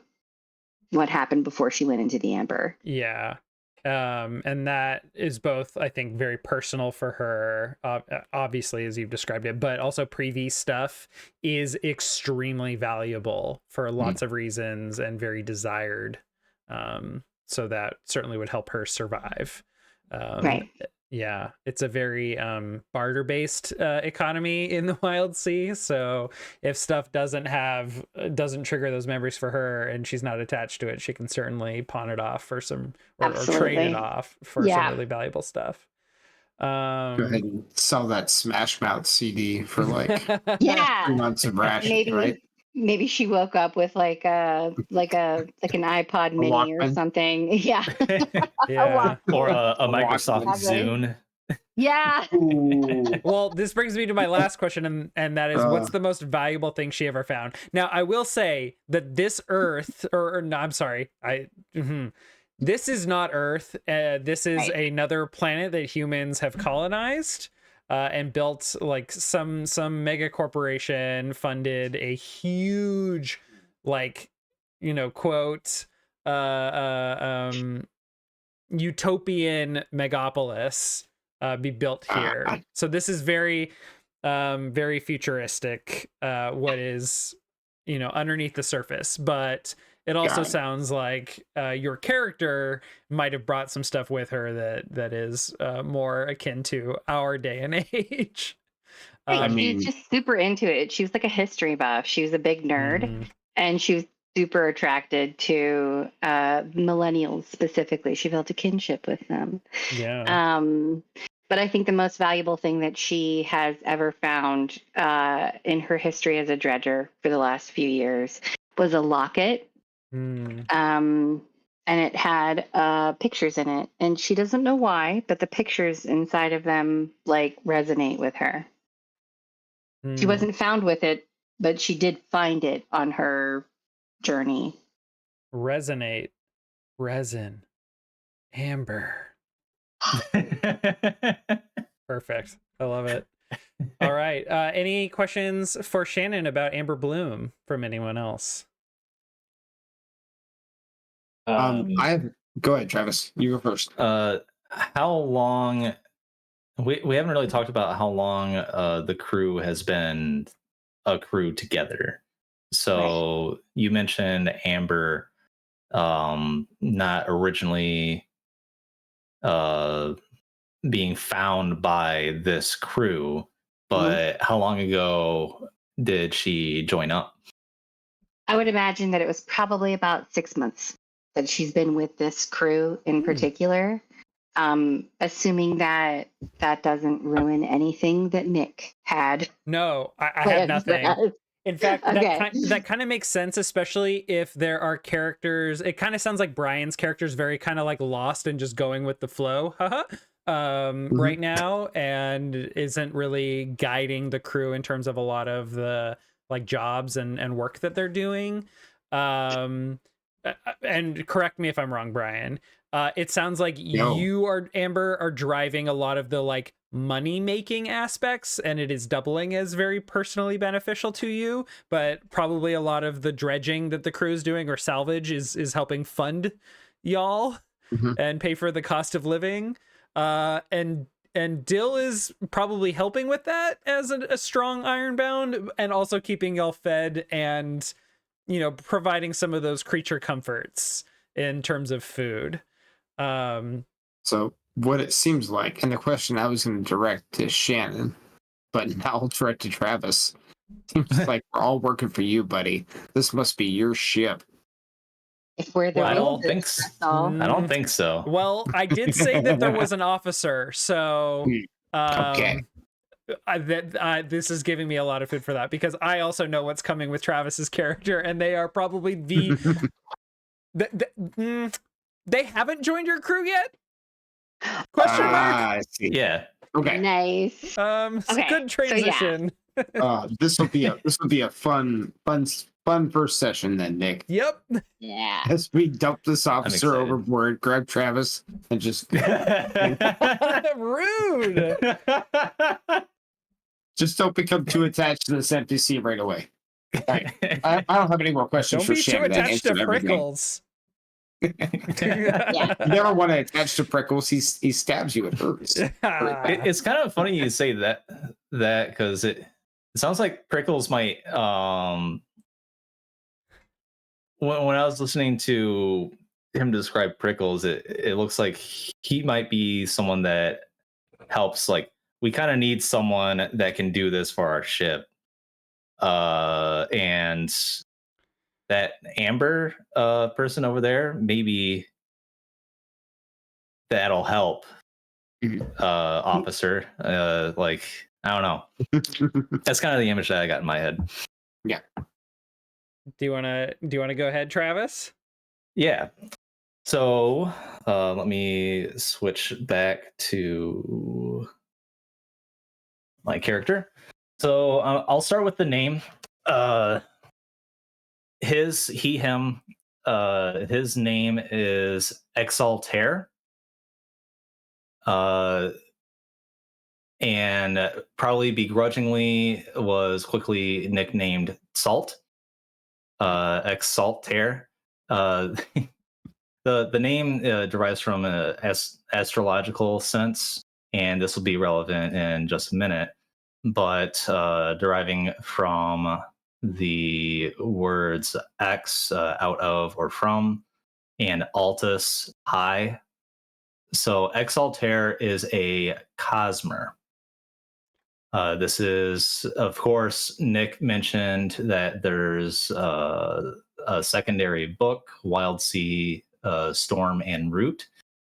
what happened before she went into the Amber. Yeah. And that is both, I think, very personal for her, obviously, as you've described it, but also pre-V stuff is extremely valuable for lots of reasons and very desired. So that certainly would help her survive. Right. Yeah, it's a very barter-based economy in the Wildsea. So if stuff doesn't trigger those memories for her, and she's not attached to it, she can certainly pawn it off for some, or trade it off for some really valuable stuff. Go ahead and sell that Smash Mouth CD for like 3 months of rations, right? Maybe she woke up with like an iPod Mini or something. Yeah. Yeah. Or a Microsoft Zune. Yeah. Well, this brings me to my last question, and that is, what's the most valuable thing she ever found? Now, I will say that this Earth, or no, I'm sorry, this is not Earth. This is another planet that humans have colonized and built. Like some mega corporation funded a huge, like, quote, utopian megapolis be built here. So this is very very futuristic, what is underneath the surface, but it also sounds like your character might have brought some stuff with her that is more akin to our day and age. She's just super into it. She was like a history buff. She was a big nerd, and she was super attracted to millennials specifically. She felt a kinship with them. Yeah. But I think the most valuable thing that she has ever found in her history as a dredger for the last few years was a locket. And it had pictures in it. And she doesn't know why, but the pictures inside of them like resonate with her. She wasn't found with it, but she did find it on her journey. Resonate. Resin. Amber. Perfect. I love it. All right. Any questions for Shannon about Amber Bloom from anyone else? Go ahead, Travis. You go first. How long? We haven't really talked about how long the crew has been a crew together. So you mentioned Amber not originally being found by this crew, but how long ago did she join up? I would imagine that it was probably about 6 months that she's been with this crew in particular. Assuming that doesn't ruin anything that Nick had. No, I have nothing. In fact, that kind of makes sense, especially if there are characters. It kind of sounds like Brian's character is very kind of like lost and just going with the flow right now, and isn't really guiding the crew in terms of a lot of the like jobs and work that they're doing. And correct me if I'm wrong, Brian. It sounds like you Amber are driving a lot of the like money making aspects, and it is doubling as very personally beneficial to you, but probably a lot of the dredging that the crew is doing or salvage is helping fund y'all and pay for the cost of living. And Dill is probably helping with that as a strong Ironbound, and also keeping y'all fed and providing some of those creature comforts in terms of food. So what it seems like, and the question I was going to direct to Shannon, but now I'll direct to Travis. Seems like we're all working for you, buddy. This must be your ship. If we're the I don't think so. I don't think so. Well, I did say that there was an officer, so okay. This is giving me a lot of food for that, because I also know what's coming with Travis's character, and they are probably they haven't joined your crew yet? Question mark. I see. Yeah. Okay. Nice. Good transition. This will be a fun first session then, Nick. Yep. Yeah. As we dump this officer overboard, grab Travis, and just rude. Just don't become too attached to this NPC right away. Right. I don't have any more questions for Shannon. Don't be too attached to Prickles. You never want to attach to Prickles. He stabs you. It hurts. It's kind of funny you say that because it sounds like Prickles might. When I was listening to him describe Prickles, it looks like he might be someone that helps. Like, we kind of need someone that can do this for our ship, and that Amber person over there, maybe that'll help. Officer, like, I don't know. That's kind of the image that I got in my head. Yeah. Do you want to go ahead, Travis? Yeah. So let me switch back to my character. So I'll start with the name. He, him. His name is Exaltair. And probably begrudgingly was quickly nicknamed Salt. Exaltair. The name derives from an astrological sense, and this will be relevant in just a minute. But deriving from the words ex, out of or from, and altus, high. So Exaltair is a cosmer. This is, of course, Nick mentioned that there's a secondary book, Wildsea, Storm and Root.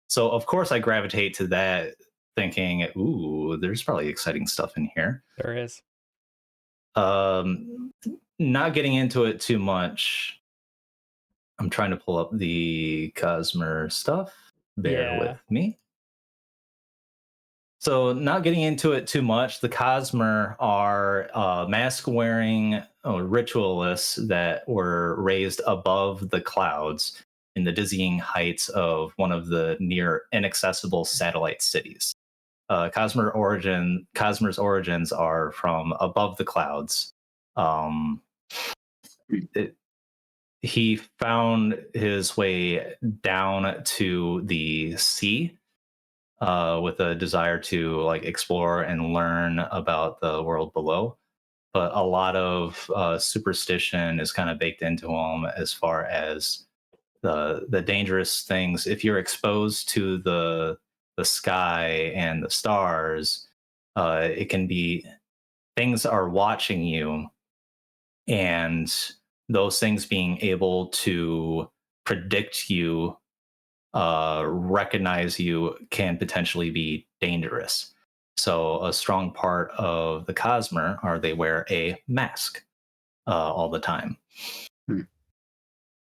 So, of course, I gravitate to that thinking, ooh, there's probably exciting stuff in here. There is. Not getting into it too much. I'm trying to pull up the Cosmer stuff. Bear with me. So, not getting into it too much, the Cosmer are mask-wearing ritualists that were raised above the clouds in the dizzying heights of one of the near inaccessible satellite cities. Cosmer's origins are from above the clouds. He found his way down to the sea with a desire to like explore and learn about the world below. But a lot of superstition is kind of baked into him as far as the dangerous things. If you're exposed to the sky and the stars, it can be things are watching you, and those things being able to predict you, recognize you, can potentially be dangerous. So a strong part of the Cosmer are they wear a mask all the time.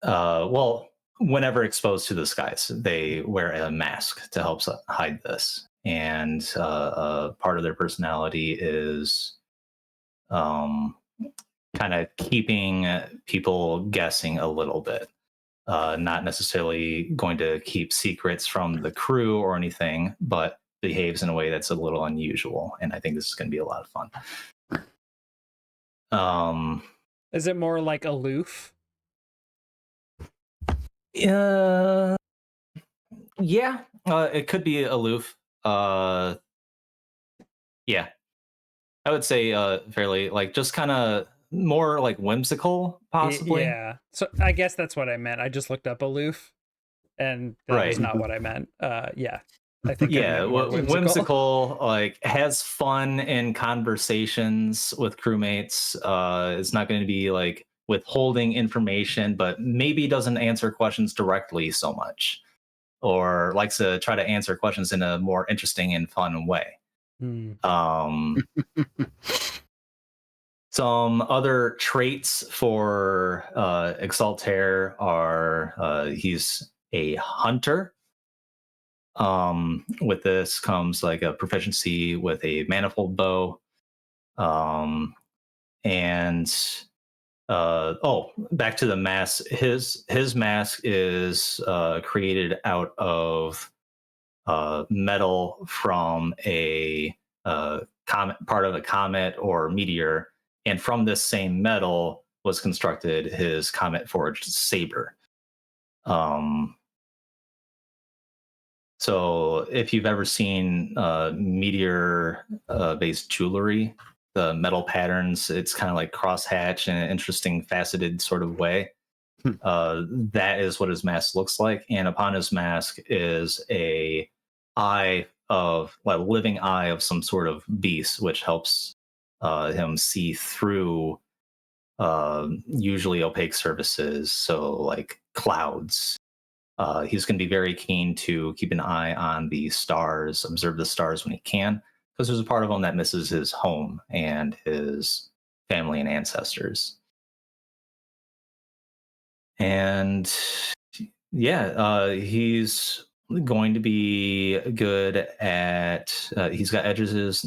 Well, whenever exposed to the skies, they wear a mask to help hide this. And part of their personality is kind of keeping people guessing a little bit. Not necessarily going to keep secrets from the crew or anything, but behaves in a way that's a little unusual. And I think this is going to be a lot of fun. Is it more like aloof? Yeah, it could be aloof. Yeah, I would say fairly like just kind of more like whimsical, possibly. Yeah. So I guess that's what I meant. I just looked up aloof, and that was not what I meant. Yeah. I think whimsical, like has fun in conversations with crewmates. It's not going to be like withholding information, but maybe doesn't answer questions directly so much, or likes to try to answer questions in a more interesting and fun way. Some other traits for Exaltair are he's a hunter. With this comes like a proficiency with a manifold bow. Back to the mask. His mask is created out of metal from a comet, part of a comet or meteor, and from this same metal was constructed his comet forged saber. So if you've ever seen meteor based jewelry, the metal patterns, it's kind of like crosshatch in an interesting faceted sort of way. That is what his mask looks like. And upon his mask is a living eye of some sort of beast, which helps him see through usually opaque surfaces, so like clouds. He's going to be very keen to keep an eye on the stars, observe the stars when he can, because there's a part of him that misses his home and his family and ancestors. And he's going to be good at, he's got edges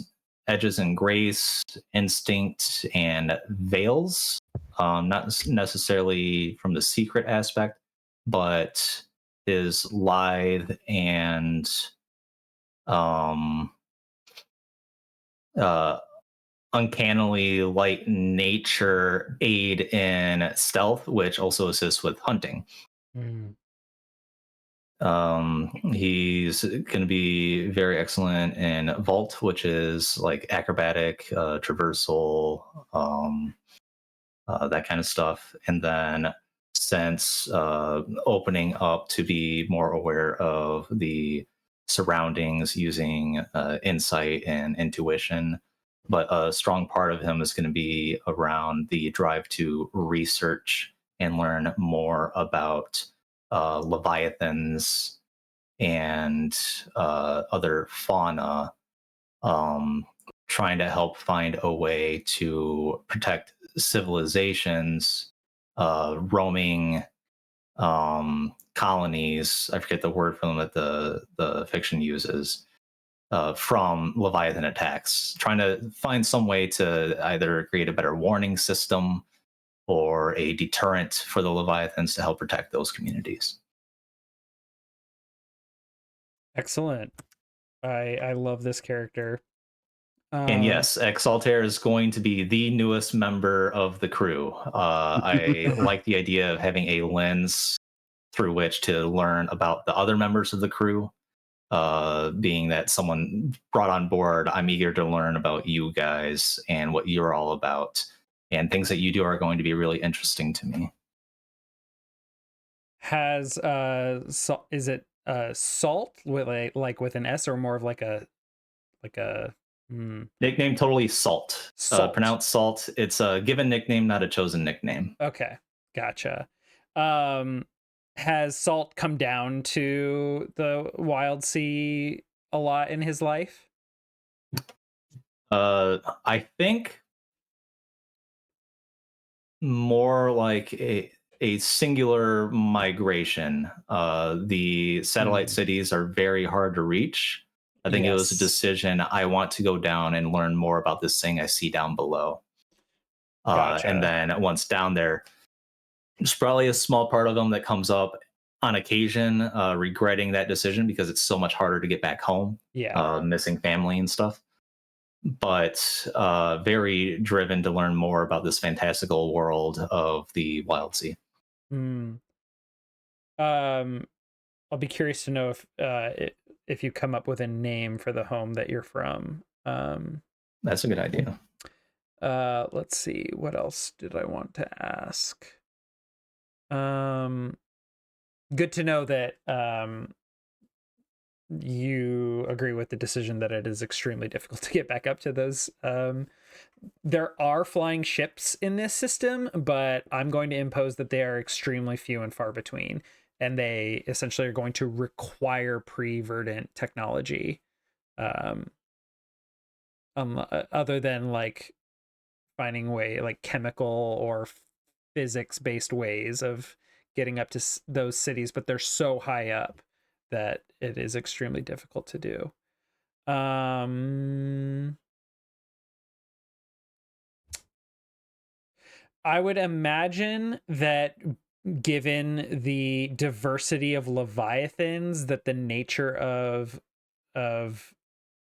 edges and grace, instinct, and veils. Not necessarily from the secret aspect, but his lithe and uncannily light nature aid in stealth, which also assists with hunting. He's going to be very excellent in vault, which is like acrobatic, traversal, that kind of stuff. And then since opening up to be more aware of the surroundings using insight and intuition, but a strong part of him is going to be around the drive to research and learn more about leviathans and other fauna, trying to help find a way to protect civilizations, roaming colonies. I forget the word for them that the fiction uses. From Leviathan attacks, trying to find some way to either create a better warning system or a deterrent for the Leviathans to help protect those communities. Excellent. I love this character. And yes, Exaltair is going to be the newest member of the crew. I like the idea of having a lens through which to learn about the other members of the crew. Being that someone brought on board, I'm eager to learn about you guys and what you're all about, and things that you do are going to be really interesting to me. Has is it Salt with like with an S, or more of like a nickname? Totally Salt. Pronounced Salt. It's a given nickname, not a chosen nickname. Okay, gotcha. Has Salt come down to the Wildsea a lot in his life? I think more like a singular migration. The satellite cities are very hard to reach. I think it was a decision. I want to go down and learn more about this thing I see down below. Gotcha. And then once down there, there's probably a small part of them that comes up on occasion, regretting that decision because it's so much harder to get back home. Yeah. Missing family and stuff. But very driven to learn more about this fantastical world of the Wildsea. I'll be curious to know if you come up with a name for the home that you're from. That's a good idea. Let's see, what else did I want to ask? Good to know that you agree with the decision that it is extremely difficult to get back up to those. There are flying ships in this system, but I'm going to impose that they are extremely few and far between, and they essentially are going to require pre-verdant technology, other than like finding way like chemical or physics based ways of getting up to those cities, but they're so high up that it is extremely difficult to do. I would imagine that given the diversity of leviathans, that the nature of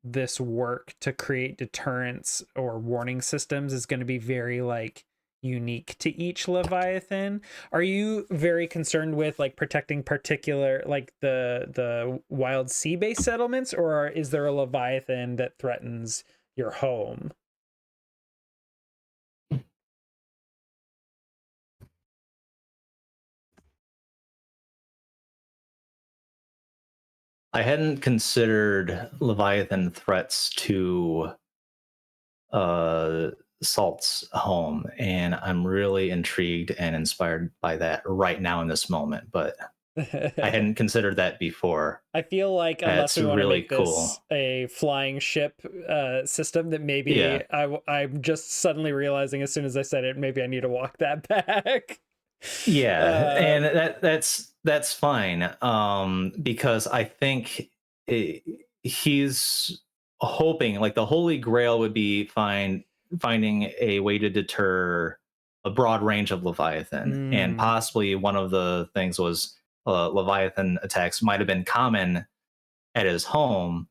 this work to create deterrents or warning systems is going to be very like unique to each leviathan. Are you very concerned with like protecting particular like the Wildsea based settlements, or is there a leviathan that threatens your home? I hadn't considered Leviathan threats to Salt's home, and I'm really intrigued and inspired by that right now in this moment, but I hadn't considered that before. I feel like unless we want to make this a flying ship system, that maybe I'm just suddenly realizing as soon as I said it, maybe I need to walk that back. Yeah, and that's fine, because I think he's hoping, like the holy grail would be finding a way to deter a broad range of Leviathan. And possibly one of the things was Leviathan attacks might have been common at his home,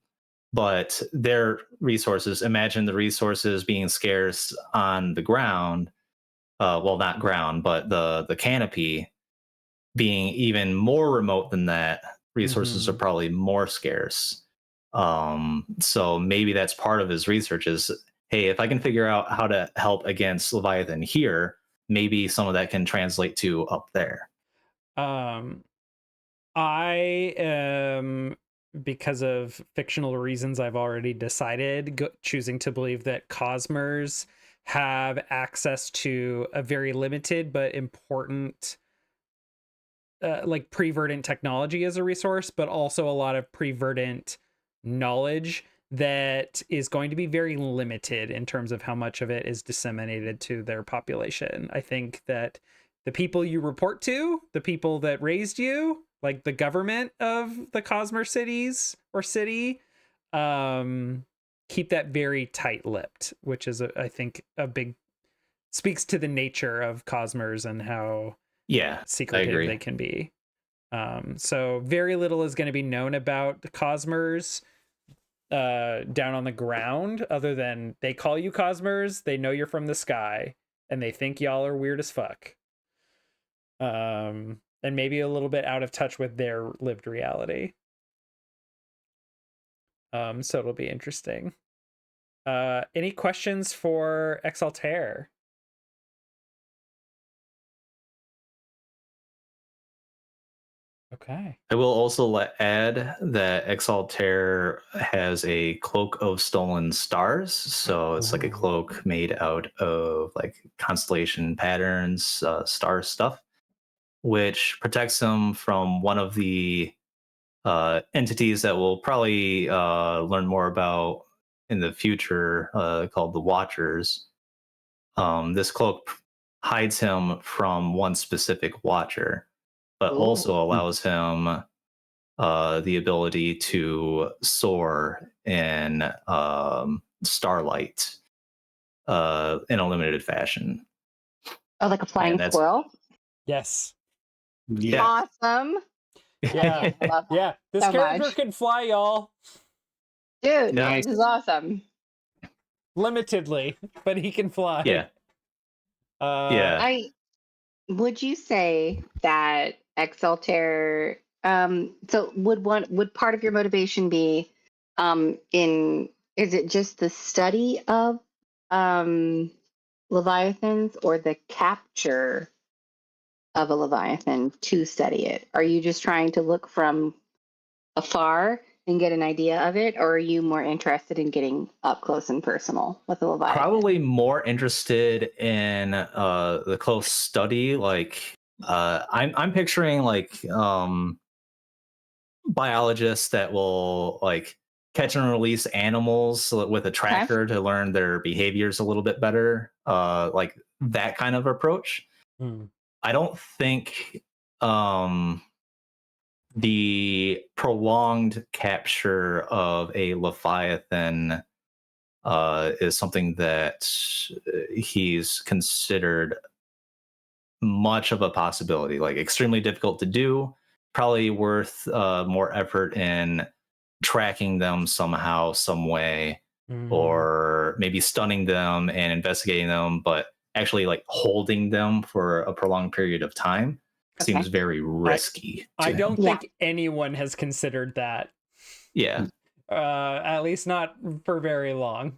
but their resources, imagine the resources being scarce on the ground, well, not ground, but the canopy being even more remote than that, resources are probably more scarce. So maybe that's part of his research is, hey, if I can figure out how to help against Leviathan here, maybe some of that can translate to up there. I am, because of fictional reasons I've already decided, choosing to believe that Cosmers have access to a very limited but important like pre-verdant technology as a resource, but also a lot of pre-verdant knowledge that is going to be very limited in terms of how much of it is disseminated to their population. I think that the people you report to, the people that raised you, like the government of the Cosmer cities or city, keep that very tight-lipped, which is, I think, a big speaks to the nature of Cosmers and how secretive they can be. So very little is going to be known about the Cosmers down on the ground, other than they call you Cosmers, they know you're from the sky, and they think y'all are weird as fuck. And maybe a little bit out of touch with their lived reality. So it'll be interesting. Any questions for Exaltair? Okay. I will also add that Exaltair has a cloak of stolen stars. So it's like a cloak made out of like constellation patterns, star stuff, which protects him from one of the entities that we'll probably learn more about in the future, called the Watchers. This cloak hides him from one specific Watcher, but also allows him the ability to soar in starlight in a limited fashion. Oh, like a flying squirrel? Yes. Yeah. Awesome. Yeah. I love that Yeah. This so character much. can fly, y'all. Dude, Nice. this is awesome. Limitedly, but he can fly. Yeah. Would you say that Exaltair, so would part of your motivation be is it just the study of Leviathans or the capture of a Leviathan to study it? Are you just trying to look from afar and get an idea of it, or are you more interested in getting up close and personal with a Leviathan? Probably more interested in the close study. Like I'm picturing like biologists that will like catch and release animals with a tracker to learn their behaviors a little bit better. Like that kind of approach. I don't think the prolonged capture of a Leviathan is something that he's considered much of a possibility, like extremely difficult to do, probably worth more effort in tracking them somehow, some way, or maybe stunning them and investigating them, but actually like holding them for a prolonged period of time seems very risky. I don't think anyone has considered that. Yeah. At least not for very long.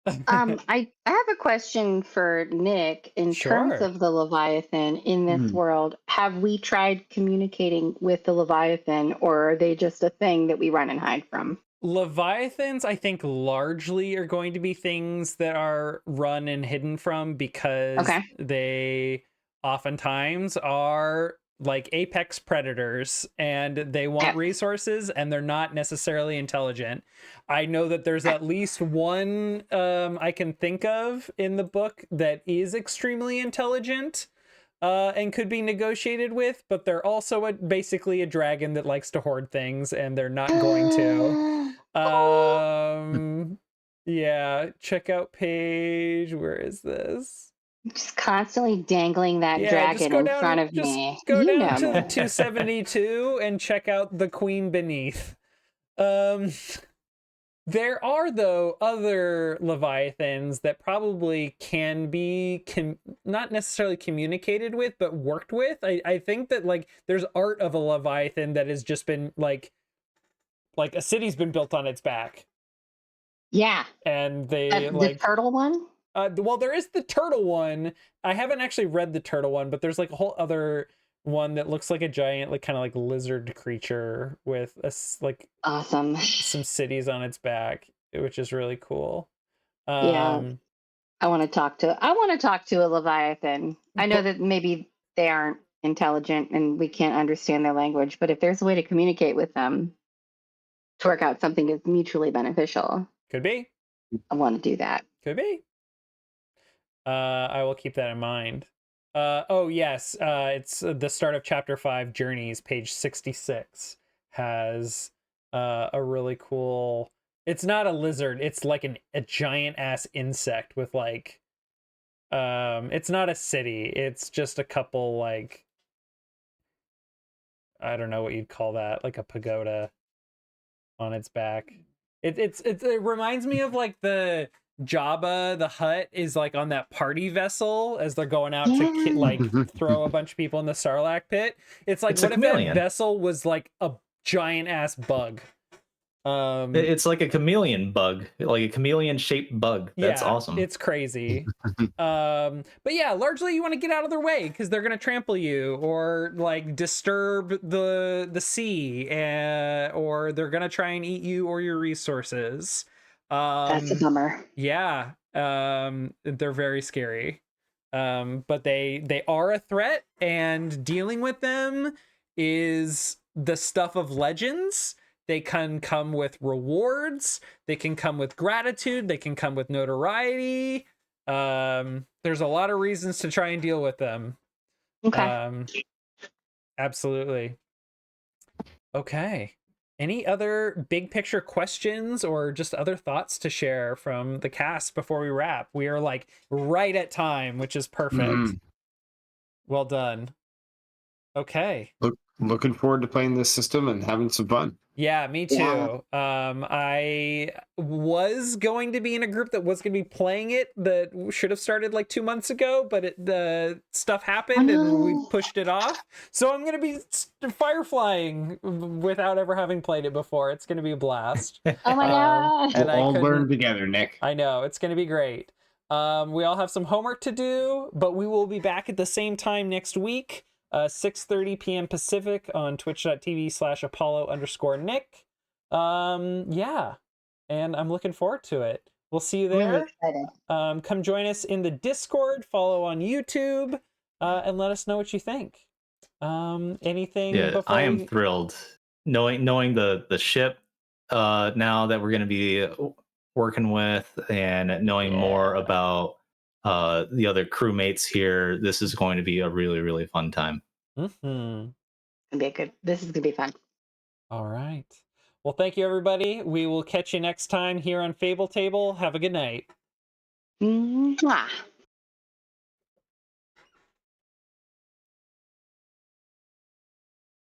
I have a question for Nick in terms of the Leviathan in this world. Have we tried communicating with the Leviathan, or are they just a thing that we run and hide from? Leviathans, I think, largely are going to be things that are run and hidden from, because they oftentimes are like apex predators and they want resources and they're not necessarily intelligent. I know that there's at least one I can think of in the book that is extremely intelligent and could be negotiated with, but they're also basically a dragon that likes to hoard things, and they're not going to. Yeah, checkout page. Where is this? Just constantly dangling that Just dragon go in down, front of just me. go You down know to the me. 272 and check out the queen beneath. There are, though, other leviathans that probably can be not necessarily communicated with, but worked with. I think that, like, there's art of a leviathan that has just been like a city's been built on its back. Yeah. And they the turtle one? Well, there is the turtle one. I haven't actually read the turtle one, but there's like a whole other one that looks like a giant, like kind of like lizard creature with like awesome some cities on its back, which is really cool. Yeah. I want to talk to a leviathan. I know that maybe they aren't intelligent and we can't understand their language, but if there's a way to communicate with them to work out something that's mutually beneficial, could be. I want to do that. Could be. I will keep that in mind. Oh yes, it's the start of chapter 5, Journeys, page 66 has a really cool. It's not a lizard. It's like a giant ass insect with like. It's not a city. It's just a couple like. I don't know what you'd call that, like a pagoda on its back. It reminds me of like the Jabba the Hutt is like on that party vessel as they're going out to like throw a bunch of people in the Sarlacc pit. It's like, what if that vessel was like a giant ass bug? It's like a chameleon bug, like a chameleon shaped bug. That's awesome. It's crazy. But yeah, largely you want to get out of their way because they're gonna trample you or like disturb the sea, or they're gonna try and eat you or your resources. That's a bummer. Yeah, they're very scary. But they are a threat, and dealing with them is the stuff of legends. They can come with rewards. They can come with gratitude. They can come with notoriety. There's a lot of reasons to try and deal with them. Okay. Absolutely. Okay. Any other big picture questions or just other thoughts to share from the cast before we wrap? We are like right at time, which is perfect. Well done. Okay. Looking forward to playing this system and having some fun. Yeah, me too. Yeah. I was going to be in a group that was going to be playing it that should have started like 2 months ago, but the stuff happened and we pushed it off. So I'm going to be fireflying without ever having played it before. It's going to be a blast. Oh my god! We'll all learn together, Nick. I know, it's going to be great. We all have some homework to do, but we will be back at the same time next week. 6:30 p.m. Pacific on twitch.tv/Apollo_Nick. Yeah, and I'm looking forward to it. We'll see you there. Really excited. Come join us in the Discord, follow on YouTube, and let us know what you think. Anything? Yeah, I am thrilled knowing the ship now that we're going to be working with, and knowing more about the other crewmates here. This is going to be a really, really fun time. This is gonna be fun. All right. Well, thank you, everybody. We will catch you next time here on Fable Table. Have a good night. Mwah.